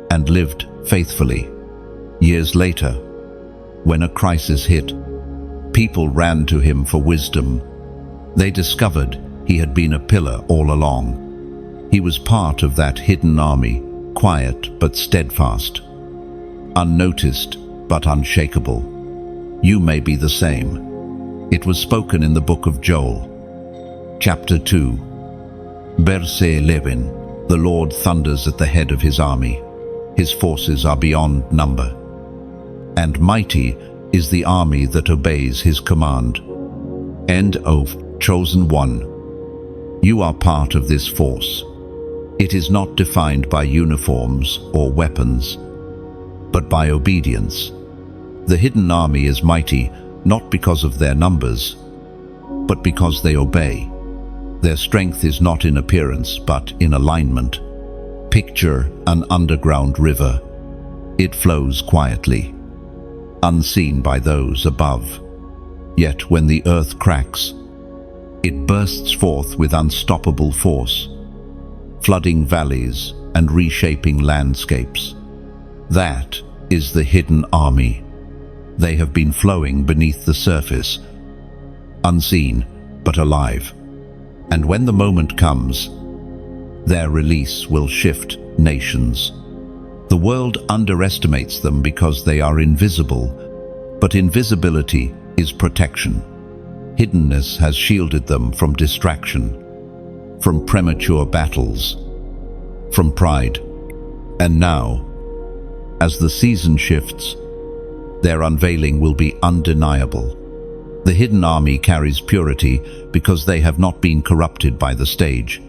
S1: and lived faithfully. Years later, when a crisis hit, people ran to him for wisdom. They discovered he had been a pillar all along. He was part of that hidden army, quiet but steadfast, unnoticed but unshakable. You may be the same. It was spoken in the book of Joel, chapter 2, verse 11. The Lord thunders at the head of his army. His forces are beyond number. And mighty is the army that obeys his command. End of Chosen One. You are part of this force. It is not defined by uniforms or weapons, but by obedience. The hidden army is mighty not because of their numbers, but because they obey. Their strength is not in appearance, but in alignment. Picture an underground river. It flows quietly, unseen by those above. Yet when the earth cracks, it bursts forth with unstoppable force, flooding valleys and reshaping landscapes. That is the hidden army. They have been flowing beneath the surface, unseen but alive. And when the moment comes, their release will shift nations. The world underestimates them because they are invisible, but invisibility is protection. Hiddenness has shielded them from distraction, from premature battles, from pride. And now, as the season shifts, their unveiling will be undeniable. The hidden army carries purity because they have not been corrupted by the stage.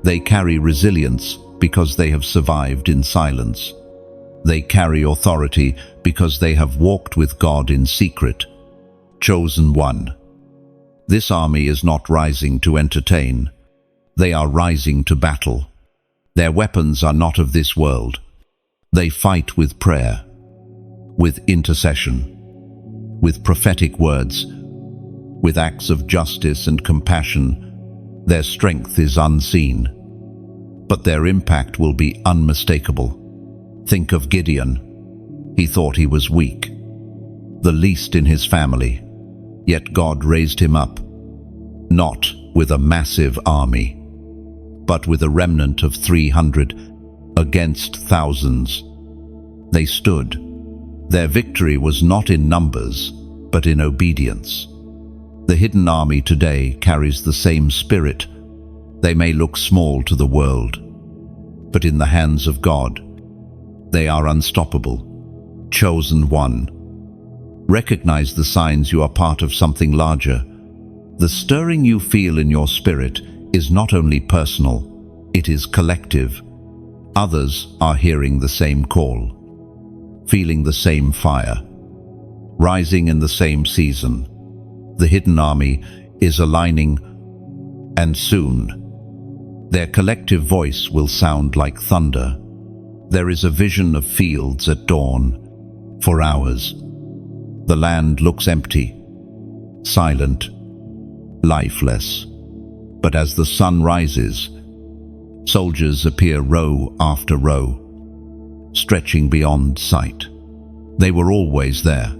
S1: They carry resilience because they have survived in silence. They carry authority because they have walked with God in secret. Chosen One. This army is not rising to entertain. They are rising to battle. Their weapons are not of this world. They fight with prayer, with intercession, with prophetic words, with acts of justice and compassion. Their strength is unseen, but their impact will be unmistakable. Think of Gideon. He thought he was weak, the least in his family, yet God raised him up, not with a massive army, but with a remnant of 300 against thousands. They stood. Their victory was not in numbers, but in obedience. The hidden army today carries the same spirit. They may look small to the world, but in the hands of God, they are unstoppable. Chosen One. Recognize the signs you are part of something larger. The stirring you feel in your spirit is not only personal, it is collective. Others are hearing the same call, feeling the same fire, rising in the same season. The hidden army is aligning, and soon their collective voice will sound like thunder. There is a vision of fields at dawn. For hours, the land looks empty, silent, lifeless. But as the sun rises, soldiers appear row after row, stretching beyond sight. They were always there,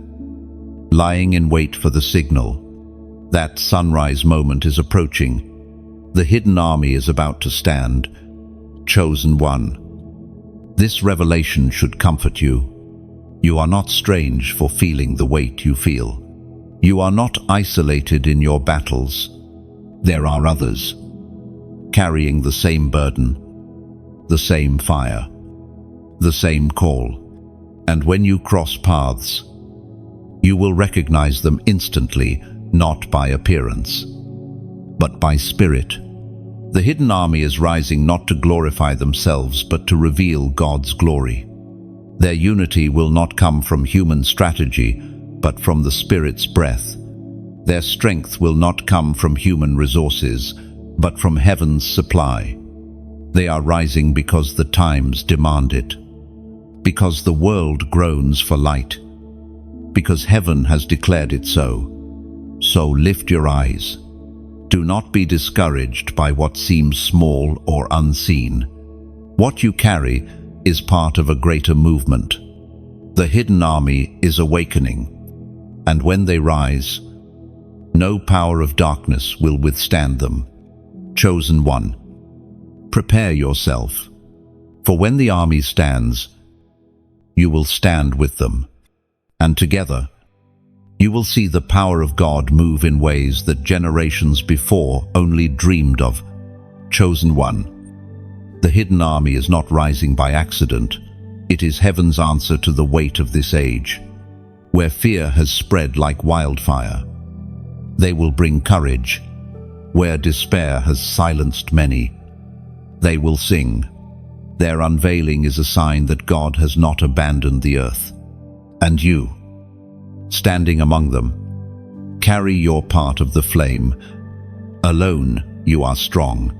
S1: lying in wait for the signal. That sunrise moment is approaching. The hidden army is about to stand. Chosen one. This revelation should comfort you. You are not strange for feeling the weight you feel. You are not isolated in your battles. There are others, carrying the same burden, the same fire, the same call. And when you cross paths, you will recognize them instantly, not by appearance, but by spirit. The hidden army is rising not to glorify themselves, but to reveal God's glory. Their unity will not come from human strategy, but from the Spirit's breath. Their strength will not come from human resources, but from heaven's supply. They are rising because the times demand it, because the world groans for light, because heaven has declared it so. So lift your eyes. Do not be discouraged by what seems small or unseen. What you carry is part of a greater movement. The hidden army is awakening, and when they rise, no power of darkness will withstand them. Chosen one, prepare yourself, for when the army stands, you will stand with them, and together, you will see the power of God move in ways that generations before only dreamed of. Chosen one, the hidden army is not rising by accident. It is heaven's answer to the weight of this age, where fear has spread like wildfire. They will bring courage. Where despair has silenced many, they will sing. Their unveiling is a sign that God has not abandoned the earth. And you, standing among them, carry your part of the flame. Alone you are strong,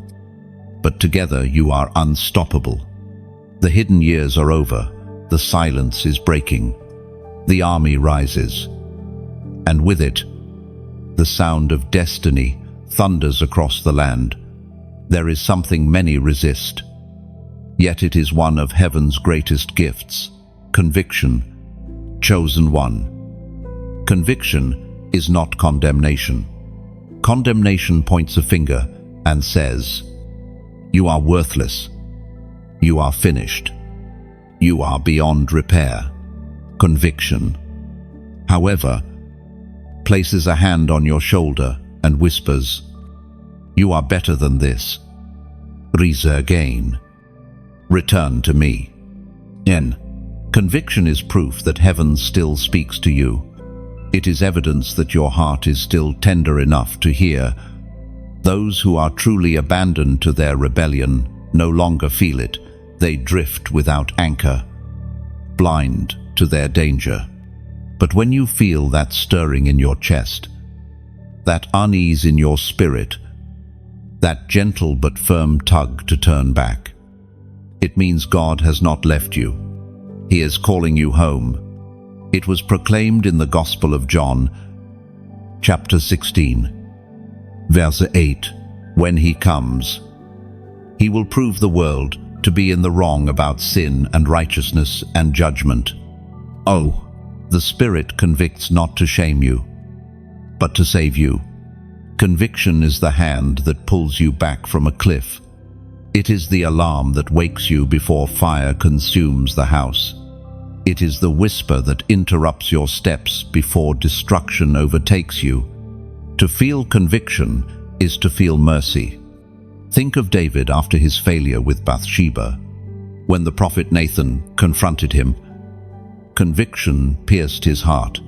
S1: but together you are unstoppable. The hidden years are over, the silence is breaking, the army rises, and with it, the sound of destiny thunders across the land. There is something many resist, yet it is one of heaven's greatest gifts: conviction. Chosen one. Conviction is not condemnation. Condemnation points a finger and says, "You are worthless. You are finished. You are beyond repair." Conviction, however, places a hand on your shoulder and whispers, "You are better than this. Rise again. Return to me." Conviction is proof that heaven still speaks to you. It is evidence that your heart is still tender enough to hear. Those who are truly abandoned to their rebellion no longer feel it. They drift without anchor, blind to their danger. But when you feel that stirring in your chest, that unease in your spirit, that gentle but firm tug to turn back, it means God has not left you. He is calling you home. It was proclaimed in the Gospel of John, chapter 16, verse 8, "When he comes, he will prove the world to be in the wrong about sin and righteousness and judgment." Oh, the Spirit convicts not to shame you, but to save you. Conviction is the hand that pulls you back from a cliff. It is the alarm that wakes you before fire consumes the house. It is the whisper that interrupts your steps before destruction overtakes you. To feel conviction is to feel mercy. Think of David after his failure with Bathsheba. When the prophet Nathan confronted him, conviction pierced his heart.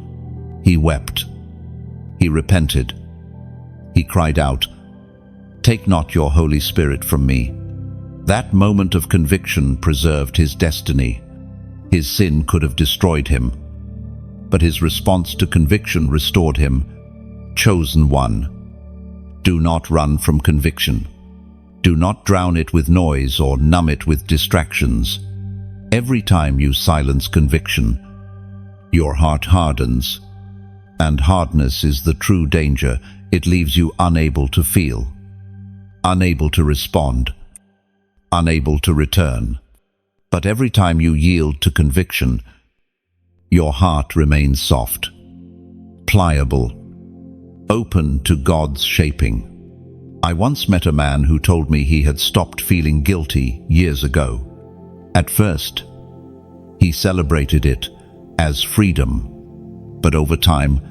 S1: He wept. He repented. He cried out, "Take not your Holy Spirit from me." That moment of conviction preserved his destiny. His sin could have destroyed him, but his response to conviction restored him. Chosen one, do not run from conviction. Do not drown it with noise or numb it with distractions. Every time you silence conviction, your heart hardens, and hardness is the true danger. It leaves you unable to feel, unable to respond, unable to return. But every time you yield to conviction, your heart remains soft, pliable, open to God's shaping. I once met a man who told me he had stopped feeling guilty years ago. At first, he celebrated it as freedom, but over time,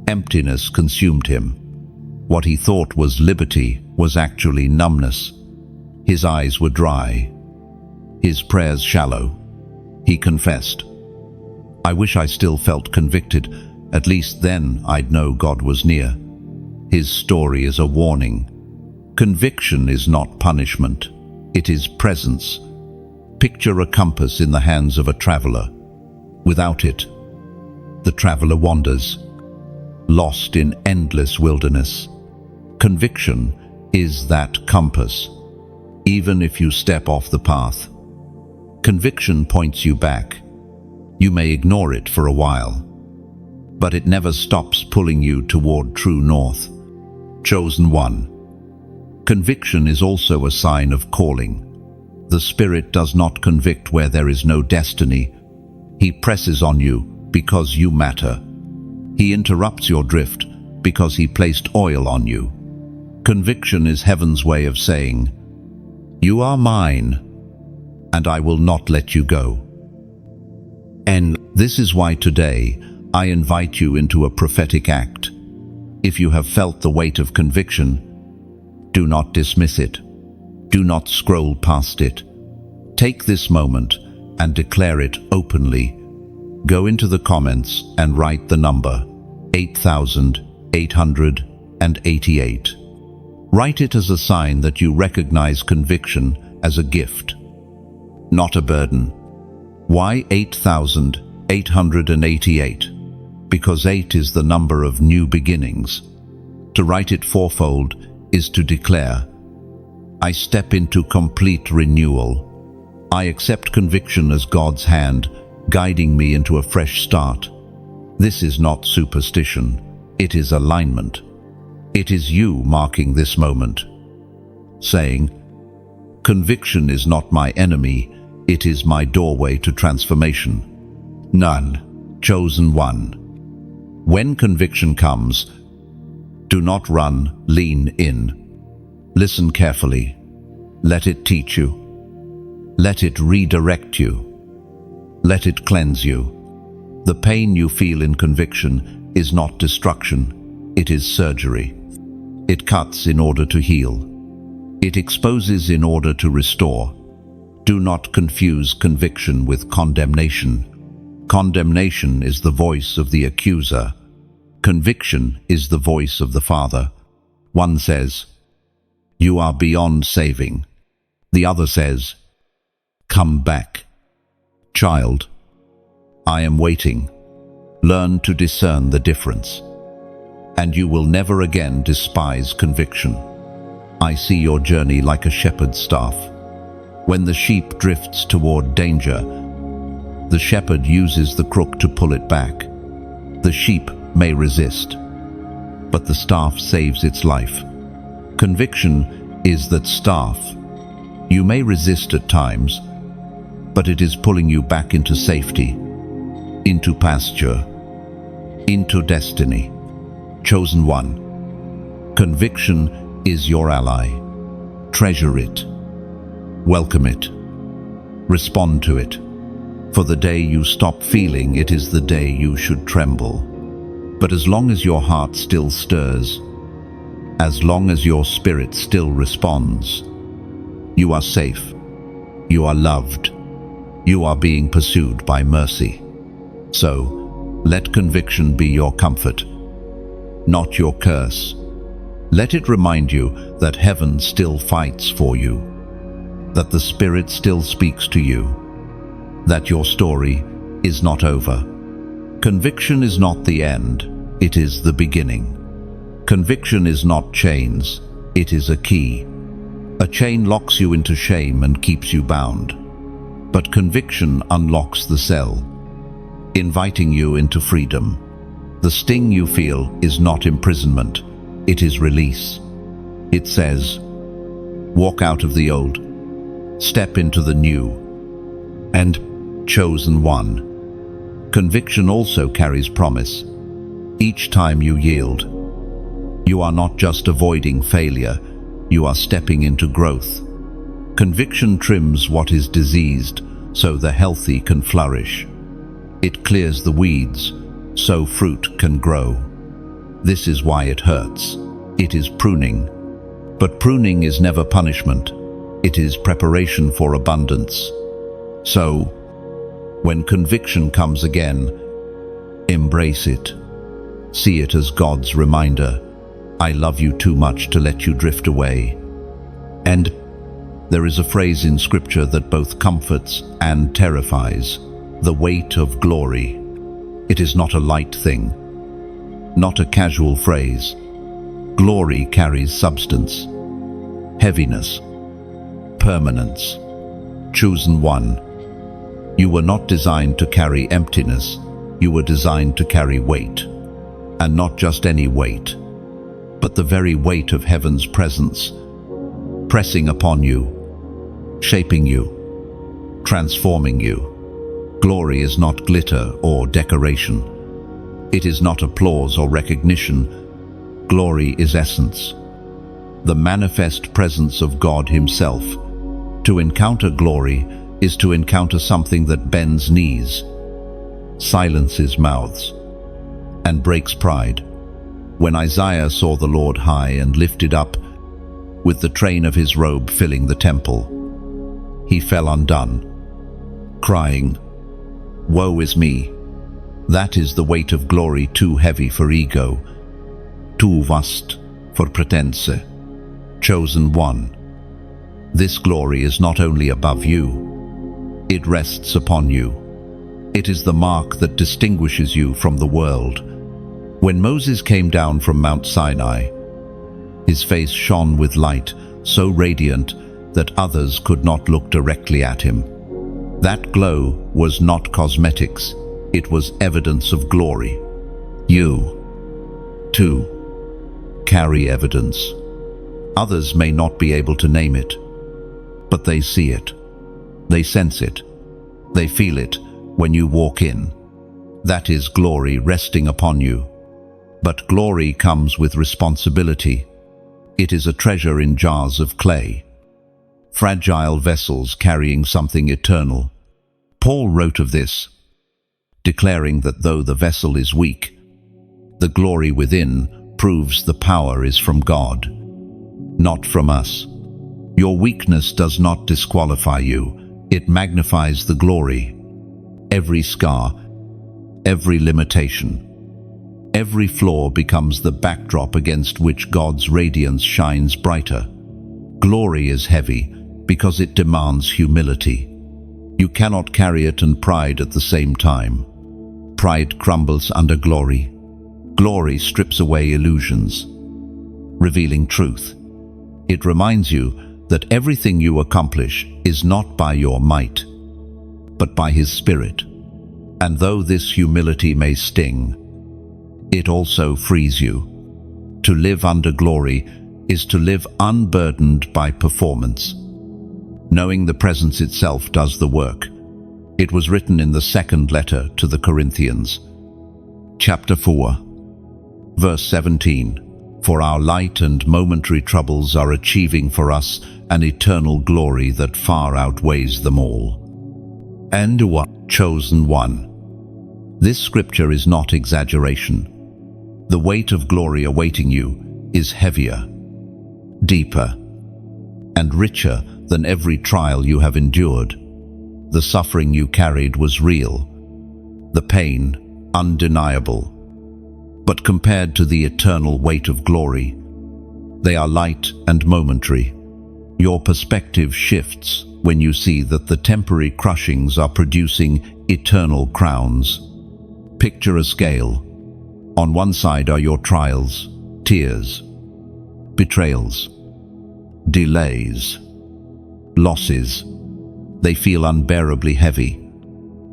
S1: emptiness consumed him. What he thought was liberty was actually numbness. His eyes were dry, his prayers shallow. He confessed, "I wish I still felt convicted. At least then I'd know God was near." His story is a warning. Conviction is not punishment, it is presence. Picture a compass in the hands of a traveler. Without it, the traveler wanders, lost in endless wilderness. Conviction is that compass, even if you step off the path. Conviction points you back. You may ignore it for a while, but it never stops pulling you toward true north. Chosen one. Conviction is also a sign of calling. The Spirit does not convict where there is no destiny. He presses on you because you matter. He interrupts your drift because He placed oil on you. Conviction is heaven's way of saying, "You are mine, and I will not let you go." And this is why today I invite you into a prophetic act. If you have felt the weight of conviction, do not dismiss it. Do not scroll past it. Take this moment and declare it openly. Go into the comments and write the number 8,888. Write it as a sign that you recognize conviction as a gift, not a burden. Why 8,888? Because 8 is the number of new beginnings. To write it fourfold is to declare, I step into complete renewal. I accept conviction as God's hand, guiding me into a fresh start. This is not superstition, it is alignment. It is you marking this moment, saying, conviction is not my enemy, it is my doorway to transformation. None. Chosen one. When conviction comes, do not run, lean in. Listen carefully. Let it teach you. Let it redirect you. Let it cleanse you. The pain you feel in conviction is not destruction, it is surgery. It cuts in order to heal. It exposes in order to restore. Do not confuse conviction with condemnation. Condemnation is the voice of the accuser. Conviction is the voice of the Father. One says, you are beyond saving. The other says, come back. Child, I am waiting. Learn to discern the difference, and you will never again despise conviction. I see your journey like a shepherd's staff. When the sheep drifts toward danger, the shepherd uses the crook to pull it back. The sheep may resist, but the staff saves its life. Conviction is that staff. You may resist at times, but it is pulling you back into safety, into pasture, into destiny. Chosen one. Conviction is your ally. Treasure it. Welcome it. Respond to it. For the day you stop feeling, it is the day you should tremble. But as long as your heart still stirs, as long as your spirit still responds, you are safe. You are loved. You are being pursued by mercy. So, let conviction be your comfort, not your curse. Let it remind you that heaven still fights for you, that the Spirit still speaks to you, that your story is not over. Conviction is not the end, it is the beginning. Conviction is not chains, it is a key. A chain locks you into shame and keeps you bound, but conviction unlocks the cell, inviting you into freedom. The sting you feel is not imprisonment, it is release. It says, walk out of the old, step into the new. And chosen one, Conviction also carries promise. Each time you yield, you are not just avoiding failure, you are stepping into growth. Conviction trims what is diseased so the healthy can flourish. It clears the weeds so fruit can grow. This is why it hurts. It is pruning. But pruning is never punishment. It is preparation for abundance. So, when conviction comes again, embrace it. See it as God's reminder. I love you too much to let you drift away. And there is a phrase in Scripture that both comforts and terrifies: the weight of glory. It is not a light thing, not a casual phrase. Glory carries substance, heaviness, permanence. Chosen one, you were not designed to carry emptiness, you were designed to carry weight. And not just any weight, but the very weight of heaven's presence, pressing upon you, shaping you, transforming you. Glory is not glitter or decoration. It is not applause or recognition. Glory is essence, the manifest presence of God Himself. To encounter glory is to encounter something that bends knees, silences mouths, and breaks pride. When Isaiah saw the Lord high and lifted up, with the train of His robe filling the temple, he fell undone, crying, "Woe is me! That is the weight of glory too heavy for ego, too vast for pretense." Chosen one, this glory is not only above you, it rests upon you. It is the mark that distinguishes you from the world. When Moses came down from Mount Sinai, his face shone with light, so radiant that others could not look directly at him. That glow was not cosmetics, it was evidence of glory. You, too, carry evidence. Others may not be able to name it, but they see it, they sense it, they feel it when you walk in. That is glory resting upon you. But glory comes with responsibility. It is a treasure in jars of clay, fragile vessels carrying something eternal. Paul wrote of this, declaring that though the vessel is weak, the glory within proves the power is from God, not from us. Your weakness does not disqualify you, it magnifies the glory. Every scar, every limitation, every flaw becomes the backdrop against which God's radiance shines brighter. Glory is heavy because it demands humility. You cannot carry it and pride at the same time. Pride crumbles under glory. Glory strips away illusions, revealing truth. It reminds you that everything you accomplish is not by your might, but by His Spirit. And though this humility may sting, it also frees you. To live under glory is to live unburdened by performance, knowing the presence itself does the work. It was written in the second letter to the Corinthians, chapter 4, verse 17. For our light and momentary troubles are achieving for us an eternal glory that far outweighs them all. And chosen one. This scripture is not exaggeration. The weight of glory awaiting you is heavier, deeper, and richer than every trial you have endured. The suffering you carried was real, the pain undeniable. But compared to the eternal weight of glory, they are light and momentary. Your perspective shifts when you see that the temporary crushings are producing eternal crowns. Picture a scale. On one side are your trials, tears, betrayals, delays, losses. They feel unbearably heavy.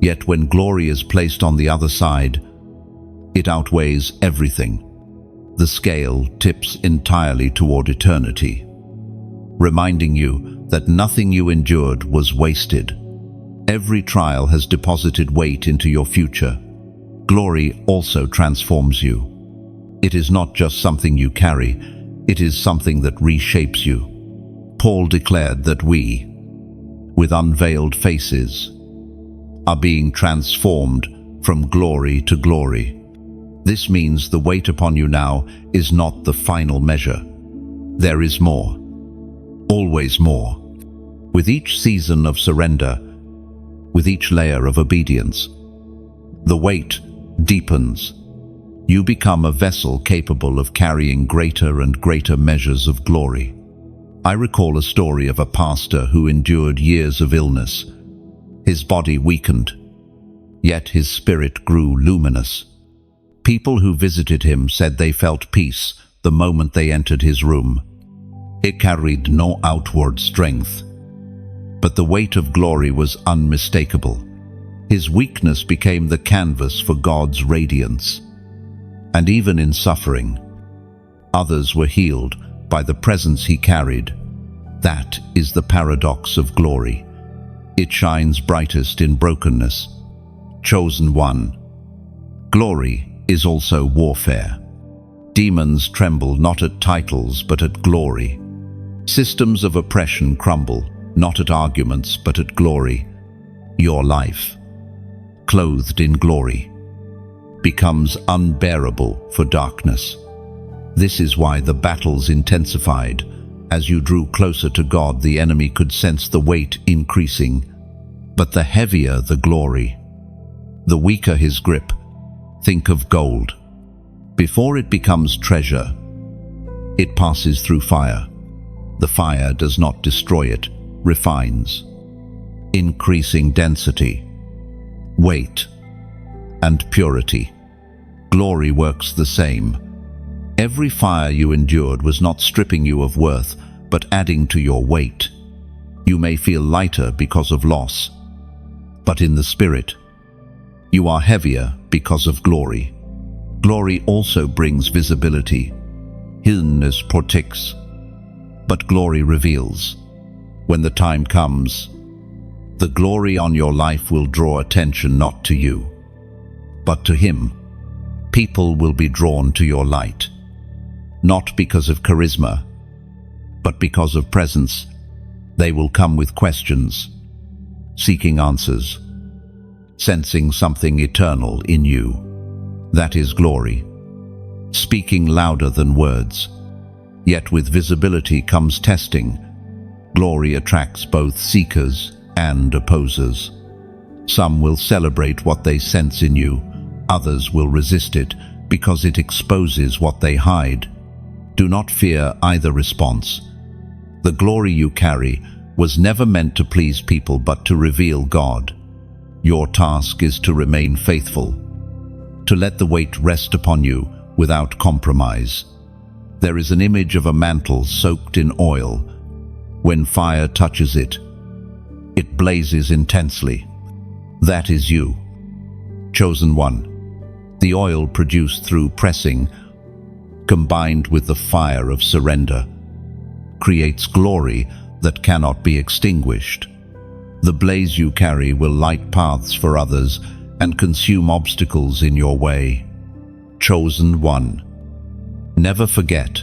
S1: Yet when glory is placed on the other side, it outweighs everything. The scale tips entirely toward eternity, reminding you that nothing you endured was wasted. Every trial has deposited weight into your future. Glory also transforms you. It is not just something you carry, it is something that reshapes you. Paul declared that we, with unveiled faces, are being transformed from glory to glory. This means the weight upon you now is not the final measure. There is more, always more. With each season of surrender, with each layer of obedience, the weight deepens. You become a vessel capable of carrying greater and greater measures of glory. I recall a story of a pastor who endured years of illness. His body weakened, yet his spirit grew luminous. People who visited him said they felt peace the moment they entered his room. It carried no outward strength, but the weight of glory was unmistakable. His weakness became the canvas for God's radiance. And even in suffering, others were healed by the presence he carried. That is the paradox of glory. It shines brightest in brokenness. Chosen one. Glory is also warfare. Demons tremble not at titles but at glory. Systems of oppression crumble not at arguments but at glory. Your life, clothed in glory, becomes unbearable for darkness. This is why the battles intensified. As you drew closer to God, the enemy could sense the weight increasing. But the heavier the glory, the weaker his grip. Think of gold. Before it becomes treasure, it passes through fire. The fire does not destroy it, refines, increasing density, weight, and purity. Glory works the same. Every fire you endured was not stripping you of worth, but adding to your weight. You may feel lighter because of loss, but in the spirit, you are heavier because of glory. Glory also brings visibility. Hiddenness protects, but glory reveals. When the time comes, the glory on your life will draw attention not to you, but to Him. People will be drawn to your light, not because of charisma, but because of presence. They will come with questions, seeking answers, sensing something eternal in you. That is glory, speaking louder than words. Yet with visibility comes testing. Glory attracts both seekers and opposers. Some will celebrate what they sense in you, others will resist it because it exposes what they hide. Do not fear either response. The glory you carry was never meant to please people but to reveal God. Your task is to remain faithful, to let the weight rest upon you without compromise. There is an image of a mantle soaked in oil. When fire touches it, it blazes intensely. That is you, chosen one. The oil produced through pressing, combined with the fire of surrender, creates glory that cannot be extinguished. The blaze you carry will light paths for others and consume obstacles in your way. Chosen one. Never forget,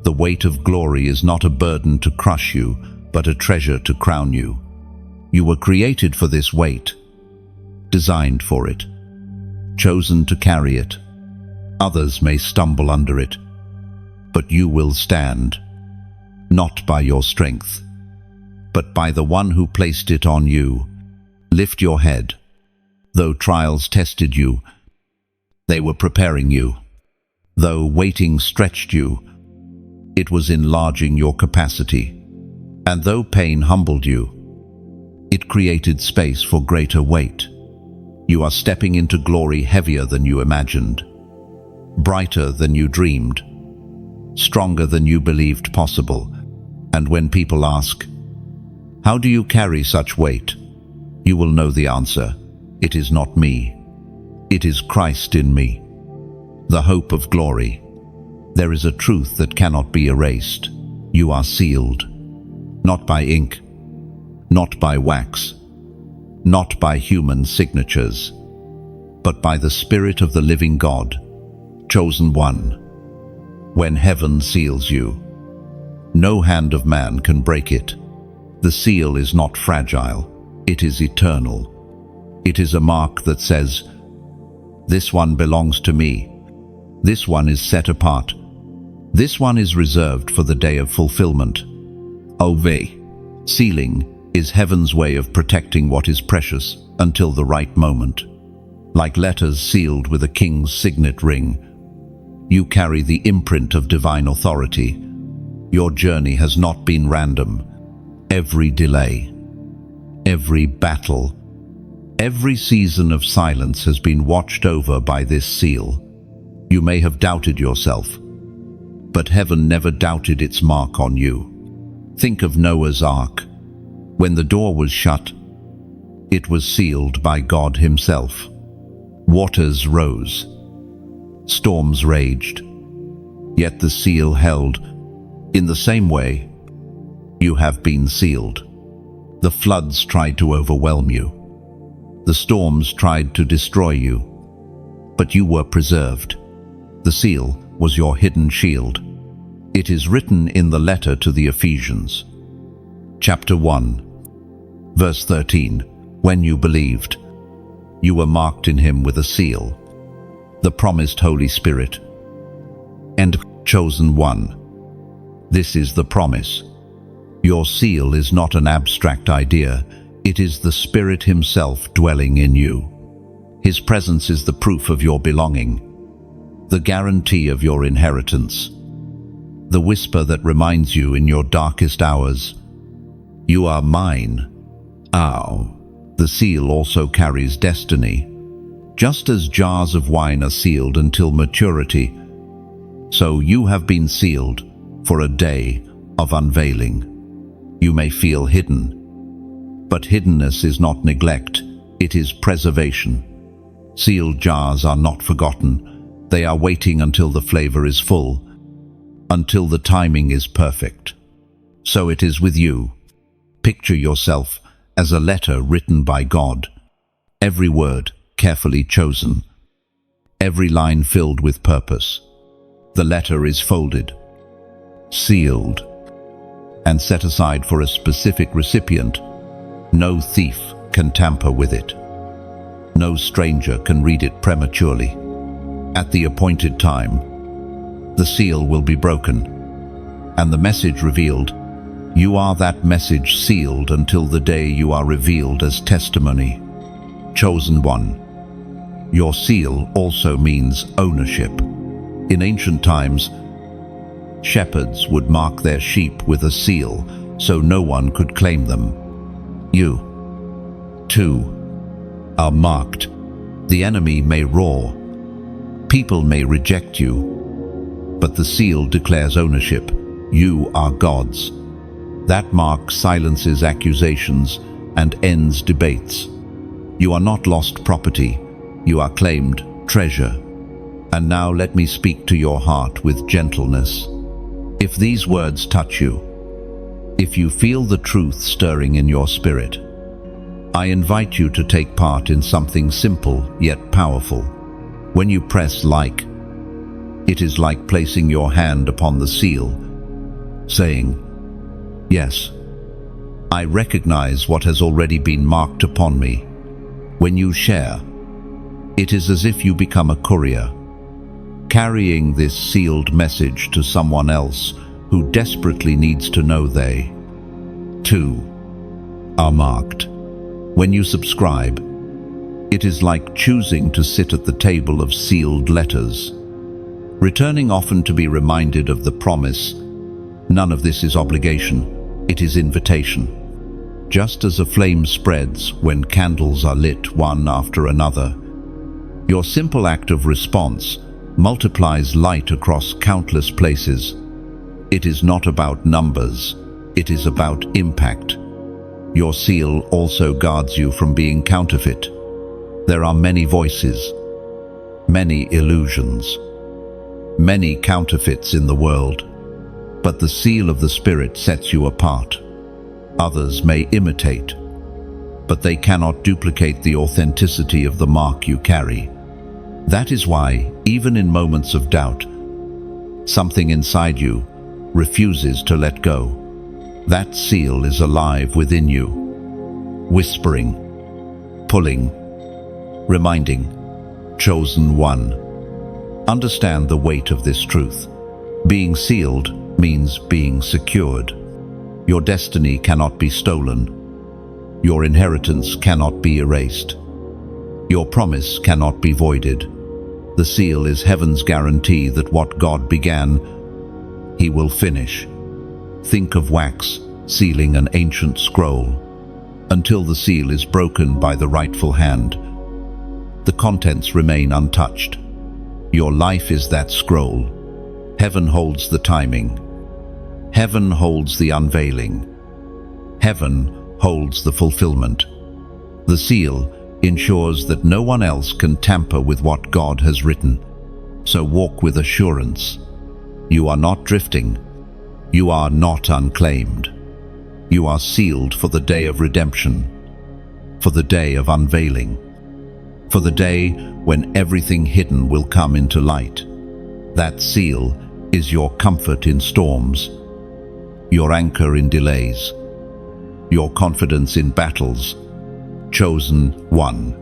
S1: the weight of glory is not a burden to crush you, but a treasure to crown you. You were created for this weight, designed for it, chosen to carry it. Others may stumble under it, but you will stand, not by your strength, but by the one who placed it on you. Lift your head. Though trials tested you, they were preparing you. Though waiting stretched you, it was enlarging your capacity. And though pain humbled you, it created space for greater weight. You are stepping into glory heavier than you imagined, brighter than you dreamed, stronger than you believed possible. And when people ask, "How do you carry such weight?" you will know the answer. It is not me. It is Christ in me, the hope of glory. There is a truth that cannot be erased. You are sealed, not by ink, not by wax, not by human signatures, but by the Spirit of the living God. Chosen one. When heaven seals you, no hand of man can break it. The seal is not fragile, it is eternal. It is a mark that says, "This one belongs to me. This one is set apart. This one is reserved for the day of fulfillment." Sealing is heaven's way of protecting what is precious until the right moment. Like letters sealed with a king's signet ring, you carry the imprint of divine authority. Your journey has not been random. Every delay, every battle, every season of silence has been watched over by this seal. You may have doubted yourself, but heaven never doubted its mark on you. Think of Noah's Ark. When the door was shut, it was sealed by God Himself. Waters rose, storms raged, yet the seal held. In the same way, you have been sealed. The floods tried to overwhelm you. The storms tried to destroy you, but you were preserved. The seal was your hidden shield. It is written in the letter to the Ephesians. Chapter 1, verse 13. When you believed, you were marked in Him with a seal, the promised Holy Spirit. And chosen one. This is the promise. Your seal is not an abstract idea. It is the Spirit Himself dwelling in you. His presence is the proof of your belonging, the guarantee of your inheritance, the whisper that reminds you in your darkest hours, "You are mine." The seal also carries destiny. Just as jars of wine are sealed until maturity, so you have been sealed for a day of unveiling. You may feel hidden, but hiddenness is not neglect, it is preservation. Sealed jars are not forgotten. They are waiting until the flavor is full, until the timing is perfect. So it is with you. Picture yourself as a letter written by God. Every word carefully chosen. Every line filled with purpose. The letter is folded, sealed, and set aside for a specific recipient. No thief can tamper with it. No stranger can read it prematurely. At the appointed time, the seal will be broken, and the message revealed. You are that message sealed until the day you are revealed as testimony. Chosen one. Your seal also means ownership. In ancient times, shepherds would mark their sheep with a seal so no one could claim them. You, too, are marked. The enemy may roar. People may reject you, but the seal declares ownership. You are God's. That mark silences accusations and ends debates. You are not lost property. You are claimed treasure. And now let me speak to your heart with gentleness. If these words touch you, if you feel the truth stirring in your spirit, I invite you to take part in something simple yet powerful. When you press like, it is like placing your hand upon the seal, saying, "Yes, I recognize what has already been marked upon me." When you share, it is as if you become a courier, carrying this sealed message to someone else who desperately needs to know they, too, are marked. When you subscribe, it is like choosing to sit at the table of sealed letters, returning often to be reminded of the promise. None of this is obligation, it is invitation. Just as a flame spreads when candles are lit one after another, your simple act of response multiplies light across countless places. It is not about numbers, it is about impact. Your seal also guards you from being counterfeit. There are many voices, many illusions, many counterfeits in the world, but the seal of the Spirit sets you apart. Others may imitate, but they cannot duplicate the authenticity of the mark you carry. That is why, even in moments of doubt, something inside you refuses to let go. That seal is alive within you, whispering, pulling, reminding, chosen one. Understand the weight of this truth. Being sealed means being secured. Your destiny cannot be stolen. Your inheritance cannot be erased. Your promise cannot be voided. The seal is heaven's guarantee that what God began, He will finish. Think of wax sealing an ancient scroll. Until the seal is broken by the rightful hand, the contents remain untouched. Your life is that scroll. Heaven holds the timing. Heaven holds the unveiling. Heaven holds the fulfillment. The seal ensures that no one else can tamper with what God has written. So walk with assurance. You are not drifting. You are not unclaimed. You are sealed for the day of redemption, for the day of unveiling, for the day when everything hidden will come into light. That seal is your comfort in storms, your anchor in delays, your confidence in battles. Chosen one.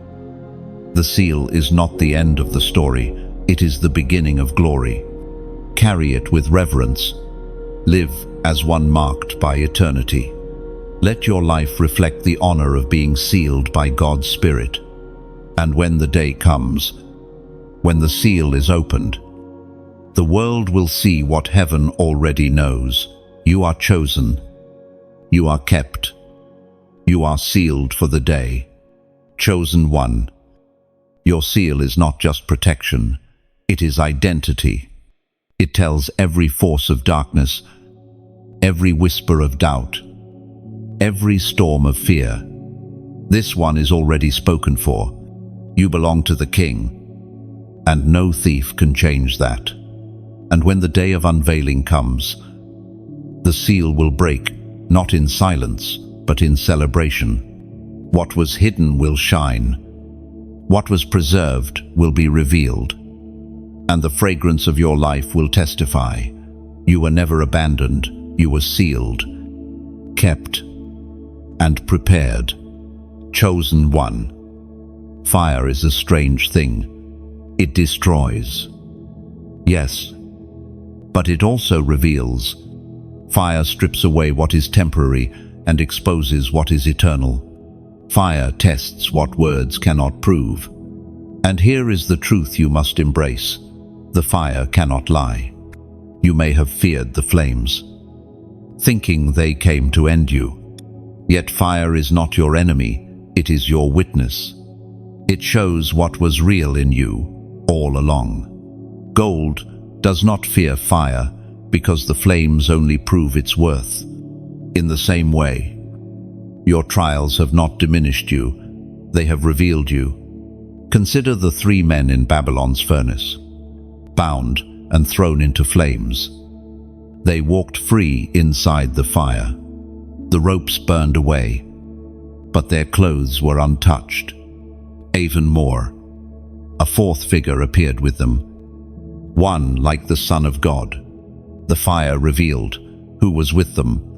S1: The seal is not the end of the story, it is the beginning of glory. Carry it with reverence. Live as one marked by eternity. Let your life reflect the honor of being sealed by God's Spirit. And when the day comes, when the seal is opened, the world will see what heaven already knows. You are chosen. You are kept. You are sealed for the day. Chosen one. Your seal is not just protection, it is identity. It tells every force of darkness, every whisper of doubt, every storm of fear. This one is already spoken for. You belong to the King, and no thief can change that. And when the day of unveiling comes, the seal will break, not in silence, but in celebration. What was hidden will shine. What was preserved will be revealed. And the fragrance of your life will testify. You were never abandoned. You were sealed, kept, and prepared. Chosen one. Fire is a strange thing. It destroys. Yes, but it also reveals. Fire strips away what is temporary and exposes what is eternal. Fire tests what words cannot prove. And here is the truth you must embrace. The fire cannot lie. You may have feared the flames, thinking they came to end you. Yet fire is not your enemy, it is your witness. It shows what was real in you all along. Gold does not fear fire because the flames only prove its worth. In the same way, your trials have not diminished you, they have revealed you. Consider the 3 men in Babylon's furnace, bound and thrown into flames. They walked free inside the fire. The ropes burned away, but their clothes were untouched. Even more, a 4th figure appeared with them, one like the Son of God. The fire revealed who was with them,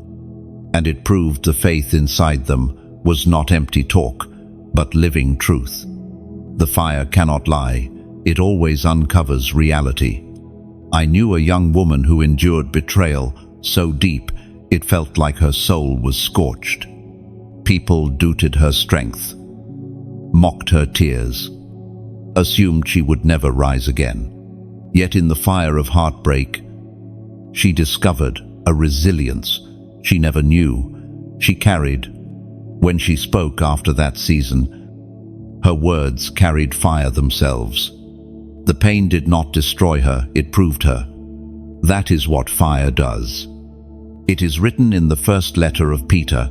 S1: and it proved the faith inside them was not empty talk, but living truth. The fire cannot lie, it always uncovers reality. I knew a young woman who endured betrayal so deep it felt like her soul was scorched. People doubted her strength, mocked her tears, assumed she would never rise again. Yet in the fire of heartbreak, she discovered a resilience she never knew she carried. When she spoke after that season, her words carried fire themselves. The pain did not destroy her, it proved her. That is what fire does. It is written in the first letter of Peter,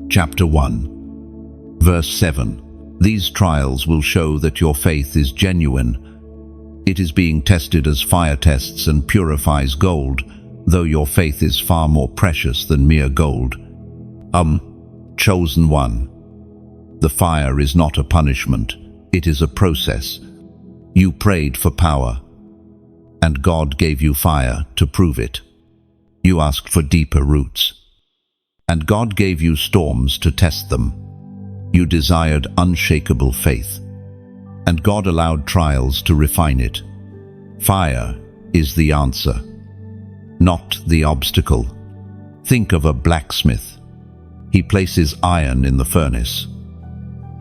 S1: chapter 1, verse 7. These trials will show that your faith is genuine. It is being tested as fire tests and purifies gold, though your faith is far more precious than mere gold. Chosen one. The fire is not a punishment, it is a process. You prayed for power, and God gave you fire to prove it. You asked for deeper roots, and God gave you storms to test them. You desired unshakable faith, and God allowed trials to refine it. Fire is the answer, not the obstacle. Think of a blacksmith. He places iron in the furnace,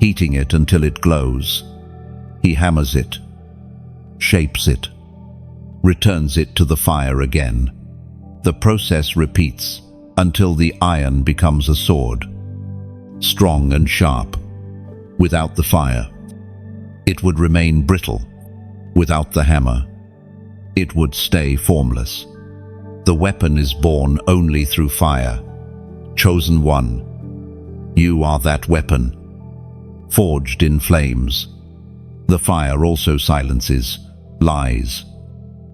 S1: heating it until it glows. He hammers it, shapes it, returns it to the fire again. The process repeats until the iron becomes a sword, strong and sharp. Without the fire, it would remain brittle. Without the hammer, it would stay formless. The weapon is born only through fire. Chosen one, you are that weapon, forged in flames. The fire also silences lies.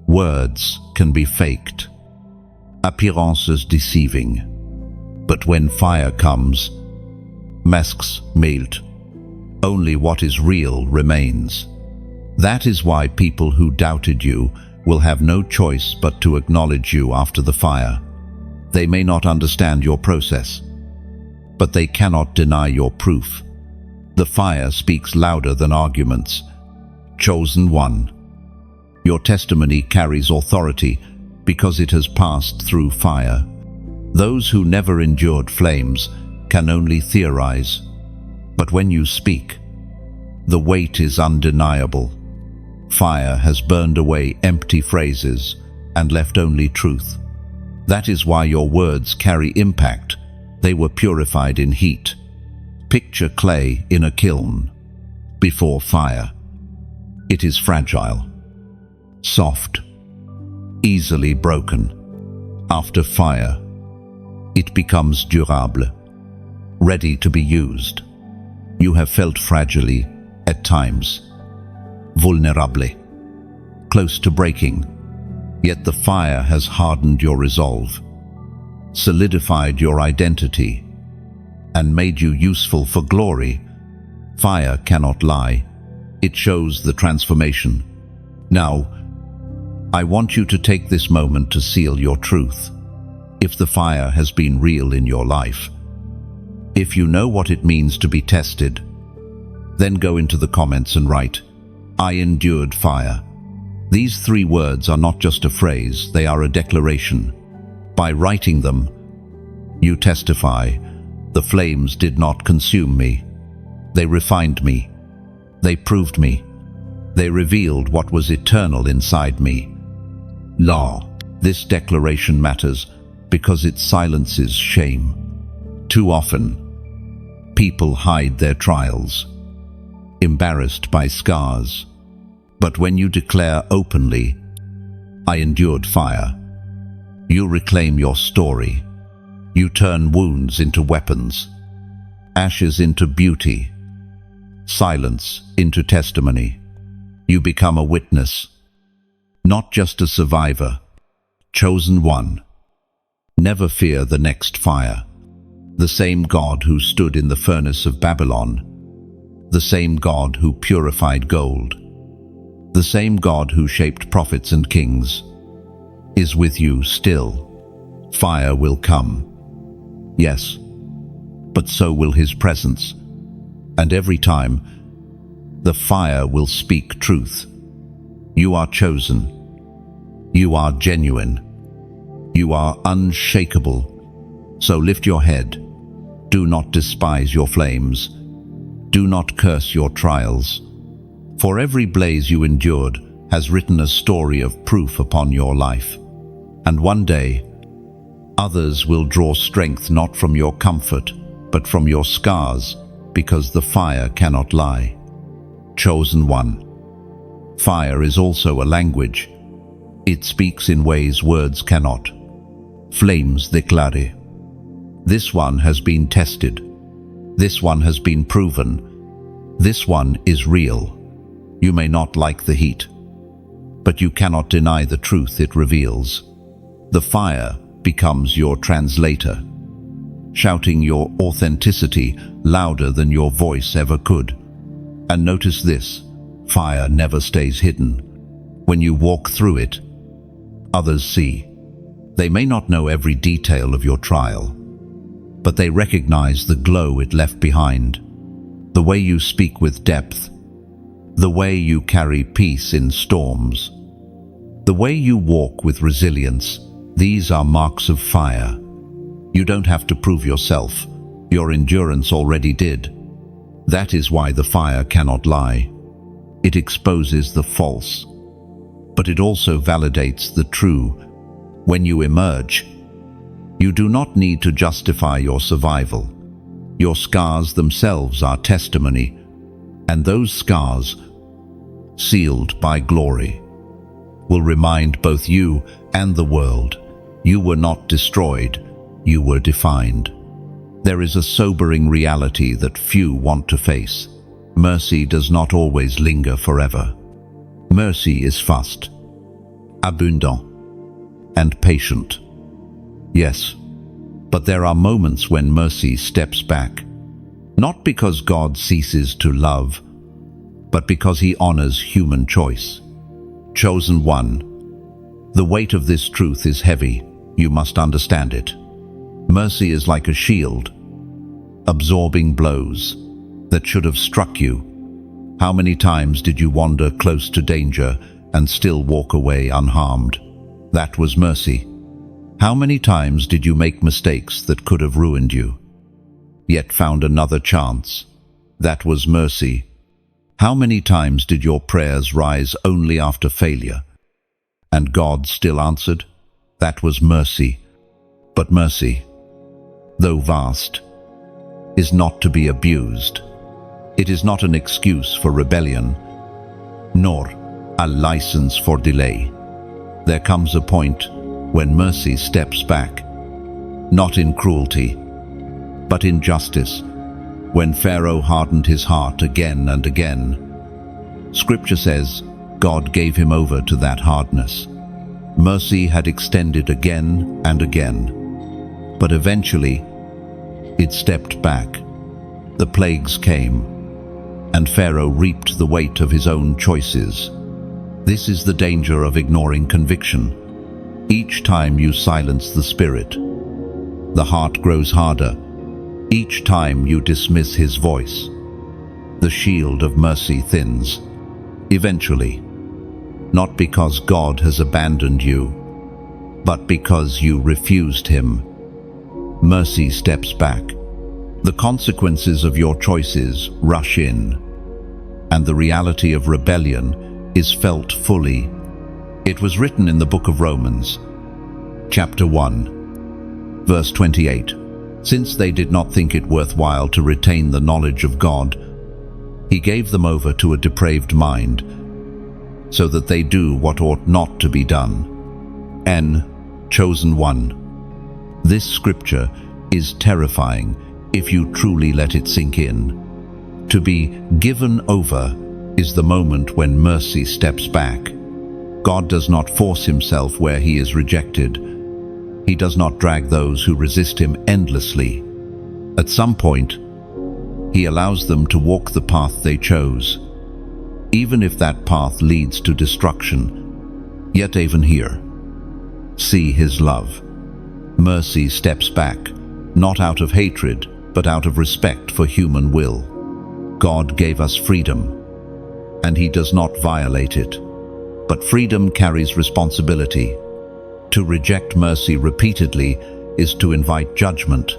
S1: Words can be faked, appearances deceiving. But when fire comes, masks melt. Only what is real remains. That is why people who doubted you will have no choice but to acknowledge you after the fire. They may not understand your process, but they cannot deny your proof. The fire speaks louder than arguments. Chosen one, your testimony carries authority because it has passed through fire. Those who never endured flames can only theorize, but when you speak, the weight is undeniable. Fire has burned away empty phrases and left only truth. That is why your words carry impact. They were purified in heat. Picture clay in a kiln. Before fire, it is fragile, soft, easily broken. After fire, it becomes durable, ready to be used. You have felt fragile at times, vulnerable, close to breaking, yet the fire has hardened your resolve, solidified your identity, and made you useful for glory. Fire cannot lie. It shows the transformation. Now, I want you to take this moment to seal your truth. If the fire has been real in your life, if you know what it means to be tested, then go into the comments and write, "I endured fire." These 3 words are not just a phrase, they are a declaration. By writing them, you testify, the flames did not consume me. They refined me. They proved me. They revealed what was eternal inside me. Law. This declaration matters because it silences shame. Too often, people hide their trials, embarrassed by scars. But when you declare openly, "I endured fire," you reclaim your story. You turn wounds into weapons, ashes into beauty, silence into testimony. You become a witness, not just a survivor. Chosen one. Never fear the next fire. The same God who stood in the furnace of Babylon, the same God who purified gold, the same God who shaped prophets and kings, is with you still. Fire will come, yes, but so will his presence. And every time, the fire will speak truth. You are chosen. You are genuine. You are unshakable. So lift your head. Do not despise your flames. Do not curse your trials. For every blaze you endured has written a story of proof upon your life. And one day, others will draw strength not from your comfort, but from your scars, because the fire cannot lie. Chosen one. Fire is also a language. It speaks in ways words cannot. Flames declare. This one has been tested. This one has been proven. This one is real. You may not like the heat, but you cannot deny the truth it reveals. The fire becomes your translator, shouting your authenticity louder than your voice ever could. And notice this, Fire never stays hidden. When you walk through it, others see. They may not know every detail of your trial, but they recognize the glow it left behind, the way you speak with depth, the way you carry peace in storms, the way you walk with resilience. These are marks of fire. You don't have to prove yourself. Your endurance already did. That is why the fire cannot lie. It exposes the false, but it also validates the true. When you emerge, you do not need to justify your survival. Your scars themselves are testimony, and those scars, sealed by glory, will remind both you and the world, you were not destroyed, you were defined. There is a sobering reality that few want to face. Mercy does not always linger forever. Mercy is fast, abundant, and patient. Yes, but there are moments when mercy steps back, not because God ceases to love, but because he honors human choice. Chosen one, the weight of this truth is heavy. You must understand it. Mercy is like a shield, absorbing blows that should have struck you. How many times did you wander close to danger and still walk away unharmed? That was mercy. How many times did you make mistakes that could have ruined you, yet found another chance? That was mercy. How many times did your prayers rise only after failure, and God still answered? That was mercy. But mercy, though vast, is not to be abused. It is not an excuse for rebellion, nor a license for delay. There comes a point when mercy steps back, not in cruelty, but in justice. When Pharaoh hardened his heart again and again, Scripture says God gave him over to that hardness. Mercy had extended again and again, but eventually it stepped back. The plagues came, and Pharaoh reaped the weight of his own choices. This is the danger of ignoring conviction. Each time you silence the Spirit, the heart grows harder. Each time you dismiss his voice, the shield of mercy thins. Eventually, not because God has abandoned you, but because you refused him, mercy steps back. The consequences of your choices rush in, and the reality of rebellion is felt fully. It was written in the book of Romans, chapter 1, verse 28. Since they did not think it worthwhile to retain the knowledge of God, he gave them over to a depraved mind, so that they do what ought not to be done. Chosen one. This scripture is terrifying if you truly let it sink in. To be given over is the moment when mercy steps back. God does not force himself where he is rejected. He does not drag those who resist him endlessly. At some point, he allows them to walk the path they chose, even if that path leads to destruction. Yet even here, see his love. Mercy steps back, not out of hatred, but out of respect for human will. God gave us freedom, and he does not violate it. But freedom carries responsibility. To reject mercy repeatedly is to invite judgment.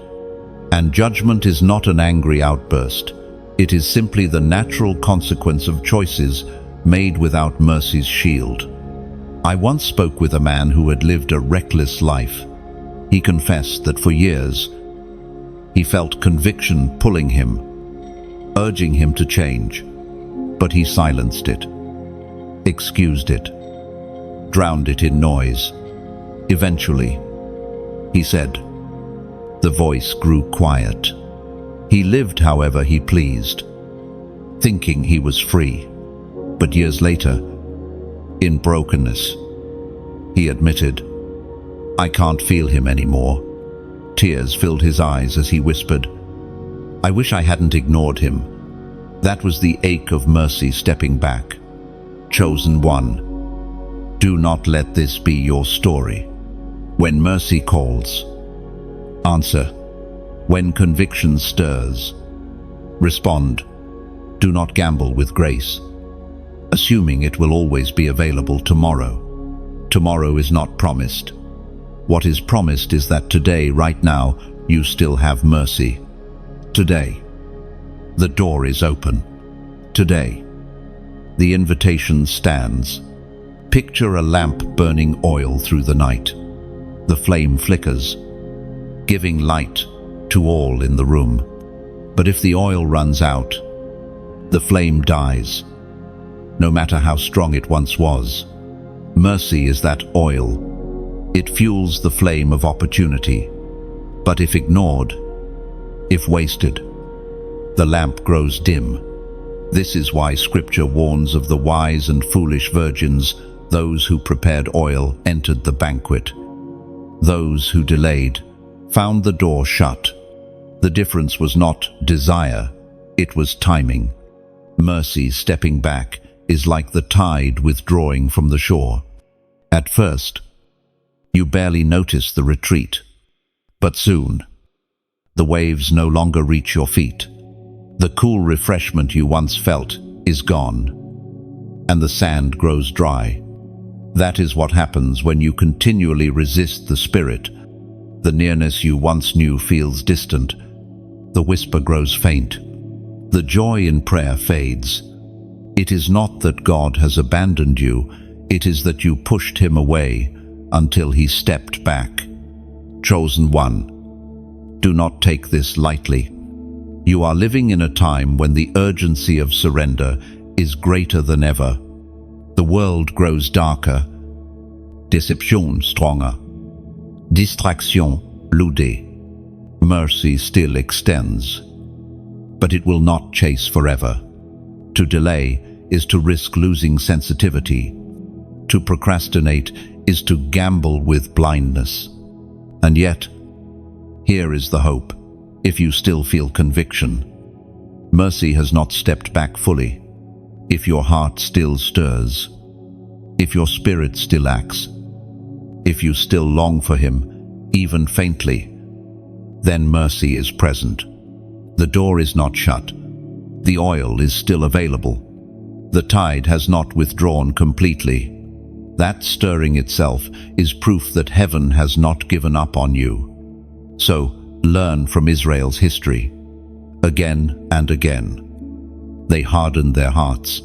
S1: And judgment is not an angry outburst. It is simply the natural consequence of choices made without mercy's shield. I once spoke with a man who had lived a reckless life. He confessed that for years he felt conviction pulling him, urging him to change. But he silenced it, excused it, drowned it in noise. Eventually, he said, the voice grew quiet. He lived however he pleased, thinking he was free. But years later, in brokenness, he admitted, I can't feel him anymore. Tears filled his eyes as he whispered, I wish I hadn't ignored him. That was the ache of mercy stepping back. Chosen one, do not let this be your story. When mercy calls, answer. When conviction stirs, respond. Do not gamble with grace, assuming it will always be available tomorrow. Tomorrow is not promised. What is promised is that today, right now, you still have mercy. Today, the door is open. Today, the invitation stands. Picture a lamp burning oil through the night. The flame flickers, giving light to all in the room. But if the oil runs out, the flame dies, no matter how strong it once was. Mercy is that oil. It fuels the flame of opportunity. But if ignored, if wasted, the lamp grows dim. This is why Scripture warns of the wise and foolish virgins. Those who prepared oil entered the banquet. Those who delayed found the door shut. The difference was not desire, it was timing. Mercy stepping back is like the tide withdrawing from the shore. At first, you barely notice the retreat, but soon, the waves no longer reach your feet. The cool refreshment you once felt is gone, and the sand grows dry. That is what happens when you continually resist the Spirit. The nearness you once knew feels distant. The whisper grows faint. The joy in prayer fades. It is not that God has abandoned you, it is that you pushed him away until he stepped back. Chosen one, do not take this lightly. You are living in a time when the urgency of surrender is greater than ever. The world grows darker, deception stronger, distraction loudé. Mercy still extends, but it will not chase forever. To delay is to risk losing sensitivity. To procrastinate is to gamble with blindness. And yet, here is the hope. If you still feel conviction, mercy has not stepped back fully. If your heart still stirs, if your spirit still acts, if you still long for him, even faintly, then mercy is present. The door is not shut. The oil is still available. The tide has not withdrawn completely. That stirring itself is proof that heaven has not given up on you. So, learn from Israel's history. Again and again, they hardened their hearts,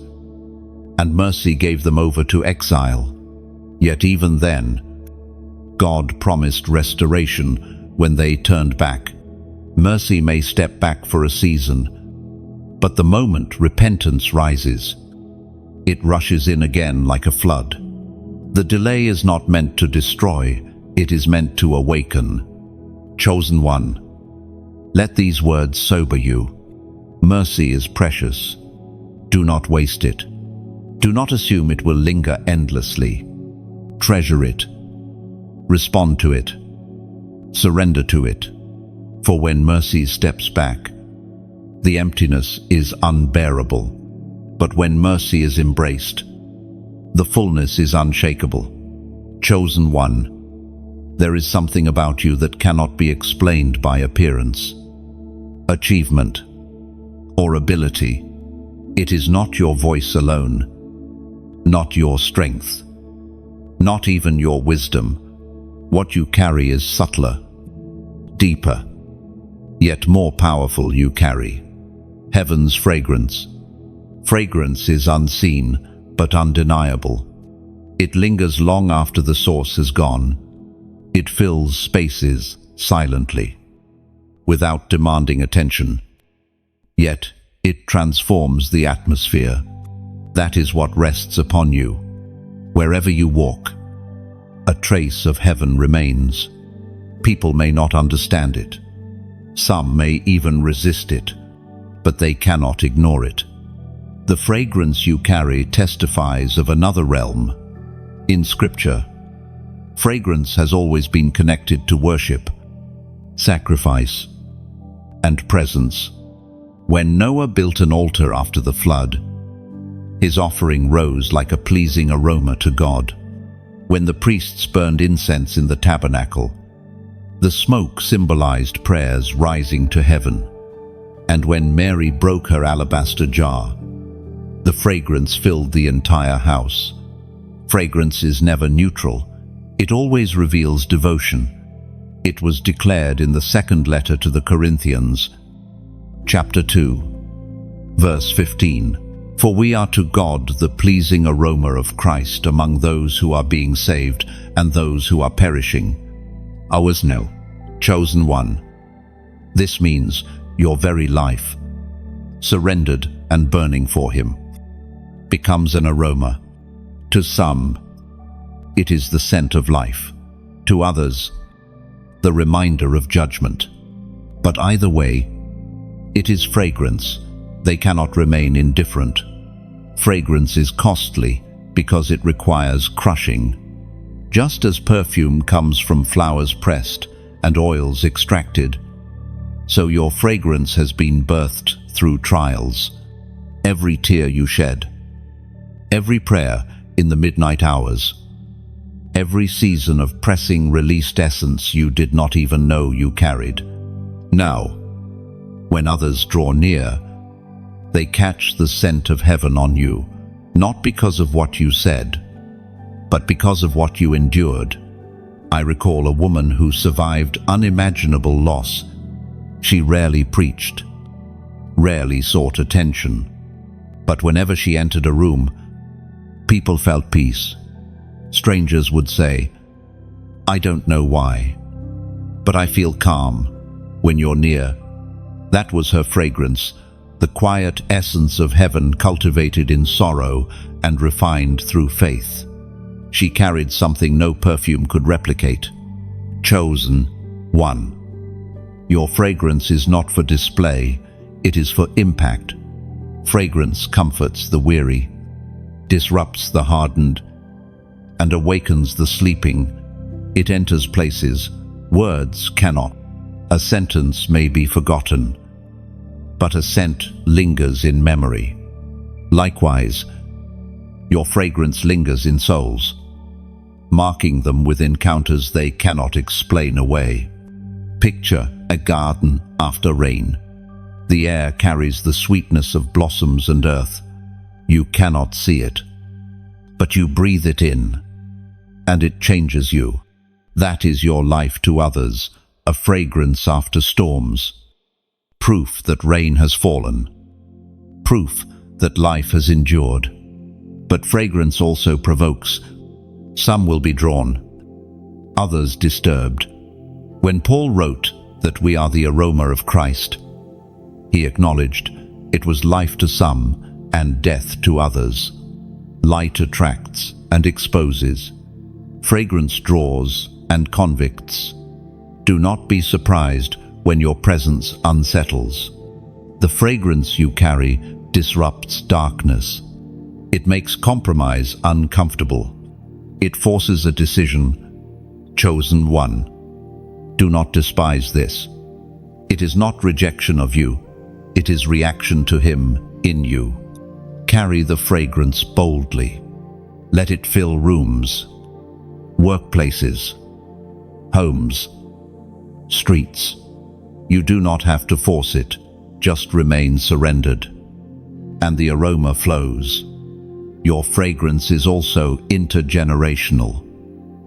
S1: and mercy gave them over to exile. Yet even then, God promised restoration when they turned back. Mercy may step back for a season, but the moment repentance rises, it rushes in again like a flood. The delay is not meant to destroy, it is meant to awaken. Chosen one, let these words sober you. Mercy is precious. Do not waste it. Do not assume it will linger endlessly. Treasure it. Respond to it. Surrender to it. For when mercy steps back, the emptiness is unbearable. But when mercy is embraced, the fullness is unshakable. Chosen one, there is something about you that cannot be explained by appearance, achievement, or ability. It is not your voice alone, not your strength, not even your wisdom. What you carry is subtler, deeper, yet more powerful. You carry heaven's fragrance. Fragrance is unseen, but undeniable. It lingers long after the source has gone. It fills spaces silently, without demanding attention. Yet it transforms the atmosphere. That is what rests upon you. Wherever you walk, a trace of heaven remains. People may not understand it. Some may even resist it, but they cannot ignore it. The fragrance you carry testifies of another realm. In Scripture, fragrance has always been connected to worship, sacrifice, and presence. When Noah built an altar after the flood, His offering rose like a pleasing aroma to God. When the priests burned incense in the tabernacle, the smoke symbolized prayers rising to heaven. And when Mary broke her alabaster jar, the fragrance filled the entire house. Fragrance is never neutral. It always reveals devotion. It was declared in the second letter to the Corinthians, chapter 2, verse 15. For we are to God the pleasing aroma of Christ among those who are being saved and those who are perishing. Ours chosen one. This means your very life, surrendered and burning for Him, becomes an aroma. To some, it is the scent of life. To others, the reminder of judgment. But either way, it is fragrance. They cannot remain indifferent. Fragrance is costly because it requires crushing. Just as perfume comes from flowers pressed and oils extracted, so your fragrance has been birthed through trials. Every tear you shed, every prayer in the midnight hours, every season of pressing released essence you did not even know you carried. Now, when others draw near, they catch the scent of heaven on you, not because of what you said, but because of what you endured. I recall a woman who survived unimaginable loss. She rarely preached, rarely sought attention, but whenever she entered a room, people felt peace. Strangers would say, "I don't know why, but I feel calm when you're near." That was her fragrance, the quiet essence of heaven cultivated in sorrow and refined through faith. She carried something no perfume could replicate. Chosen one. Your fragrance is not for display, it is for impact. Fragrance comforts the weary, disrupts the hardened, and awakens the sleeping. It enters places words cannot. A sentence may be forgotten, but a scent lingers in memory. Likewise, your fragrance lingers in souls, marking them with encounters they cannot explain away. Picture a garden after rain. The air carries the sweetness of blossoms and earth. You cannot see it, but you breathe it in, and it changes you. That is your life to others, a fragrance after storms. Proof that rain has fallen. Proof that life has endured. But fragrance also provokes. Some will be drawn, others disturbed. When Paul wrote that we are the aroma of Christ, he acknowledged it was life to some and death to others. Light attracts and exposes. Fragrance draws and convicts. Do not be surprised when your presence unsettles. The fragrance you carry disrupts darkness. It makes compromise uncomfortable. It forces a decision. Chosen one. Do not despise this. It is not rejection of you. It is reaction to Him in you. Carry the fragrance boldly. Let it fill rooms, workplaces, homes, streets. You do not have to force it, just remain surrendered. And the aroma flows. Your fragrance is also intergenerational.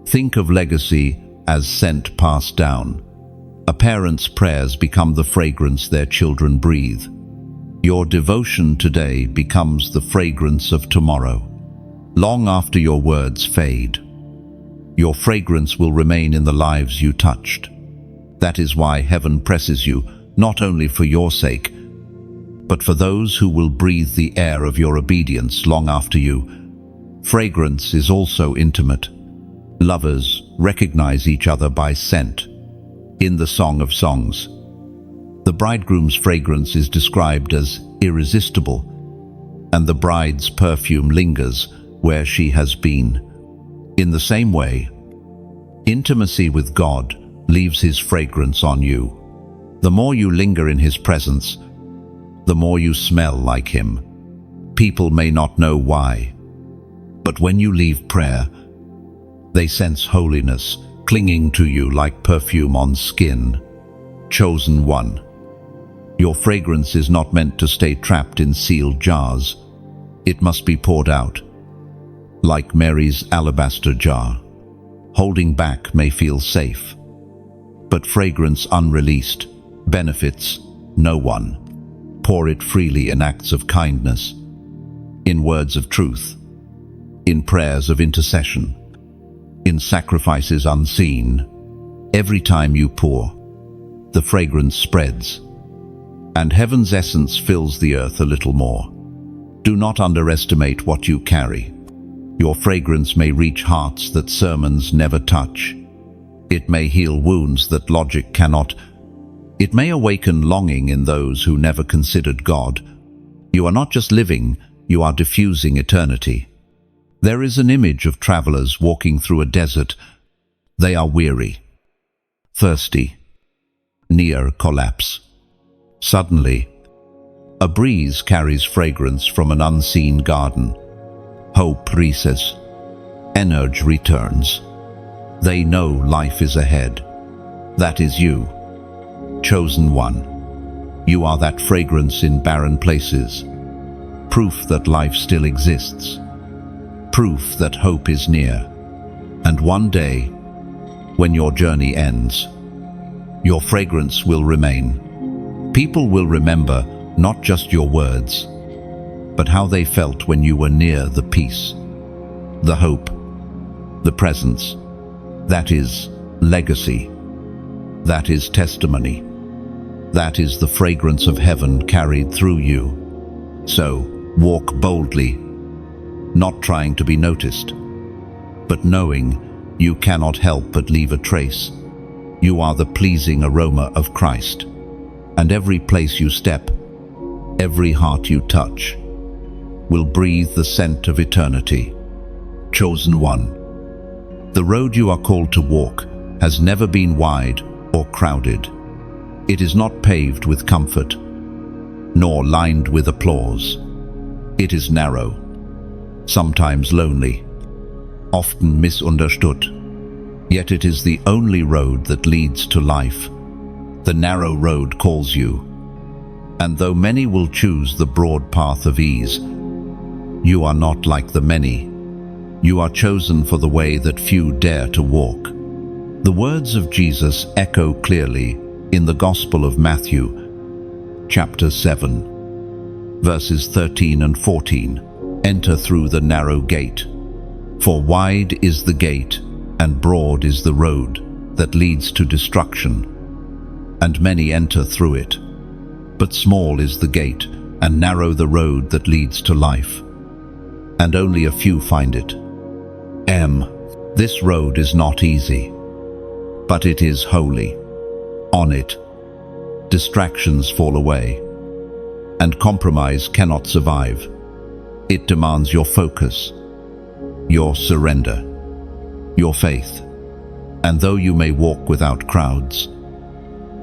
S1: Think of legacy as scent passed down. A parent's prayers become the fragrance their children breathe. Your devotion today becomes the fragrance of tomorrow. Long after your words fade, your fragrance will remain in the lives you touched. That is why heaven presses you, not only for your sake, but for those who will breathe the air of your obedience long after you. Fragrance is also intimate. Lovers recognize each other by scent. In the Song of Songs, the bridegroom's fragrance is described as irresistible, and the bride's perfume lingers where she has been. In the same way, intimacy with God leaves His fragrance on you. The more you linger in His presence, the more you smell like Him. People may not know why, but when you leave prayer, they sense holiness clinging to you like perfume on skin. Chosen one. Your fragrance is not meant to stay trapped in sealed jars. It must be poured out, like Mary's alabaster jar. Holding back may feel safe, but fragrance unreleased benefits no one. Pour it freely in acts of kindness, in words of truth, in prayers of intercession, in sacrifices unseen. Every time you pour, the fragrance spreads, and heaven's essence fills the earth a little more. Do not underestimate what you carry. Your fragrance may reach hearts that sermons never touch. It may heal wounds that logic cannot. It may awaken longing in those who never considered God. You are not just living, you are diffusing eternity. There is an image of travelers walking through a desert. They are weary, thirsty, near collapse. Suddenly, a breeze carries fragrance from an unseen garden. Hope recesses, energy returns. They know life is ahead. That is you, chosen one. You are that fragrance in barren places, proof that life still exists, proof that hope is near. And one day, when your journey ends, your fragrance will remain. People will remember not just your words, but how they felt when you were near the peace, the hope, the presence. That is legacy. That is testimony. That is the fragrance of heaven carried through you. So, walk boldly, not trying to be noticed, but knowing you cannot help but leave a trace. You are the pleasing aroma of Christ, and every place you step, every heart you touch, will breathe the scent of eternity. Chosen one. The road you are called to walk has never been wide or crowded. It is not paved with comfort, nor lined with applause. It is narrow, sometimes lonely, often misunderstood. Yet it is the only road that leads to life. The narrow road calls you, and though many will choose the broad path of ease, you are not like the many. You are chosen for the way that few dare to walk. The words of Jesus echo clearly in the Gospel of Matthew, chapter 7, verses 13 and 14. Enter through the narrow gate, for wide is the gate and broad is the road that leads to destruction, and many enter through it. But small is the gate and narrow the road that leads to life, and only a few find it. This road is not easy, but it is holy. On it, distractions fall away, and compromise cannot survive. It demands your focus, your surrender, your faith. And though you may walk without crowds,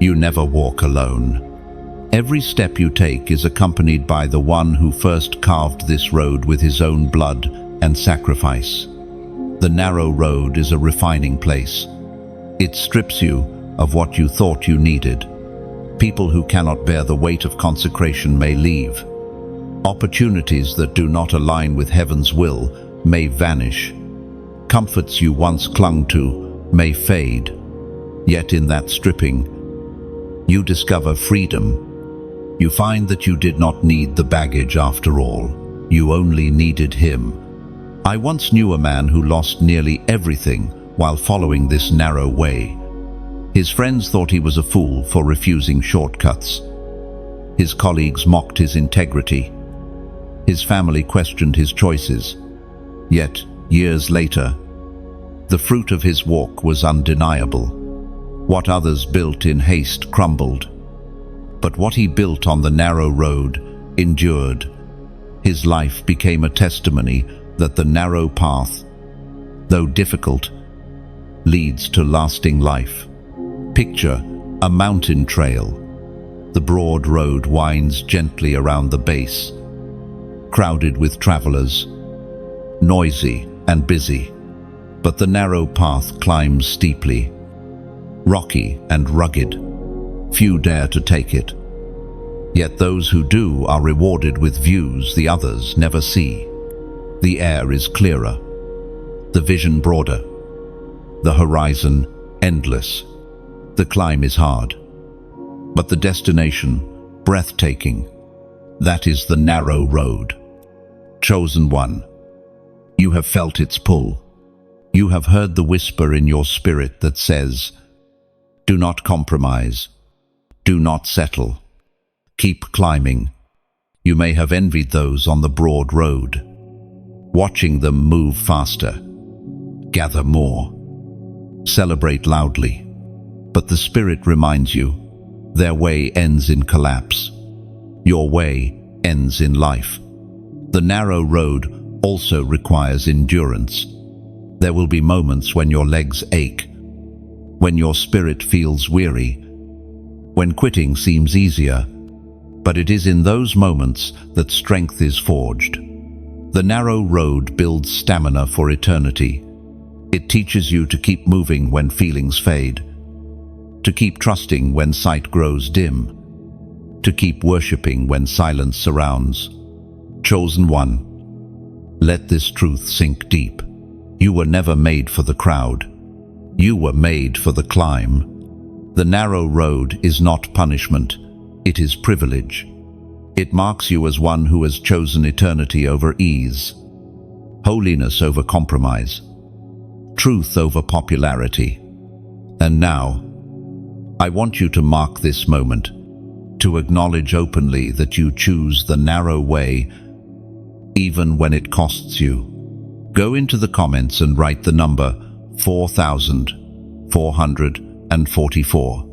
S1: you never walk alone. Every step you take is accompanied by the one who first carved this road with his own blood and sacrifice. The narrow road is a refining place. It strips you of what you thought you needed. People who cannot bear the weight of consecration may leave. Opportunities that do not align with heaven's will may vanish. Comforts you once clung to may fade. Yet in that stripping, you discover freedom. You find that you did not need the baggage after all. You only needed Him. I once knew a man who lost nearly everything while following this narrow way. His friends thought he was a fool for refusing shortcuts. His colleagues mocked his integrity. His family questioned his choices. Yet, years later, the fruit of his walk was undeniable. What others built in haste crumbled, but what he built on the narrow road endured. His life became a testimony that the narrow path, though difficult, leads to lasting life. Picture a mountain trail. The broad road winds gently around the base, crowded with travelers, noisy and busy. But the narrow path climbs steeply, rocky and rugged. Few dare to take it. Yet those who do are rewarded with views the others never see. The air is clearer, the vision broader, the horizon endless. The climb is hard, but the destination breathtaking. That is the narrow road. Chosen one, you have felt its pull. You have heard the whisper in your spirit that says, "Do not compromise. Do not settle. Keep climbing." You may have envied those on the broad road, watching them move faster, gather more, celebrate loudly. But the Spirit reminds you, their way ends in collapse. Your way ends in life. The narrow road also requires endurance. There will be moments when your legs ache, when your spirit feels weary, when quitting seems easier. But it is in those moments that strength is forged. The narrow road builds stamina for eternity. It teaches you to keep moving when feelings fade, to keep trusting when sight grows dim, to keep worshipping when silence surrounds. Chosen one, let this truth sink deep. You were never made for the crowd. You were made for the climb. The narrow road is not punishment, it is privilege. It marks you as one who has chosen eternity over ease, holiness over compromise, truth over popularity. And now, I want you to mark this moment, to acknowledge openly that you choose the narrow way, even when it costs you. Go into the comments and write the number 4,444.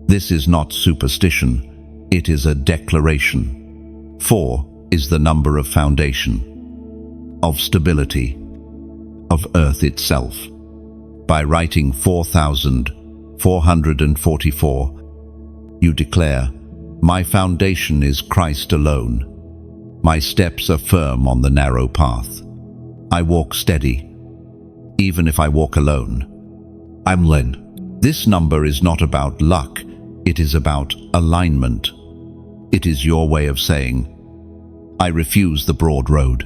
S1: This is not superstition, it is a declaration. 4 is the number of foundation, of stability, of earth itself. By writing 4,444, you declare, "My foundation is Christ alone. My steps are firm on the narrow path. I walk steady, even if I walk alone." I'm Len. This number is not about luck, it is about alignment. It is your way of saying, "I refuse the broad road.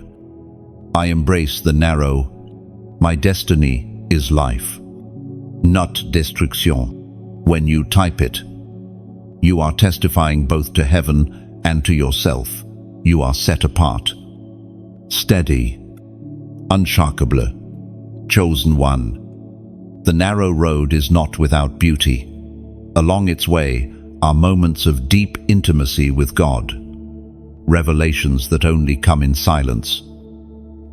S1: I embrace the narrow. My destiny is life, not destruction." When you type it, you are testifying both to heaven and to yourself. You are set apart, steady, unshakable, chosen one. The narrow road is not without beauty. Along its way are moments of deep intimacy with God, revelations that only come in silence,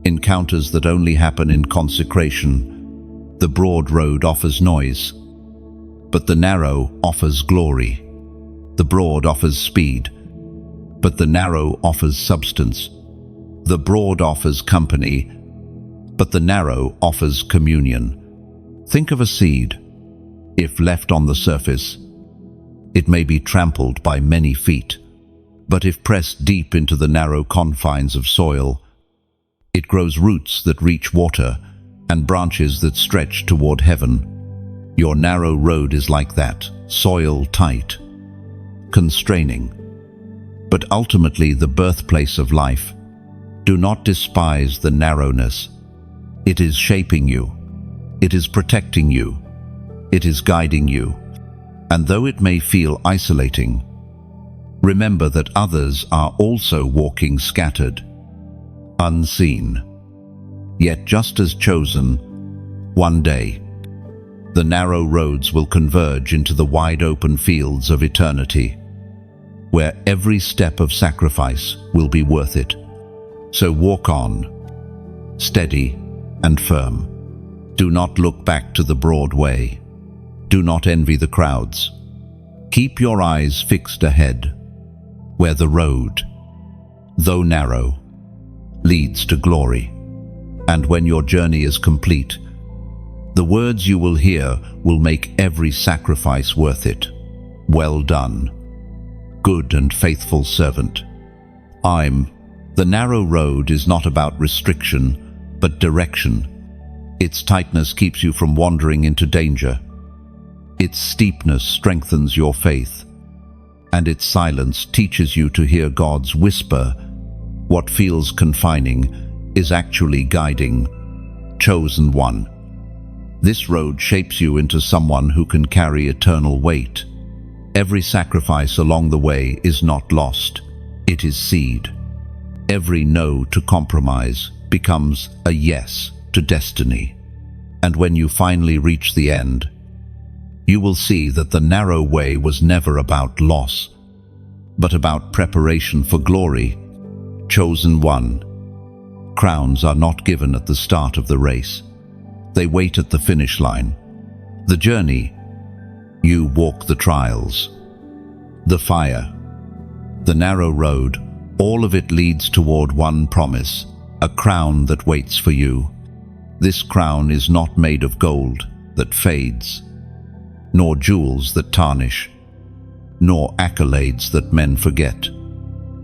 S1: encounters that only happen in consecration. The broad road offers noise, but the narrow offers glory. The broad offers speed, but the narrow offers substance. The broad offers company, but the narrow offers communion. Think of a seed. If left on the surface, it may be trampled by many feet, but if pressed deep into the narrow confines of soil, it grows roots that reach water and branches that stretch toward heaven. Your narrow road is like that, soil tight, constraining, but ultimately the birthplace of life. Do not despise the narrowness. It is shaping you. It is protecting you. It is guiding you. And though it may feel isolating, remember that others are also walking scattered, unseen, yet just as chosen. One day, the narrow roads will converge into the wide open fields of eternity, where every step of sacrifice will be worth it. So walk on, steady and firm. Do not look back to the broad way. Do not envy the crowds. Keep your eyes fixed ahead, where the road, though narrow, leads to glory. And when your journey is complete, the words you will hear will make every sacrifice worth it. Well done, good and faithful servant. I'm The narrow road is not about restriction, but direction. Its tightness keeps you from wandering into danger. Its steepness strengthens your faith, and its silence teaches you to hear God's whisper. What feels confining is actually guiding. Chosen one. This road shapes you into someone who can carry eternal weight. Every sacrifice along the way is not lost. It is seed. Every no to compromise becomes a yes to destiny. And when you finally reach the end, you will see that the narrow way was never about loss, but about preparation for glory. Chosen one. Crowns are not given at the start of the race. They wait at the finish line. The journey, you walk the trials. The fire, the narrow road, all of it leads toward one promise, a crown that waits for you. This crown is not made of gold that fades, nor jewels that tarnish, nor accolades that men forget.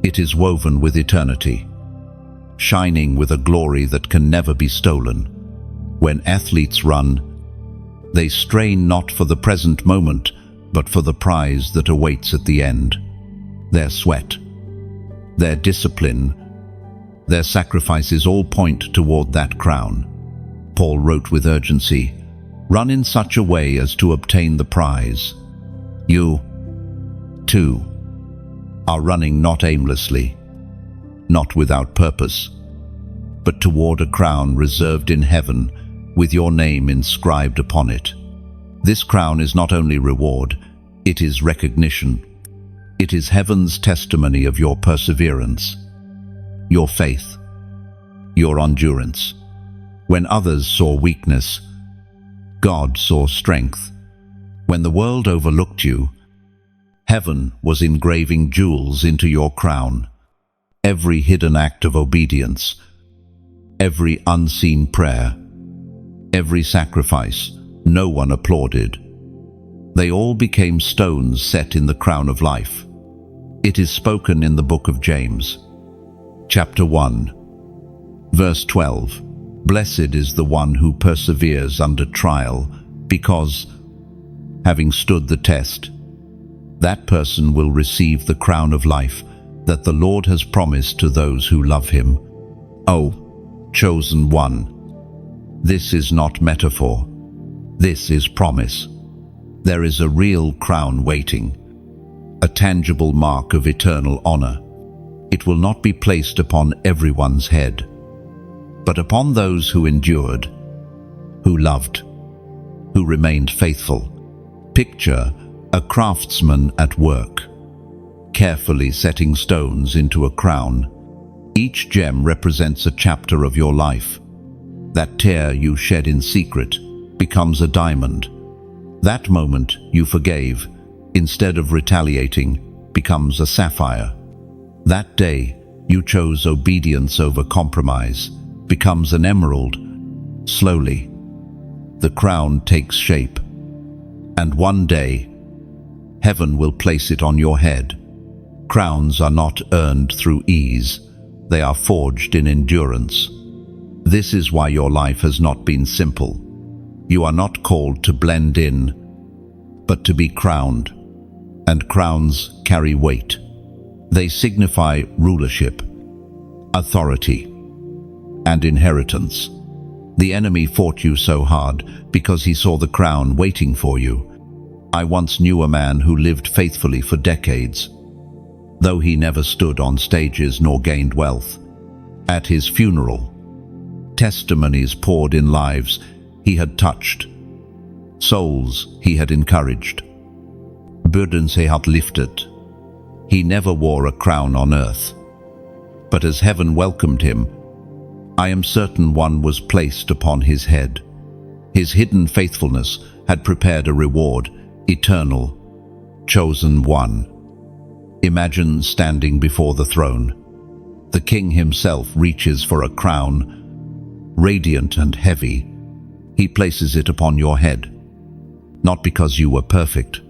S1: It is woven with eternity, shining with a glory that can never be stolen. When athletes run, they strain not for the present moment, but for the prize that awaits at the end. Their sweat, their discipline, their sacrifices all point toward that crown. Paul wrote with urgency, "Run in such a way as to obtain the prize." You, too, are running not aimlessly, not without purpose, but toward a crown reserved in heaven with your name inscribed upon it. This crown is not only reward, it is recognition. It is heaven's testimony of your perseverance, your faith, your endurance. When others saw weakness, God saw strength. When the world overlooked you, heaven was engraving jewels into your crown. Every hidden act of obedience, every unseen prayer, every sacrifice, no one applauded. They all became stones set in the crown of life. It is spoken in the book of James, chapter 1, verse 12. Blessed is the one who perseveres under trial, because, having stood the test, that person will receive the crown of life that the Lord has promised to those who love him. Oh, chosen one, this is not metaphor. This is promise. There is a real crown waiting, a tangible mark of eternal honor. It will not be placed upon everyone's head, but upon those who endured, who loved, who remained faithful. Picture a craftsman at work, carefully setting stones into a crown. Each gem represents a chapter of your life. That tear you shed in secret becomes a diamond. That moment you forgave, instead of retaliating, becomes a sapphire. That day you chose obedience over compromise, becomes an emerald. Slowly, the crown takes shape, and one day, heaven will place it on your head. Crowns are not earned through ease, they are forged in endurance. This is why your life has not been simple. You are not called to blend in, but to be crowned, and crowns carry weight. They signify rulership, authority, and inheritance. The enemy fought you so hard because he saw the crown waiting for you. I once knew a man who lived faithfully for decades, though he never stood on stages nor gained wealth. At his funeral, testimonies poured in lives he had touched, souls he had encouraged, burdens he had lifted. He never wore a crown on earth, but as heaven welcomed him, I am certain one was placed upon his head. His hidden faithfulness had prepared a reward, eternal, chosen one. Imagine standing before the throne. The king himself reaches for a crown, radiant and heavy. He places it upon your head, not because you were perfect,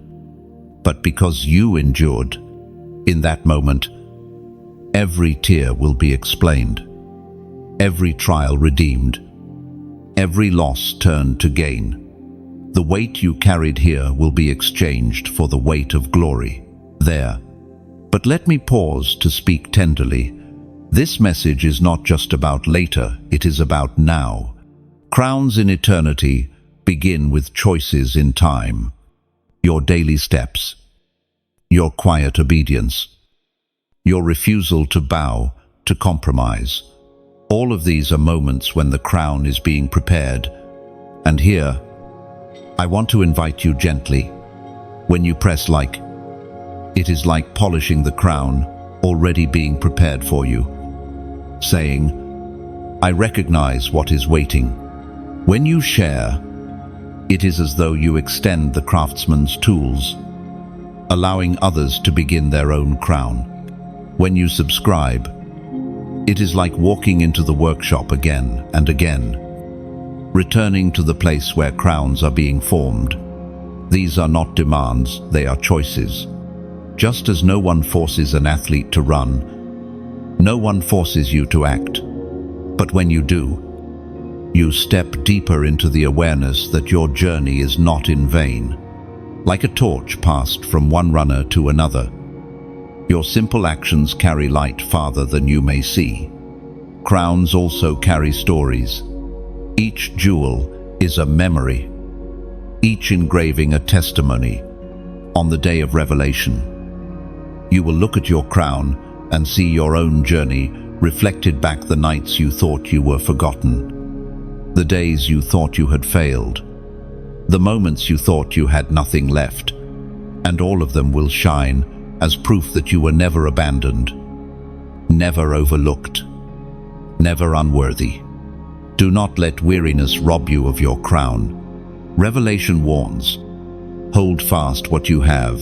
S1: but because you endured. In that moment, Every tear will be explained, every trial redeemed, every loss turned to gain. The weight you carried here will be exchanged for the weight of glory there. But let me pause to speak tenderly. This message is not just about later, it is about now. Crowns in eternity begin with choices in time. Your daily steps, your quiet obedience, your refusal to bow, to compromise. All of these are moments when the crown is being prepared. And here, I want to invite you gently. When you press like, it is like polishing the crown already being prepared for you, saying, I recognize what is waiting. When you share, it is as though you extend the craftsman's tools, allowing others to begin their own crown. When you subscribe, it is like walking into the workshop again and again, returning to the place where crowns are being formed. These are not demands, they are choices. Just as no one forces an athlete to run, no one forces you to act. But when you do, you step deeper into the awareness that your journey is not in vain. Like a torch passed from one runner to another, your simple actions carry light farther than you may see. Crowns also carry stories. Each jewel is a memory, each engraving a testimony. On the day of revelation, you will look at your crown and see your own journey reflected back, the nights you thought you were forgotten, the days you thought you had failed, the moments you thought you had nothing left, and all of them will shine as proof that you were never abandoned, never overlooked, never unworthy. Do not let weariness rob you of your crown. Revelation warns, hold fast what you have,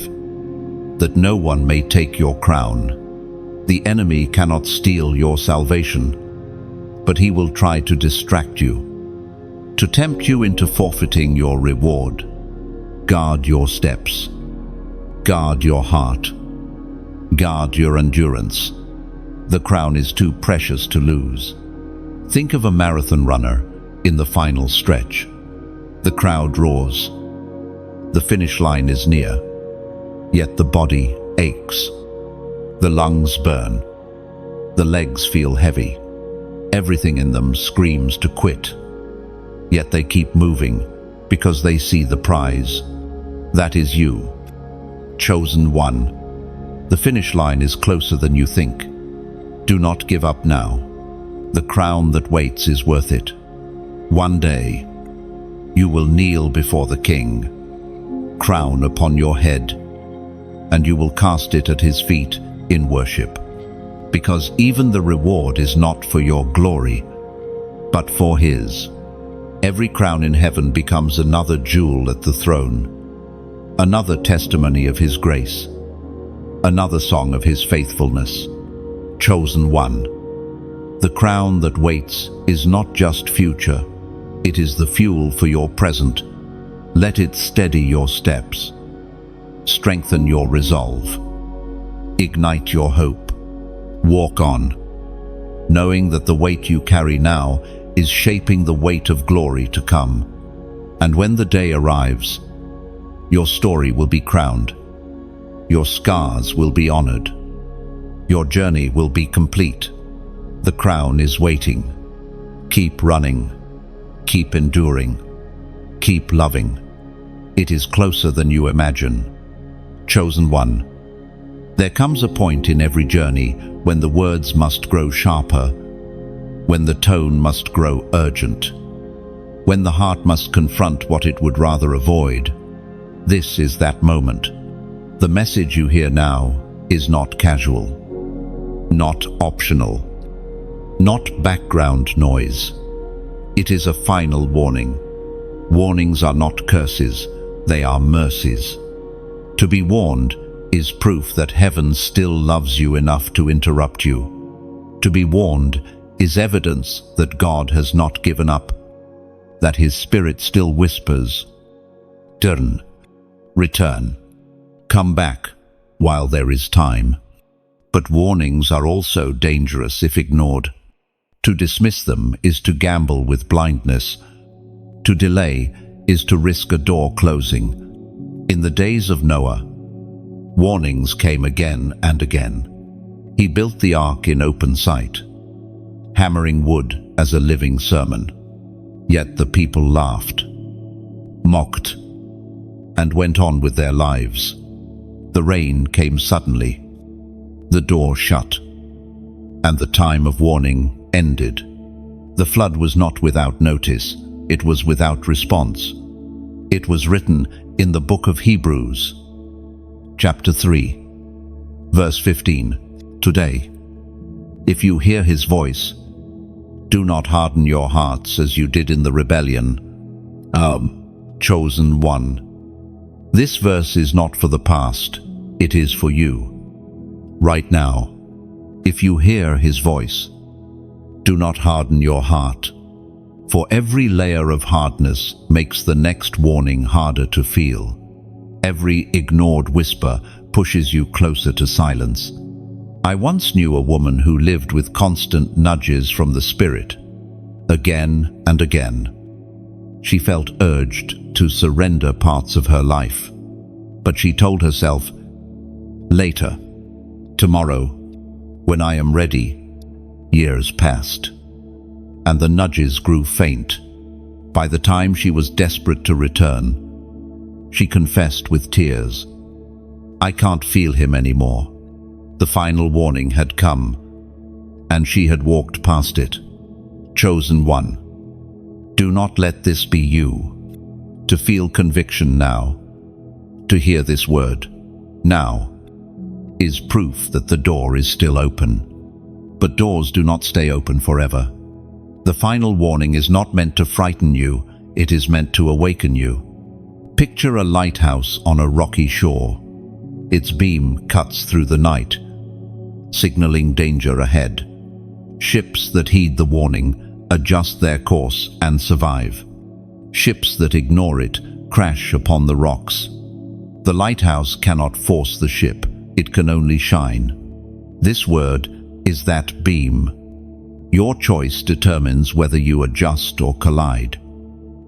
S1: that no one may take your crown. The enemy cannot steal your salvation, but he will try to distract you, to tempt you into forfeiting your reward. Guard your steps, guard your heart, guard your endurance. The crown is too precious to lose. Think of a marathon runner in the final stretch. The crowd roars. The finish line is near, yet the body aches. The lungs burn. The legs feel heavy. Everything in them screams to quit. Yet they keep moving because they see the prize. That is you, chosen one. The finish line is closer than you think. Do not give up now. The crown that waits is worth it. One day, you will kneel before the King, crown upon your head, and you will cast it at his feet in worship. Because even the reward is not for your glory, but for his. Every crown in heaven becomes another jewel at the throne, another testimony of his grace, another song of his faithfulness. Chosen one. The crown that waits is not just future, it is the fuel for your present. Let it steady your steps, strengthen your resolve, ignite your hope. Walk on, knowing that the weight you carry now is shaping the weight of glory to come. And when the day arrives, your story will be crowned, your scars will be honored, your journey will be complete. The crown is waiting. Keep running, keep enduring, keep loving. It is closer than you imagine. Chosen one. There comes a point in every journey when the words must grow sharper, when the tone must grow urgent, when the heart must confront what it would rather avoid. This is that moment. The message you hear now is not casual, not optional, not background noise. It is a final warning. Warnings are not curses, they are mercies. To be warned is proof that heaven still loves you enough to interrupt you. To be warned is evidence that God has not given up, that his spirit still whispers, "Turn, return, come back while there is time." But warnings are also dangerous if ignored. To dismiss them is to gamble with blindness. To delay is to risk a door closing. In the days of Noah, warnings came again and again. He built the ark in open sight, hammering wood as a living sermon. Yet the people laughed, mocked, and went on with their lives. The rain came suddenly, the door shut, and the time of warning ended. The flood was not without notice, it was without response. It was written in the book of Hebrews, chapter 3, verse 15. Today, if you hear his voice, do not harden your hearts as you did in the rebellion. Chosen one. This verse is not for the past, it is for you. Right now, if you hear his voice, do not harden your heart, for every layer of hardness makes the next warning harder to feel. Every ignored whisper pushes you closer to silence. I once knew a woman who lived with constant nudges from the Spirit. Again and again, she felt urged to surrender parts of her life. But she told herself, later, tomorrow, when I am ready. Years passed, and the nudges grew faint. By the time she was desperate to return, she confessed with tears, I can't feel him anymore. The final warning had come, and she had walked past it. Chosen one, do not let this be you. To feel conviction now, to hear this word now, is proof that the door is still open. But doors do not stay open forever. The final warning is not meant to frighten you, it is meant to awaken you. Picture a lighthouse on a rocky shore. Its beam cuts through the night, signaling danger ahead. Ships that heed the warning adjust their course and survive. Ships that ignore it crash upon the rocks. The lighthouse cannot force the ship, it can only shine. This word is that beam. Your choice determines whether you adjust or collide.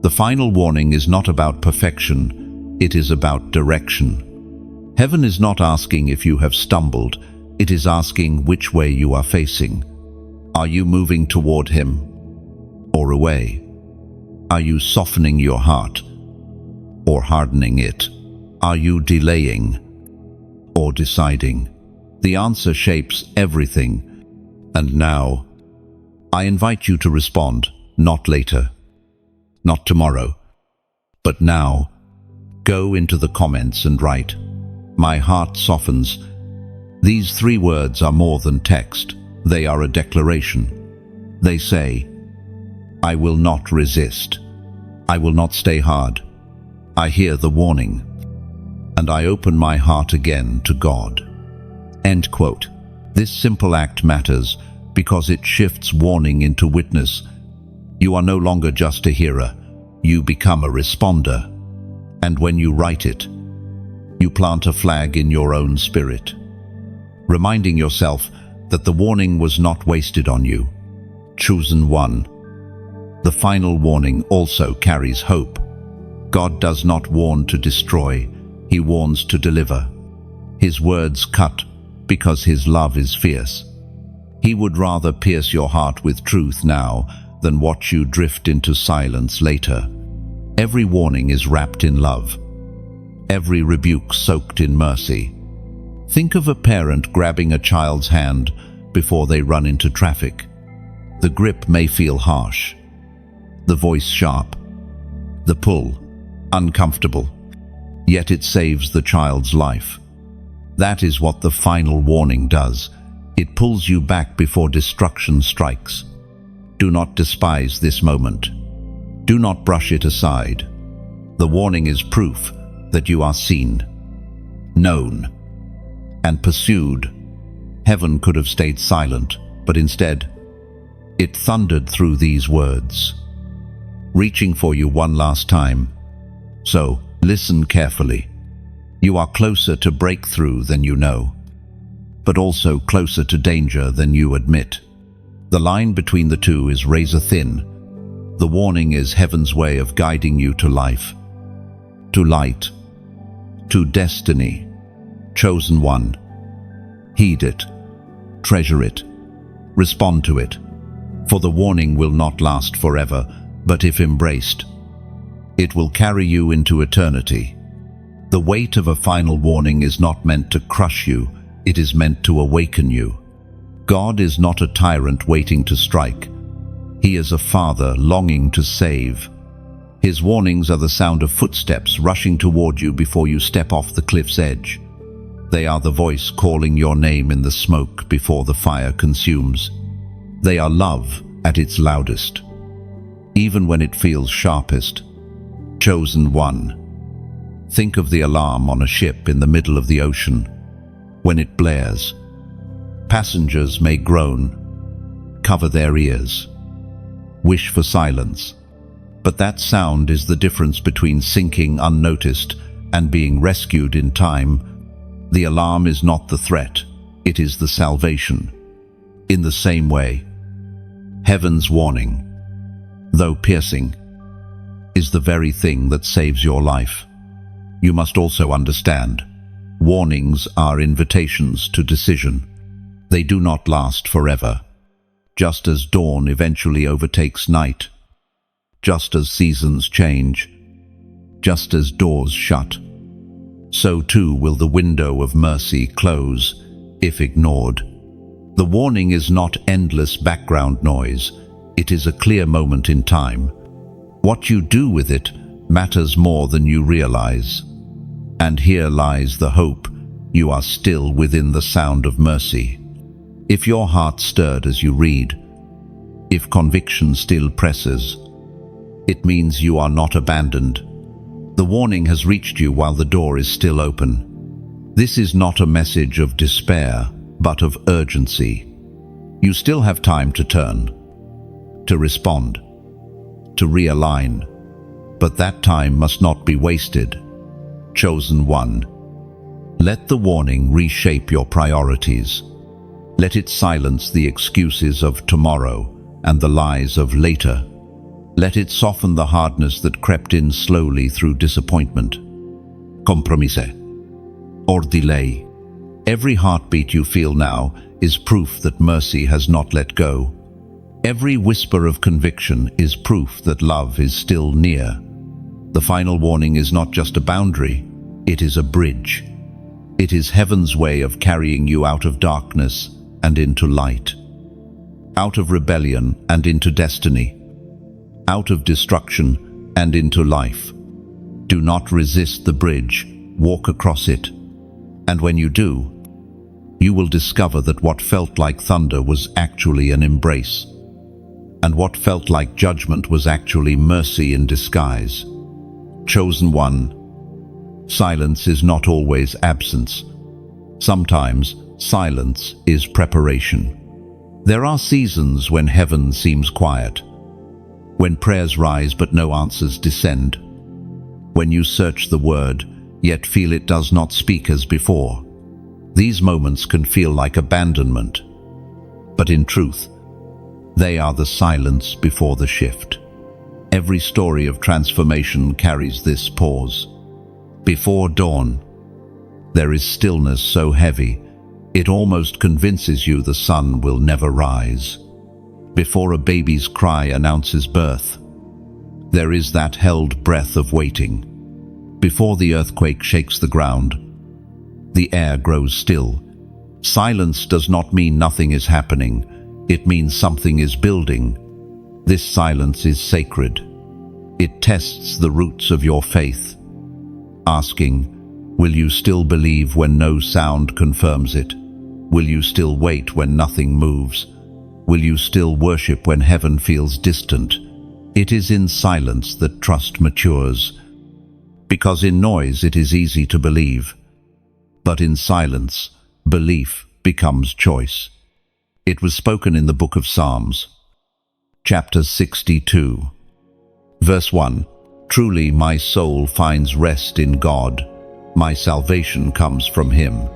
S1: The final warning is not about perfection, it is about direction. Heaven is not asking if you have stumbled, it is asking which way you are facing. Are you moving toward him or away? Are you softening your heart or hardening it? Are you delaying or deciding? The answer shapes everything. And now, I invite you to respond, not later, not tomorrow, but now. Go into the comments and write, my heart softens. These 3 words are more than text, they are a declaration. They say, I will not resist. I will not stay hard. I hear the warning, and I open my heart again to God. End quote. This simple act matters because it shifts warning into witness. You are no longer just a hearer, you become a responder. And when you write it, you plant a flag in your own spirit, reminding yourself that the warning was not wasted on you. Chosen one. The final warning also carries hope. God does not warn to destroy, he warns to deliver. His words cut because his love is fierce. He would rather pierce your heart with truth now than watch you drift into silence later. Every warning is wrapped in love, every rebuke soaked in mercy. Think of a parent grabbing a child's hand before they run into traffic. The grip may feel harsh, the voice sharp, the pull uncomfortable, yet it saves the child's life. That is what the final warning does. It pulls you back before destruction strikes. Do not despise this moment. Do not brush it aside. The warning is proof that you are seen, known, and pursued. Heaven could have stayed silent, but instead, it thundered through these words, reaching for you one last time. So, listen carefully. You are closer to breakthrough than you know. but also closer to danger than you admit. The line between the two is razor thin. The warning is heaven's way of guiding you to life, to light, to destiny. Chosen one. Heed it, treasure it, respond to it, for the warning will not last forever, but if embraced, it will carry you into eternity. The weight of a final warning is not meant to crush you, it is meant to awaken you. God is not a tyrant waiting to strike. He is a father longing to save. His warnings are the sound of footsteps rushing toward you before you step off the cliff's edge. They are the voice calling your name in the smoke before the fire consumes. They are love at its loudest, even when it feels sharpest. Chosen one. Think of the alarm on a ship in the middle of the ocean. When it blares, passengers may groan, cover their ears, wish for silence. But that sound is the difference between sinking unnoticed and being rescued in time. The alarm is not the threat, it is the salvation. In the same way, heaven's warning, though piercing, is the very thing that saves your life. You must also understand, warnings are invitations to decision. They do not last forever. Just as dawn eventually overtakes night, just as seasons change, just as doors shut, so too will the window of mercy close if ignored. The warning is not endless background noise, it is a clear moment in time. What you do with it matters more than you realize. And here lies the hope: you are still within the sound of mercy. If your heart stirred as you read, if conviction still presses, it means you are not abandoned. The warning has reached you while the door is still open. This is not a message of despair, but of urgency. You still have time to turn, to respond, to realign, but that time must not be wasted. Chosen one. Let the warning reshape your priorities. Let it silence the excuses of tomorrow and the lies of later. Let it soften the hardness that crept in slowly through disappointment, compromise, or delay. Every heartbeat you feel now is proof that mercy has not let go. Every whisper of conviction is proof that love is still near. The final warning is not just a boundary, it is a bridge. It is heaven's way of carrying you out of darkness and into light, out of rebellion and into destiny, out of destruction and into life. Do not resist the bridge, walk across it. And when you do, you will discover that what felt like thunder was actually an embrace, and what felt like judgment was actually mercy in disguise. Chosen one. Silence is not always absence. Sometimes silence is preparation. There are seasons when heaven seems quiet, when prayers rise but no answers descend, when you search the word yet feel it does not speak as before. These moments can feel like abandonment, but in truth, they are the silence before the shift. Every story of transformation carries this pause. Before dawn, there is stillness so heavy, it almost convinces you the sun will never rise. Before a baby's cry announces birth, there is that held breath of waiting. Before the earthquake shakes the ground, the air grows still. Silence does not mean nothing is happening, it means something is building. This silence is sacred. It tests the roots of your faith, asking, will you still believe when no sound confirms it? Will you still wait when nothing moves? Will you still worship when heaven feels distant? It is in silence that trust matures, because in noise it is easy to believe, but in silence, belief becomes choice. It was spoken in the book of Psalms, chapter 62, verse 1. Truly my soul finds rest in God. My salvation comes from Him.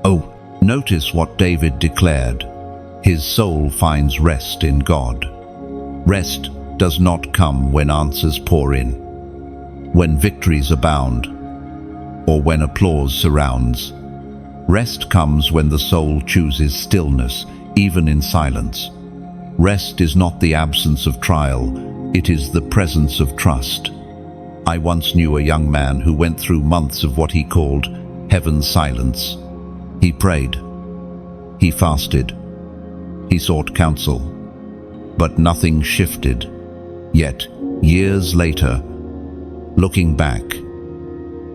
S1: Oh, Notice what David declared. His soul finds rest in God. Rest does not come when answers pour in, when victories abound, or when applause surrounds. Rest comes when the soul chooses stillness, even in silence. Rest is not the absence of trial, it is the presence of trust. I once knew a young man who went through months of what he called heaven's silence. He prayed. He fasted. He sought counsel. But nothing shifted. Yet, years later, looking back,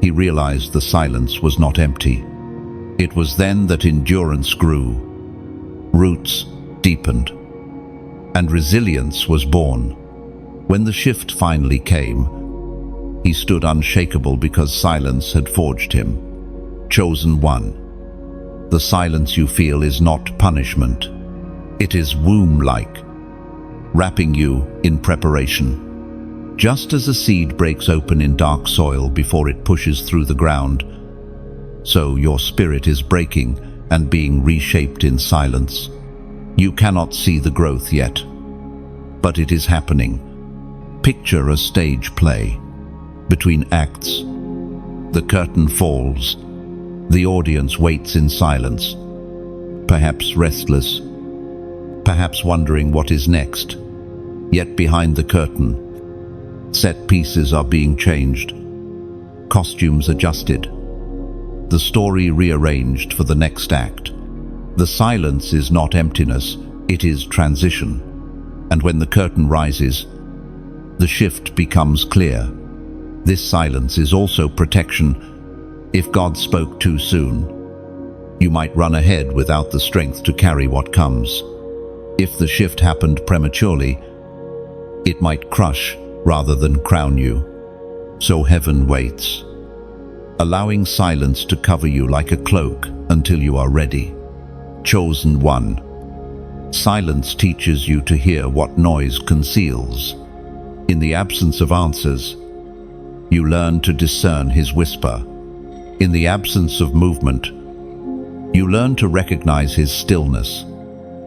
S1: he realized the silence was not empty. It was then that endurance grew, roots deepened, and resilience was born. When the shift finally came, he stood unshakable because silence had forged him. Chosen one. The silence you feel is not punishment. It is womb-like, wrapping you in preparation. Just as a seed breaks open in dark soil before it pushes through the ground, so your spirit is breaking and being reshaped in silence. You cannot see the growth yet, but it is happening. Picture a stage play. Between acts, the curtain falls. The audience waits in silence, perhaps restless, perhaps wondering what is next. Yet behind the curtain, set pieces are being changed, costumes adjusted, the story rearranged for the next act. The silence is not emptiness, it is transition. And when the curtain rises, the shift becomes clear. This silence is also protection. If God spoke too soon, you might run ahead without the strength to carry what comes. If the shift happened prematurely, it might crush rather than crown you. So heaven waits, allowing silence to cover you like a cloak until you are ready. Chosen one. Silence teaches you to hear what noise conceals. In the absence of answers, you learn to discern his whisper. In the absence of movement, you learn to recognize his stillness.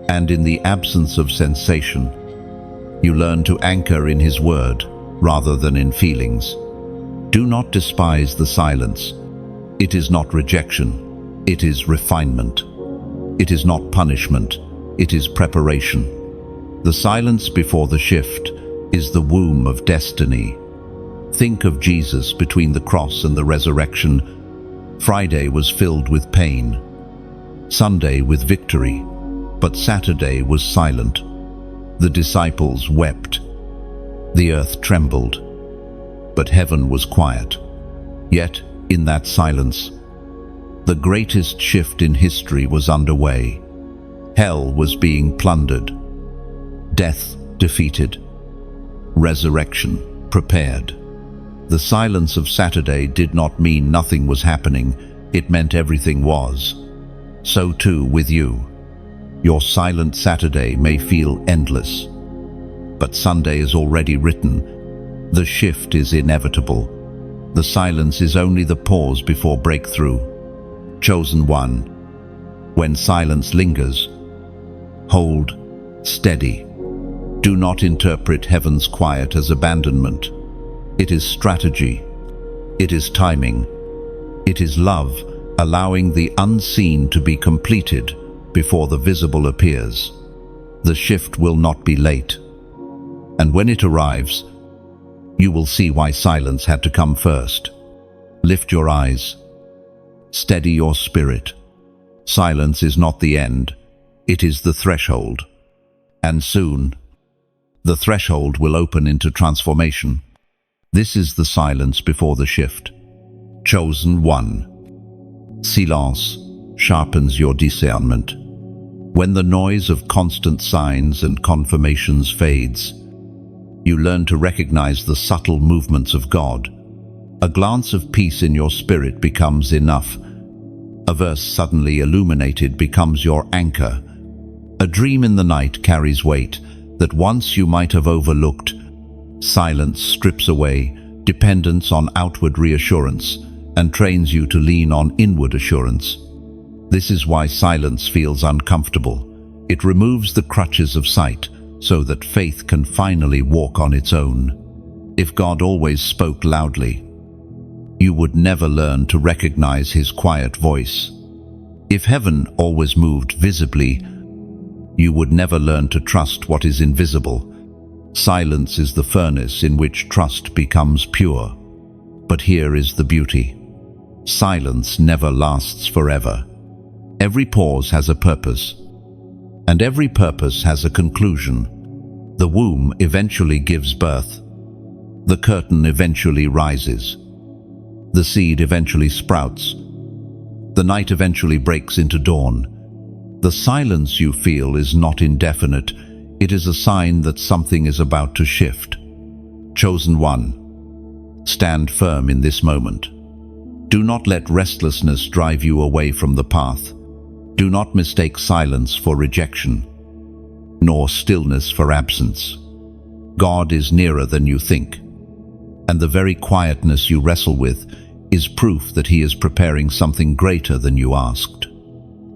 S1: And in the absence of sensation, you learn to anchor in his word rather than in feelings. Do not despise the silence. It is not rejection, it is refinement. It is not punishment, it is preparation. The silence before the shift is the womb of destiny. Think of Jesus between the cross and the resurrection. Friday was filled with pain, Sunday with victory, but Saturday was silent. The disciples wept. The earth trembled, but heaven was quiet. Yet, in that silence, the greatest shift in history was underway. Hell was being plundered, death defeated, resurrection prepared. The silence of Saturday did not mean nothing was happening, it meant everything was. So too with you. Your silent Saturday may feel endless, but Sunday is already written. The shift is inevitable. The silence is only the pause before breakthrough. Chosen one. When silence lingers, hold steady. Do not interpret heaven's quiet as abandonment. It is strategy. It is timing. It is love, allowing the unseen to be completed before the visible appears. The shift will not be late. And when it arrives, you will see why silence had to come first. Lift your eyes. Steady your spirit. Silence is not the end. It is the threshold. And soon, the threshold will open into transformation. This is the silence before the shift. Chosen one. Silence sharpens your discernment. When the noise of constant signs and confirmations fades, you learn to recognize the subtle movements of God. A glance of peace in your spirit becomes enough. A verse suddenly illuminated becomes your anchor. A dream in the night carries weight that once you might have overlooked. Silence strips away dependence on outward reassurance and trains you to lean on inward assurance. This is why silence feels uncomfortable. It removes the crutches of sight so that faith can finally walk on its own. If God always spoke loudly, you would never learn to recognize his quiet voice. If heaven always moved visibly, you would never learn to trust what is invisible. Silence is the furnace in which trust becomes pure. But here is the beauty. Silence never lasts forever. Every pause has a purpose, and every purpose has a conclusion. The womb eventually gives birth. The curtain eventually rises. The seed eventually sprouts. The night eventually breaks into dawn. The silence you feel is not indefinite. It is a sign that something is about to shift. Chosen one, stand firm in this moment. Do not let restlessness drive you away from the path. Do not mistake silence for rejection, nor stillness for absence. God is nearer than you think, and the very quietness you wrestle with is proof that he is preparing something greater than you asked.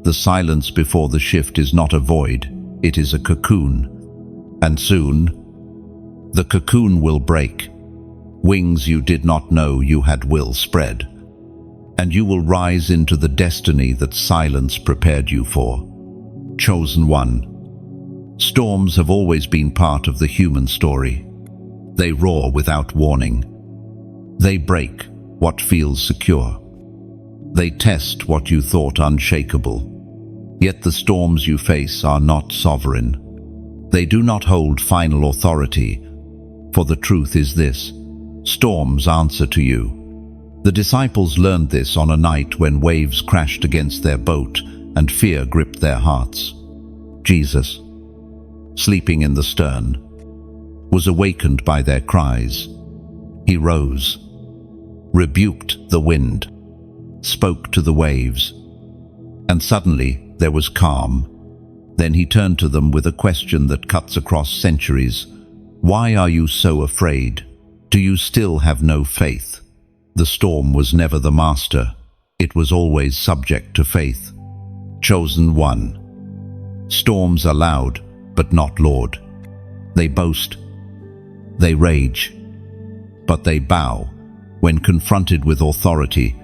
S1: The silence before the shift is not a void, it is a cocoon. And soon, the cocoon will break. Wings you did not know you had will spread, and you will rise into the destiny that silence prepared you for. Chosen one. Storms have always been part of the human story. They roar without warning. They break what feels secure. They test what you thought unshakable. Yet the storms you face are not sovereign. They do not hold final authority, for the truth is this: storms answer to you. The disciples learned this on a night when waves crashed against their boat and fear gripped their hearts. Jesus, sleeping in the stern, was awakened by their cries. He rose, rebuked the wind, spoke to the waves, and suddenly there was calm. Then he turned to them with a question that cuts across centuries. Why are you so afraid? Do you still have no faith? The storm was never the master. It was always subject to faith. Chosen one. Storms are loud, but not Lord. They boast. They rage. But they bow when confronted with authority.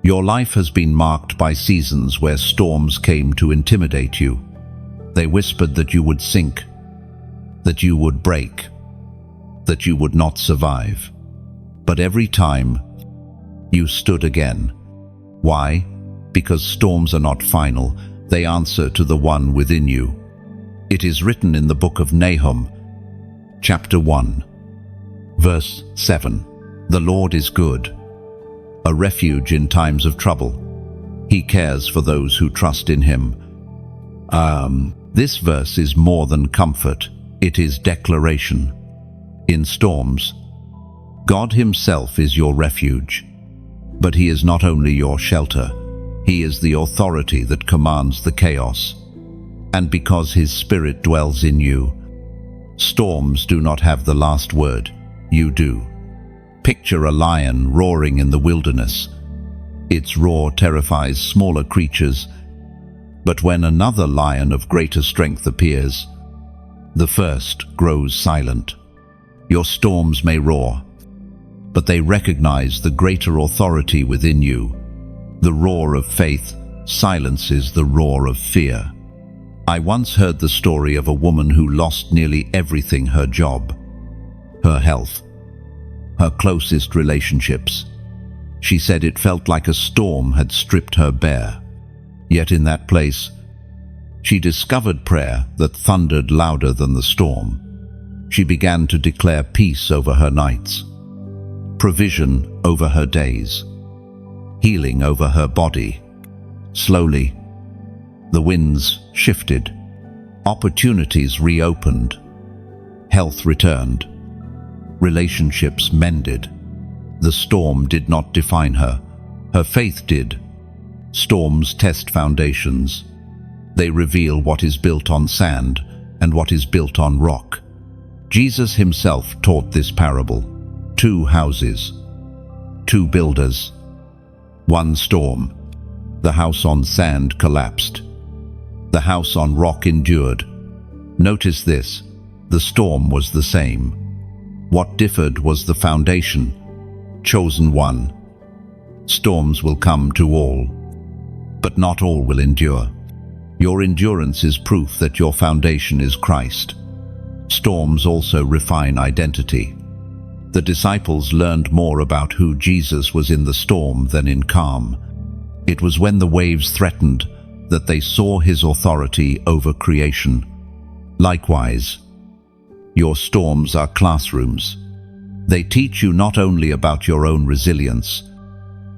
S1: Your life has been marked by seasons where storms came to intimidate you. They whispered that you would sink, that you would break, that you would not survive. But every time, you stood again. Why? Because storms are not final. They answer to the one within you. It is written in the book of Nahum, chapter 1, verse 7. The Lord is good, a refuge in times of trouble. He cares for those who trust in him. This verse is more than comfort. It is declaration. In storms, God himself is your refuge. But he is not only your shelter, he is the authority that commands the chaos. And because his spirit dwells in you, storms do not have the last word. You do. Picture a lion roaring in the wilderness. Its roar terrifies smaller creatures. But when another lion of greater strength appears, the first grows silent. Your storms may roar, but they recognize the greater authority within you. The roar of faith silences the roar of fear. I once heard the story of a woman who lost nearly everything: her job, her health, her closest relationships. She said it felt like a storm had stripped her bare. Yet in that place, she discovered prayer that thundered louder than the storm. She began to declare peace over her nights, provision over her days, healing over her body. Slowly, the winds shifted, opportunities reopened, health returned, relationships mended. The storm did not define her. Her faith did. Storms test foundations. They reveal what is built on sand and what is built on rock. Jesus himself taught this parable. 2 houses, 2 builders, 1 storm. The house on sand collapsed. The house on rock endured. Notice this: the storm was the same. What differed was the foundation. Chosen one. Storms will come to all, but not all will endure. Your endurance is proof that your foundation is Christ. Storms also refine identity. The disciples learned more about who Jesus was in the storm than in calm. It was when the waves threatened that they saw his authority over creation. Likewise, your storms are classrooms. They teach you not only about your own resilience,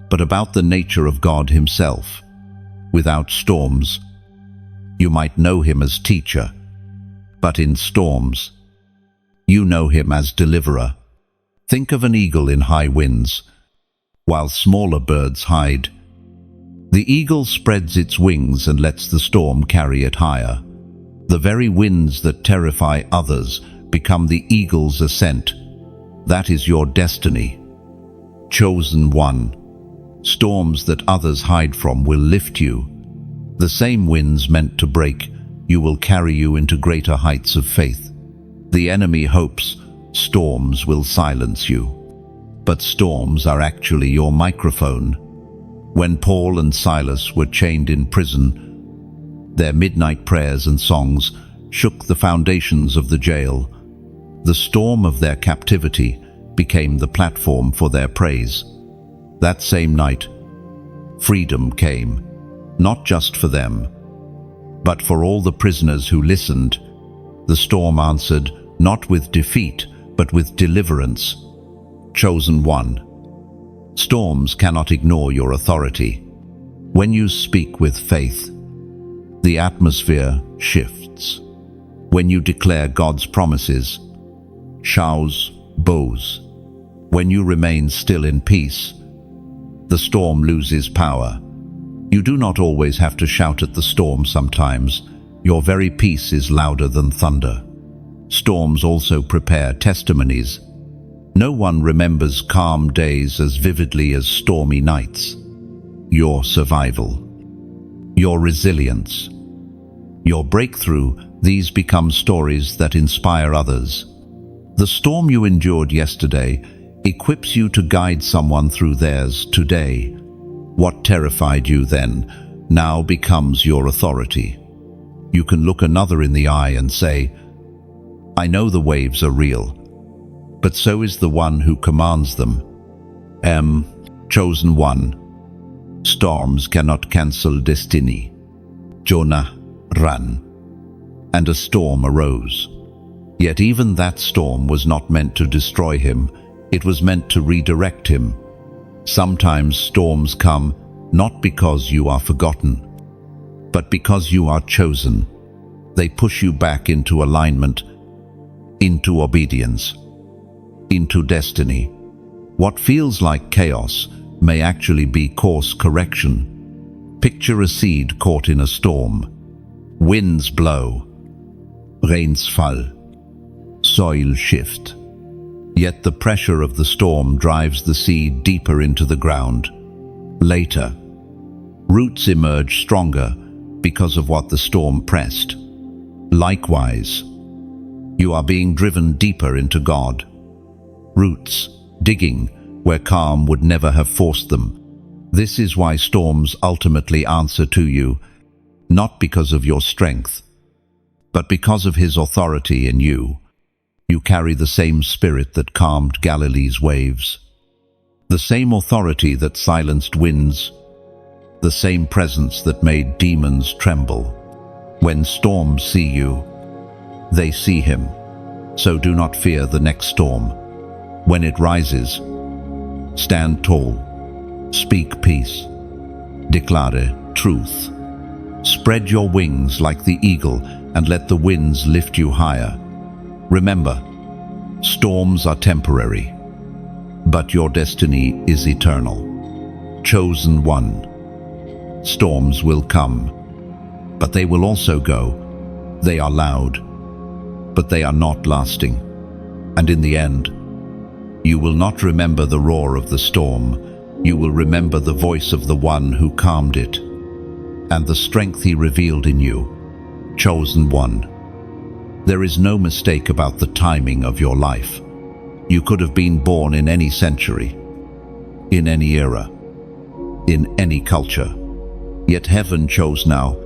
S1: but about the nature of God himself. Without storms, you might know him as teacher, but in storms, you know him as deliverer. Think of an eagle in high winds, while smaller birds hide. The eagle spreads its wings and lets the storm carry it higher. The very winds that terrify others become the eagle's ascent. That is your destiny. Chosen one. Storms that others hide from will lift you. The same winds meant to break you will carry you into greater heights of faith. The enemy hopes storms will silence you, but storms are actually your microphone. When Paul and Silas were chained in prison, their midnight prayers and songs shook the foundations of the jail. The storm of their captivity became the platform for their praise. That same night, freedom came, not just for them, but for all the prisoners who listened. The storm answered, not with defeat, but with deliverance. Chosen one. Storms cannot ignore your authority. When you speak with faith, the atmosphere shifts. When you declare God's promises, showers bows. When you remain still in peace, the storm loses power. You do not always have to shout at the storm sometimes. Your very peace is louder than thunder. Storms also prepare testimonies. No one remembers calm days as vividly as stormy nights. Your survival, your resilience, your breakthrough, these become stories that inspire others. The storm you endured yesterday equips you to guide someone through theirs today. What terrified you then now becomes your authority. You can look another in the eye and say, I know the waves are real, but so is the one who commands them. Chosen one. Storms cannot cancel destiny. Jonah ran, and a storm arose. Yet even that storm was not meant to destroy him. It was meant to redirect him. Sometimes storms come not because you are forgotten, but because you are chosen. They push you back into alignment, into obedience, into destiny. What feels like chaos may actually be course correction. Picture a seed caught in a storm. Winds blow, rains fall, soil shift. Yet the pressure of the storm drives the seed deeper into the ground. Later, roots emerge stronger because of what the storm pressed. Likewise, you are being driven deeper into God. Roots digging where calm would never have forced them. This is why storms ultimately answer to you, not because of your strength, but because of his authority in you. You carry the same spirit that calmed Galilee's waves, the same authority that silenced winds, the same presence that made demons tremble. When storms see you, they see him. So do not fear the next storm. When it rises, stand tall, speak peace, declare truth. Spread your wings like the eagle and let the winds lift you higher. Remember, storms are temporary, but your destiny is eternal. Chosen one. Storms will come, but they will also go. They are loud, but they are not lasting. And in the end, you will not remember the roar of the storm. You will remember the voice of the one who calmed it. and the strength he revealed in you. Chosen one. There is no mistake about the timing of your life. You could have been born in any century, in any era, in any culture. Yet heaven chose now.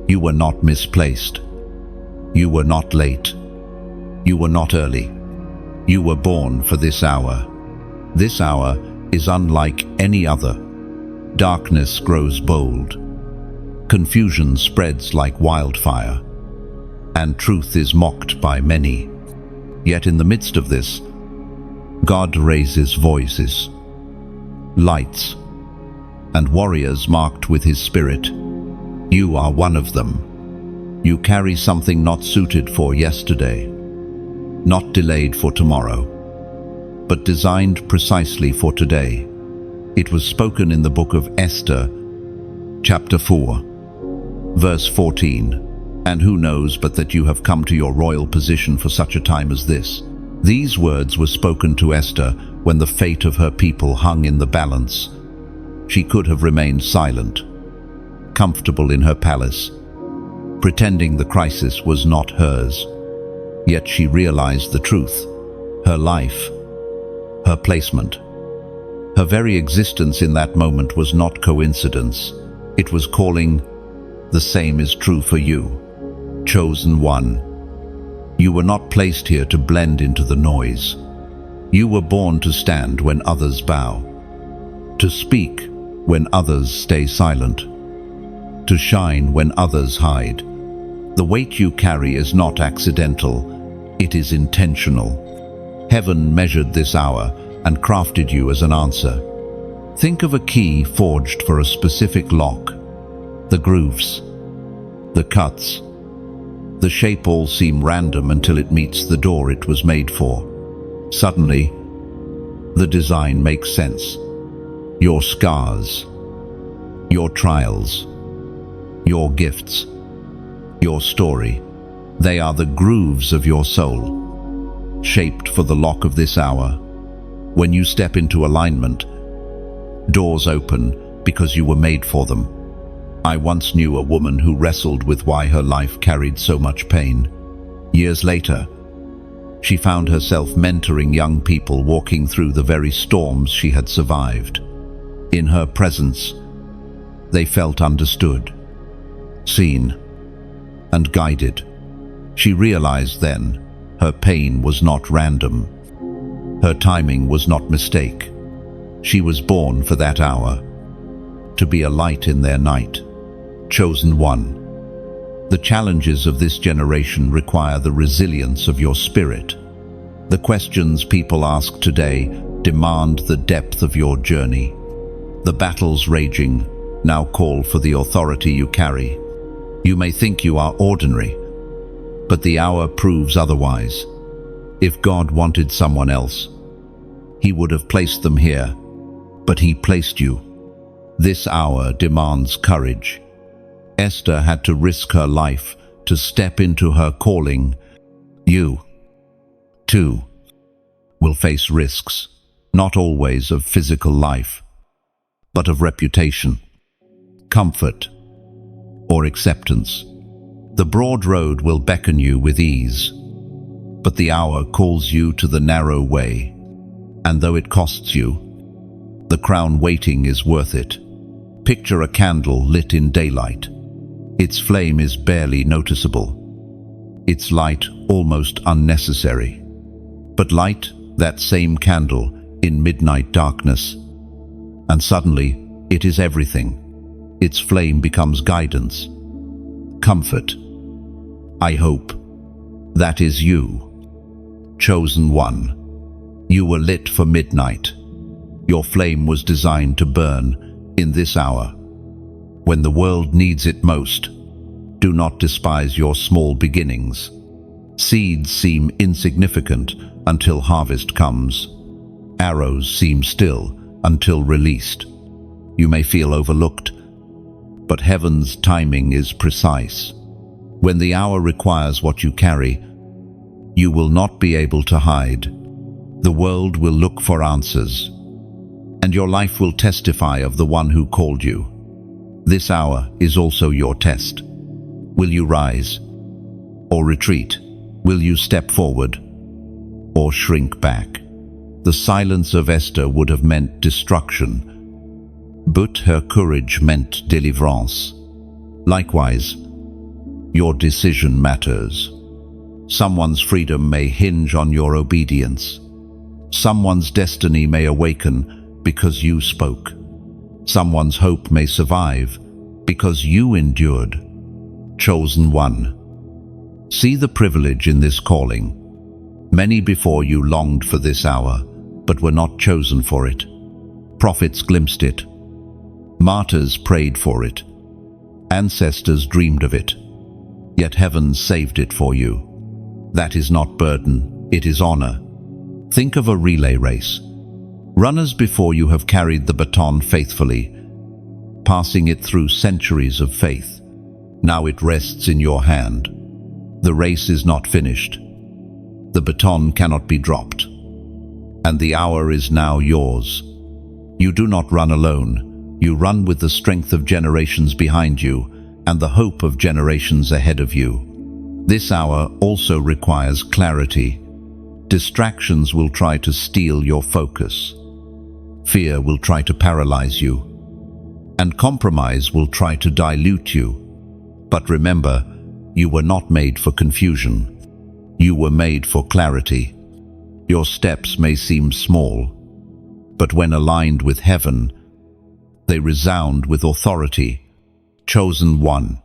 S1: You were not misplaced. You were not late. You were not early. You were born for this hour. This hour is unlike any other. Darkness grows bold. Confusion spreads like wildfire. And truth is mocked by many. Yet in the midst of this, God raises voices, lights, and warriors marked with His Spirit. You are one of them. You carry something not suited for yesterday, not delayed for tomorrow, but designed precisely for today. It was spoken in the book of Esther, chapter 4, verse 14. And who knows but that you have come to your royal position for such a time as this? These words were spoken to Esther when the fate of her people hung in the balance. She could have remained silent, comfortable in her palace, pretending the crisis was not hers. Yet she realized the truth. Her life, her placement, her very existence in that moment was not coincidence. It was calling. The same is true for you. Chosen one. You were not placed here to blend into the noise. You were born to stand when others bow, to speak when others stay silent, to shine when others hide. The weight you carry is not accidental, it is intentional. Heaven measured this hour and crafted you as an answer. Think of a key forged for a specific lock. The grooves, the cuts, the shape all seem random until it meets the door it was made for. Suddenly, the design makes sense. Your scars, your trials, your gifts, your story, they are the grooves of your soul, shaped for the lock of this hour. When you step into alignment, doors open because you were made for them. I once knew a woman who wrestled with why her life carried so much pain. Years later, she found herself mentoring young people walking through the very storms she had survived. In her presence, they felt understood, seen, and guided. She realized then her pain was not random. Her timing was not mistake. She was born for that hour, to be a light in their night. Chosen one. The challenges of this generation require the resilience of your spirit. The questions people ask today demand the depth of your journey. The battles raging now call for the authority you carry. You may think you are ordinary, but the hour proves otherwise. If God wanted someone else, He would have placed them here, but He placed you. This hour demands courage. Esther had to risk her life to step into her calling. You, too, will face risks, not always of physical life, but of reputation, comfort, or acceptance. The broad road will beckon you with ease, but the hour calls you to the narrow way, and though it costs you, the crown waiting is worth it. Picture a candle lit in daylight. Its flame is barely noticeable, its light almost unnecessary. But light that same candle in midnight darkness, and suddenly it is everything. Its flame becomes guidance, comfort. I hope that is you, chosen one. You were lit for midnight. Your flame was designed to burn in this hour. When the world needs it most, do not despise your small beginnings. Seeds seem insignificant until harvest comes. Arrows seem still until released. You may feel overlooked, but heaven's timing is precise. When the hour requires what you carry, you will not be able to hide. The world will look for answers, and your life will testify of the one who called you. This hour is also your test. Will you rise or retreat? Will you step forward or shrink back? The silence of Esther would have meant destruction, but her courage meant deliverance. Likewise, your decision matters. Someone's freedom may hinge on your obedience. Someone's destiny may awaken because you spoke. Someone's hope may survive because you endured. Chosen one. See the privilege in this calling. Many before you longed for this hour, but were not chosen for it. Prophets glimpsed it. Martyrs prayed for it. Ancestors dreamed of it. Yet heaven saved it for you. That is not burden, it is honor. Think of a relay race. Runners before you have carried the baton faithfully, passing it through centuries of faith. Now it rests in your hand. The race is not finished. The baton cannot be dropped. And the hour is now yours. You do not run alone. You run with the strength of generations behind you and the hope of generations ahead of you. This hour also requires clarity. Distractions will try to steal your focus. Fear will try to paralyze you. And compromise will try to dilute you. But remember, you were not made for confusion. You were made for clarity. Your steps may seem small, but when aligned with heaven, they resound with authority. Chosen one.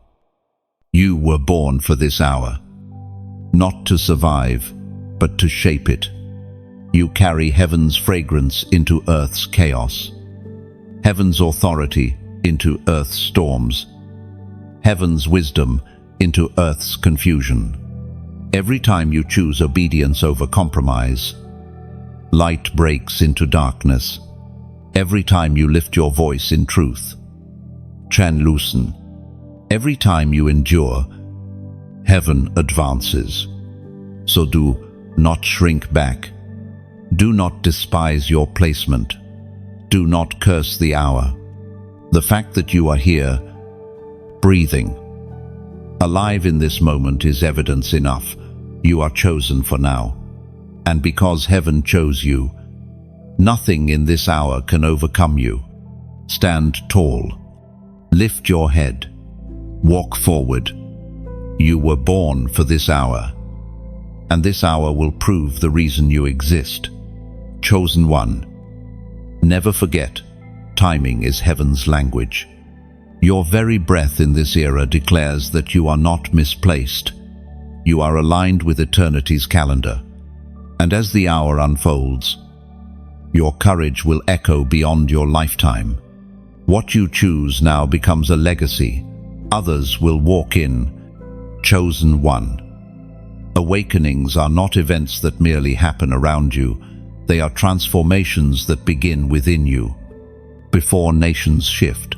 S1: You were born for this hour, not to survive, but to shape it. You carry heaven's fragrance into earth's chaos, heaven's authority into earth's storms, heaven's wisdom into earth's confusion. Every time you choose obedience over compromise, light breaks into darkness. Every time you lift your voice in truth, translucent. Every time you endure, heaven advances. So do not shrink back. Do not despise your placement. Do not curse the hour. The fact that you are here, breathing, alive in this moment is evidence enough. You are chosen for now. And because heaven chose you, nothing in this hour can overcome you. Stand tall. Lift your head. Walk forward. You were born for this hour. And this hour will prove the reason you exist. Chosen one. Never forget, timing is heaven's language. Your very breath in this era declares that you are not misplaced. You are aligned with eternity's calendar. And as the hour unfolds, your courage will echo beyond your lifetime. What you choose now becomes a legacy. Others will walk in. Chosen one. Awakenings are not events that merely happen around you. They are transformations that begin within you. Before nations shift,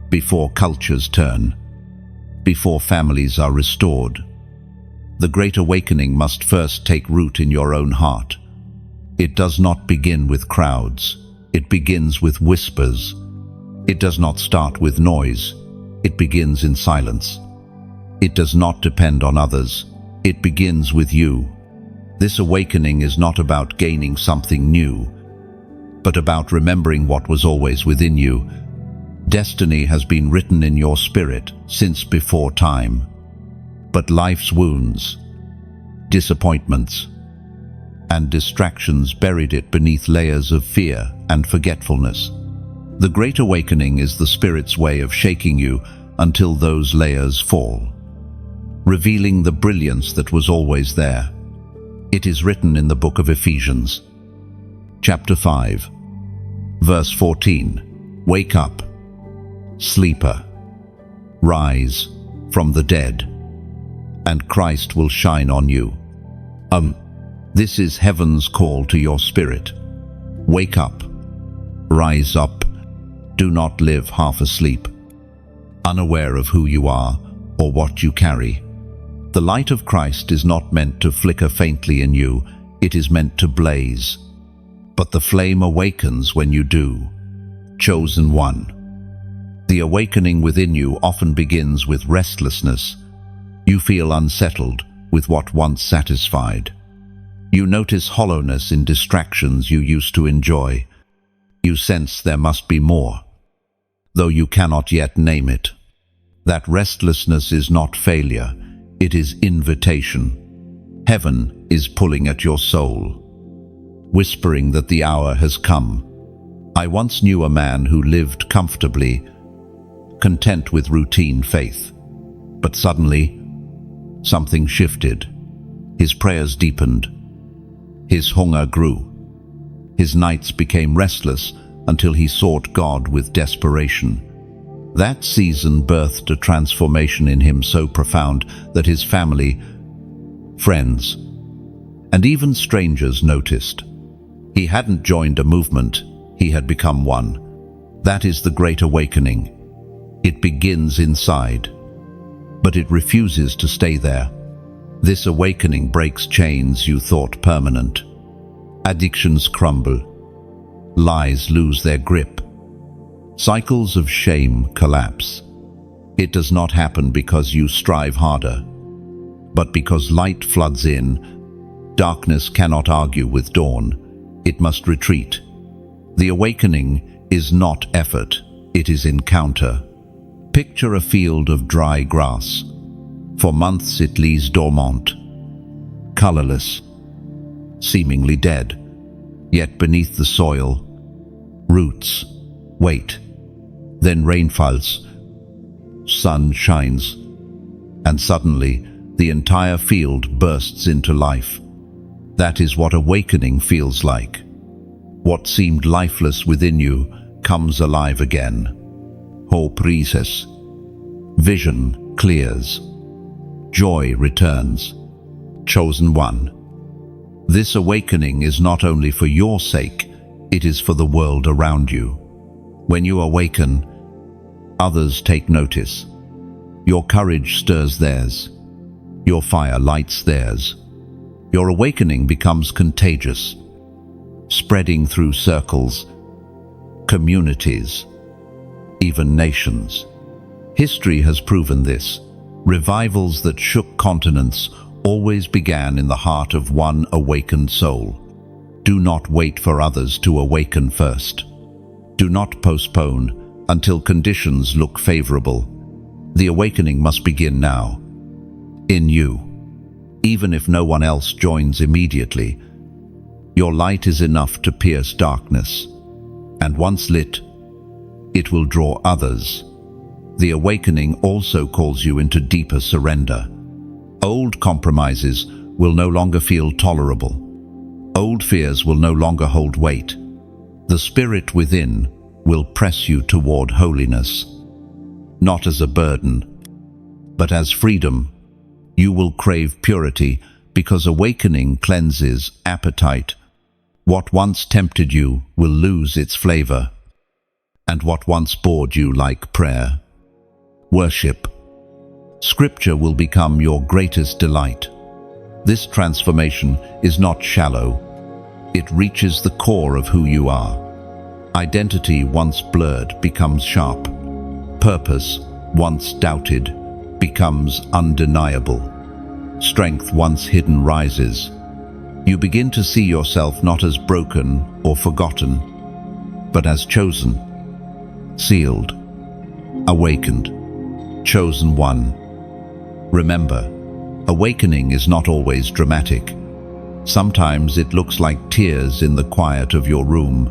S1: before cultures turn, before families are restored. The Great Awakening must first take root in your own heart. It does not begin with crowds. It begins with whispers. It does not start with noise. It begins in silence. It does not depend on others. It begins with you. This awakening is not about gaining something new, but about remembering what was always within you. Destiny has been written in your spirit since before time. But life's wounds, disappointments, and distractions buried it beneath layers of fear and forgetfulness. The Great Awakening is the Spirit's way of shaking you until those layers fall, revealing the brilliance that was always there. It is written in the book of Ephesians, chapter 5, verse 14. Wake up, sleeper, rise from the dead, and Christ will shine on you. This is heaven's call to your spirit. Wake up, rise up. Do not live half asleep, unaware of who you are or what you carry. The light of Christ is not meant to flicker faintly in you, it is meant to blaze. But the flame awakens when you do. Chosen one. The awakening within you often begins with restlessness. You feel unsettled with what once satisfied. You notice hollowness in distractions you used to enjoy. You sense there must be more, though you cannot yet name it. That restlessness is not failure, it is invitation. Heaven is pulling at your soul, whispering that the hour has come. I once knew a man who lived comfortably, content with routine faith. But suddenly, something shifted. His prayers deepened. His hunger grew. His nights became restless until he sought God with desperation. That season birthed a transformation in him so profound that his family, friends, and even strangers noticed. He hadn't joined a movement, he had become one. That is the great awakening. It begins inside, but it refuses to stay there. This awakening breaks chains you thought permanent. Addictions crumble. Lies lose their grip. Cycles of shame collapse. It does not happen because you strive harder, but because light floods in. Darkness cannot argue with dawn. It must retreat. The awakening is not effort, it is encounter. Picture a field of dry grass. For months it lies dormant, colorless, seemingly dead. Yet beneath the soil, roots wait. Then rain falls, sun shines, and suddenly the entire field bursts into life. That is what awakening feels like. What seemed lifeless within you comes alive again. Hope rises. Vision clears. Joy returns. Chosen one. This awakening is not only for your sake, it is for the world around you. When you awaken, others take notice. Your courage stirs theirs. Your fire lights theirs. Your awakening becomes contagious, spreading through circles, communities, even nations. History has proven this. Revivals that shook continents always began in the heart of one awakened soul. Do not wait for others to awaken first. Do not postpone until conditions look favorable. The awakening must begin now, in you. Even if no one else joins immediately, your light is enough to pierce darkness, and once lit, it will draw others. The awakening also calls you into deeper surrender. Old compromises will no longer feel tolerable. Old fears will no longer hold weight. The spirit within will press you toward holiness, not as a burden, but as freedom. You will crave purity because awakening cleanses appetite. What once tempted you will lose its flavor, and what once bored you like prayer, worship, Scripture will become your greatest delight. This transformation is not shallow. It reaches the core of who you are. Identity once blurred becomes sharp. Purpose once doubted becomes undeniable. Strength once hidden rises. You begin to see yourself not as broken or forgotten, but as chosen, sealed, awakened, chosen one. Remember, awakening is not always dramatic. Sometimes it looks like tears in the quiet of your room.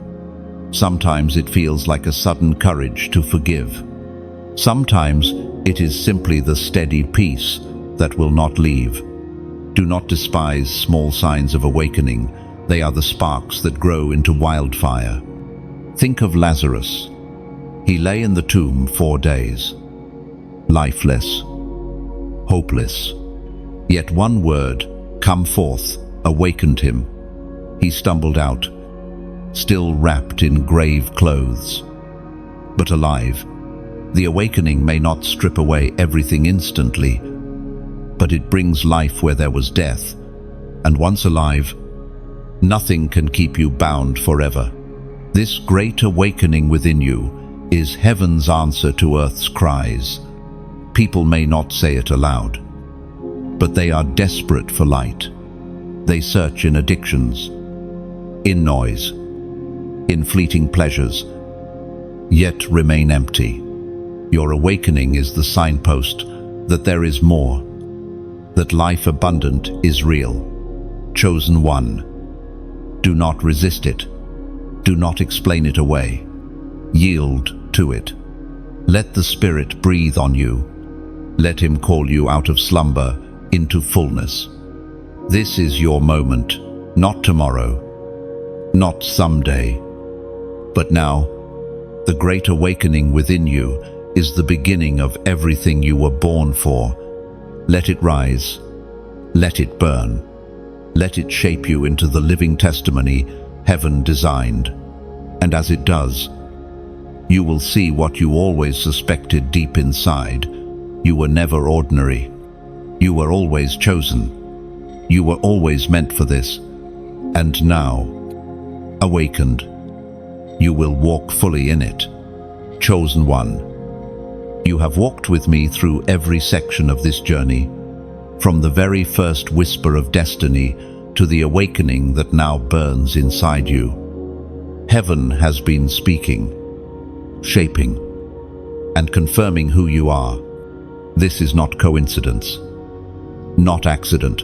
S1: Sometimes it feels like a sudden courage to forgive. Sometimes it is simply the steady peace that will not leave. Do not despise small signs of awakening. They are the sparks that grow into wildfire. Think of Lazarus. He lay in the tomb 4 days, lifeless, hopeless. Yet one word, "Come forth," awakened him. He stumbled out, still wrapped in grave clothes, but alive. The awakening may not strip away everything instantly, but it brings life where there was death. And once alive, nothing can keep you bound forever. This great awakening within you is heaven's answer to earth's cries. People may not say it aloud, but they are desperate for light. They search in addictions, in noise, in fleeting pleasures, yet remain empty. Your awakening is the signpost that there is more, that life abundant is real. Chosen one, do not resist it. Do not explain it away. Yield to it. Let the Spirit breathe on you. Let Him call you out of slumber into fullness. This is your moment, not tomorrow, not someday, but now. The great awakening within you is the beginning of everything you were born for. Let it rise. Let it burn. Let it shape you into the living testimony heaven designed. And as it does, you will see what you always suspected deep inside. You were never ordinary. You were always chosen. You were always meant for this. And now, awakened, you will walk fully in it. Chosen one, you have walked with me through every section of this journey, from the very first whisper of destiny to the awakening that now burns inside you. Heaven has been speaking, shaping, and confirming who you are. This is not coincidence, not accident,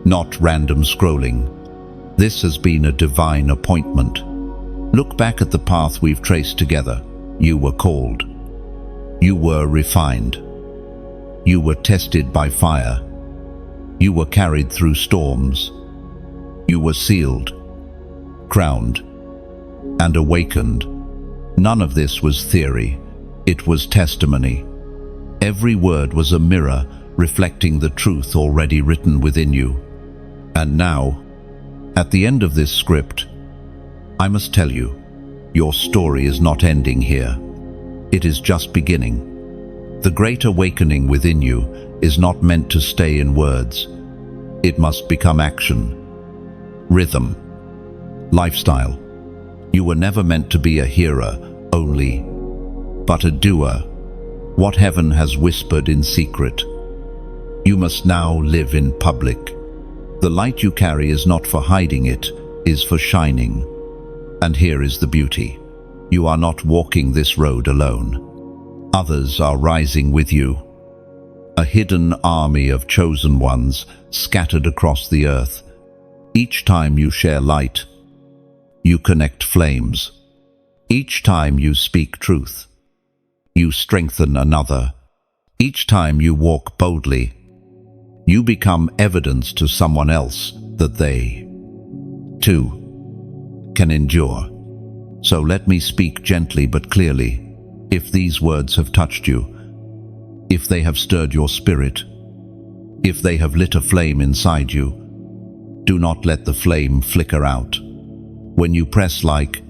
S1: not random scrolling. This has been a divine appointment. Look back at the path we've traced together. You were called. You were refined. You were tested by fire. You were carried through storms. You were sealed, crowned, and awakened. None of this was theory. It was testimony. Every word was a mirror reflecting the truth already written within you. And now, at the end of this script, I must tell you, your story is not ending here. It is just beginning. The great awakening within you is not meant to stay in words. It must become action, rhythm, lifestyle. You were never meant to be a hearer only, but a doer. What heaven has whispered in secret, you must now live in public. The light you carry is not for hiding, it is for shining. And here is the beauty. You are not walking this road alone. Others are rising with you. A hidden army of chosen ones scattered across the earth. Each time you share light, you connect flames. Each time you speak truth, you strengthen another. Each time you walk boldly, you become evidence to someone else that they, too, can endure. So let me speak gently but clearly. If these words have touched you, if they have stirred your spirit, if they have lit a flame inside you, do not let the flame flicker out. When you press like,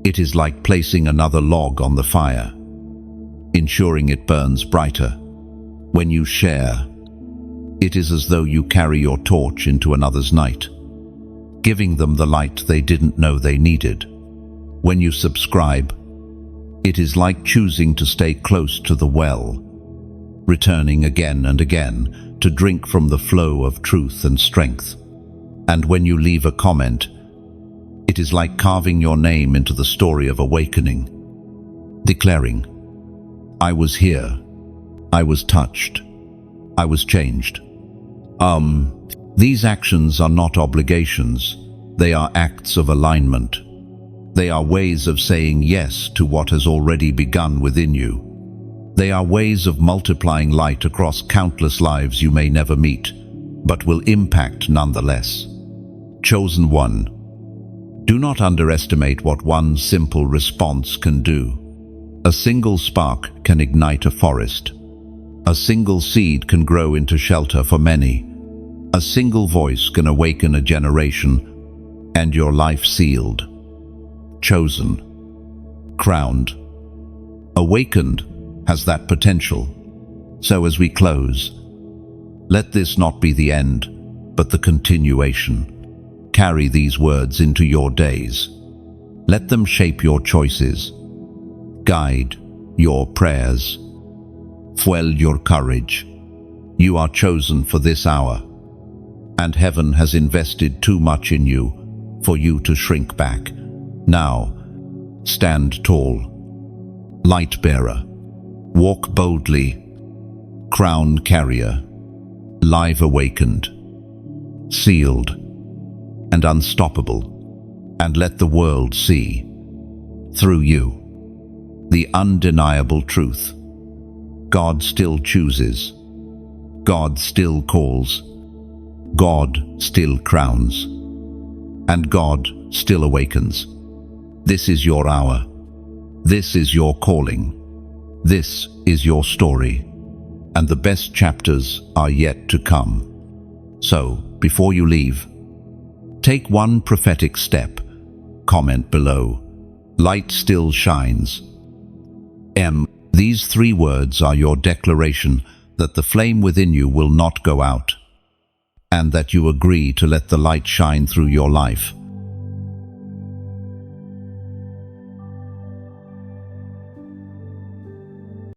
S1: it is like placing another log on the fire, ensuring it burns brighter. When you share, it is as though you carry your torch into another's night, giving them the light they didn't know they needed. When you subscribe, it is like choosing to stay close to the well, returning again and again to drink from the flow of truth and strength. And when you leave a comment, it is like carving your name into the story of awakening, declaring, I was here, I was touched, I was changed. These actions are not obligations, they are acts of alignment. They are ways of saying yes to what has already begun within you. They are ways of multiplying light across countless lives you may never meet, but will impact nonetheless. Chosen one, do not underestimate what one simple response can do. A single spark can ignite a forest. A single seed can grow into shelter for many. A single voice can awaken a generation, and your life sealed, chosen, crowned, awakened has that potential. So as we close, let this not be the end, but the continuation. Carry these words into your days. Let them shape your choices, guide your prayers, fuel your courage. You are chosen for this hour, and heaven has invested too much in you for you to shrink back. Now, stand tall, light bearer, walk boldly, crown carrier, live awakened, sealed, and unstoppable, and let the world see, through you, the undeniable truth. God still chooses, God still calls, God still crowns, and God still awakens. This is your hour. This is your calling. This is your story. And the best chapters are yet to come. So, before you leave, take one prophetic step. Comment below. Light still shines. These 3 words are your declaration that the flame within you will not go out, and that you agree to let the light shine through your life.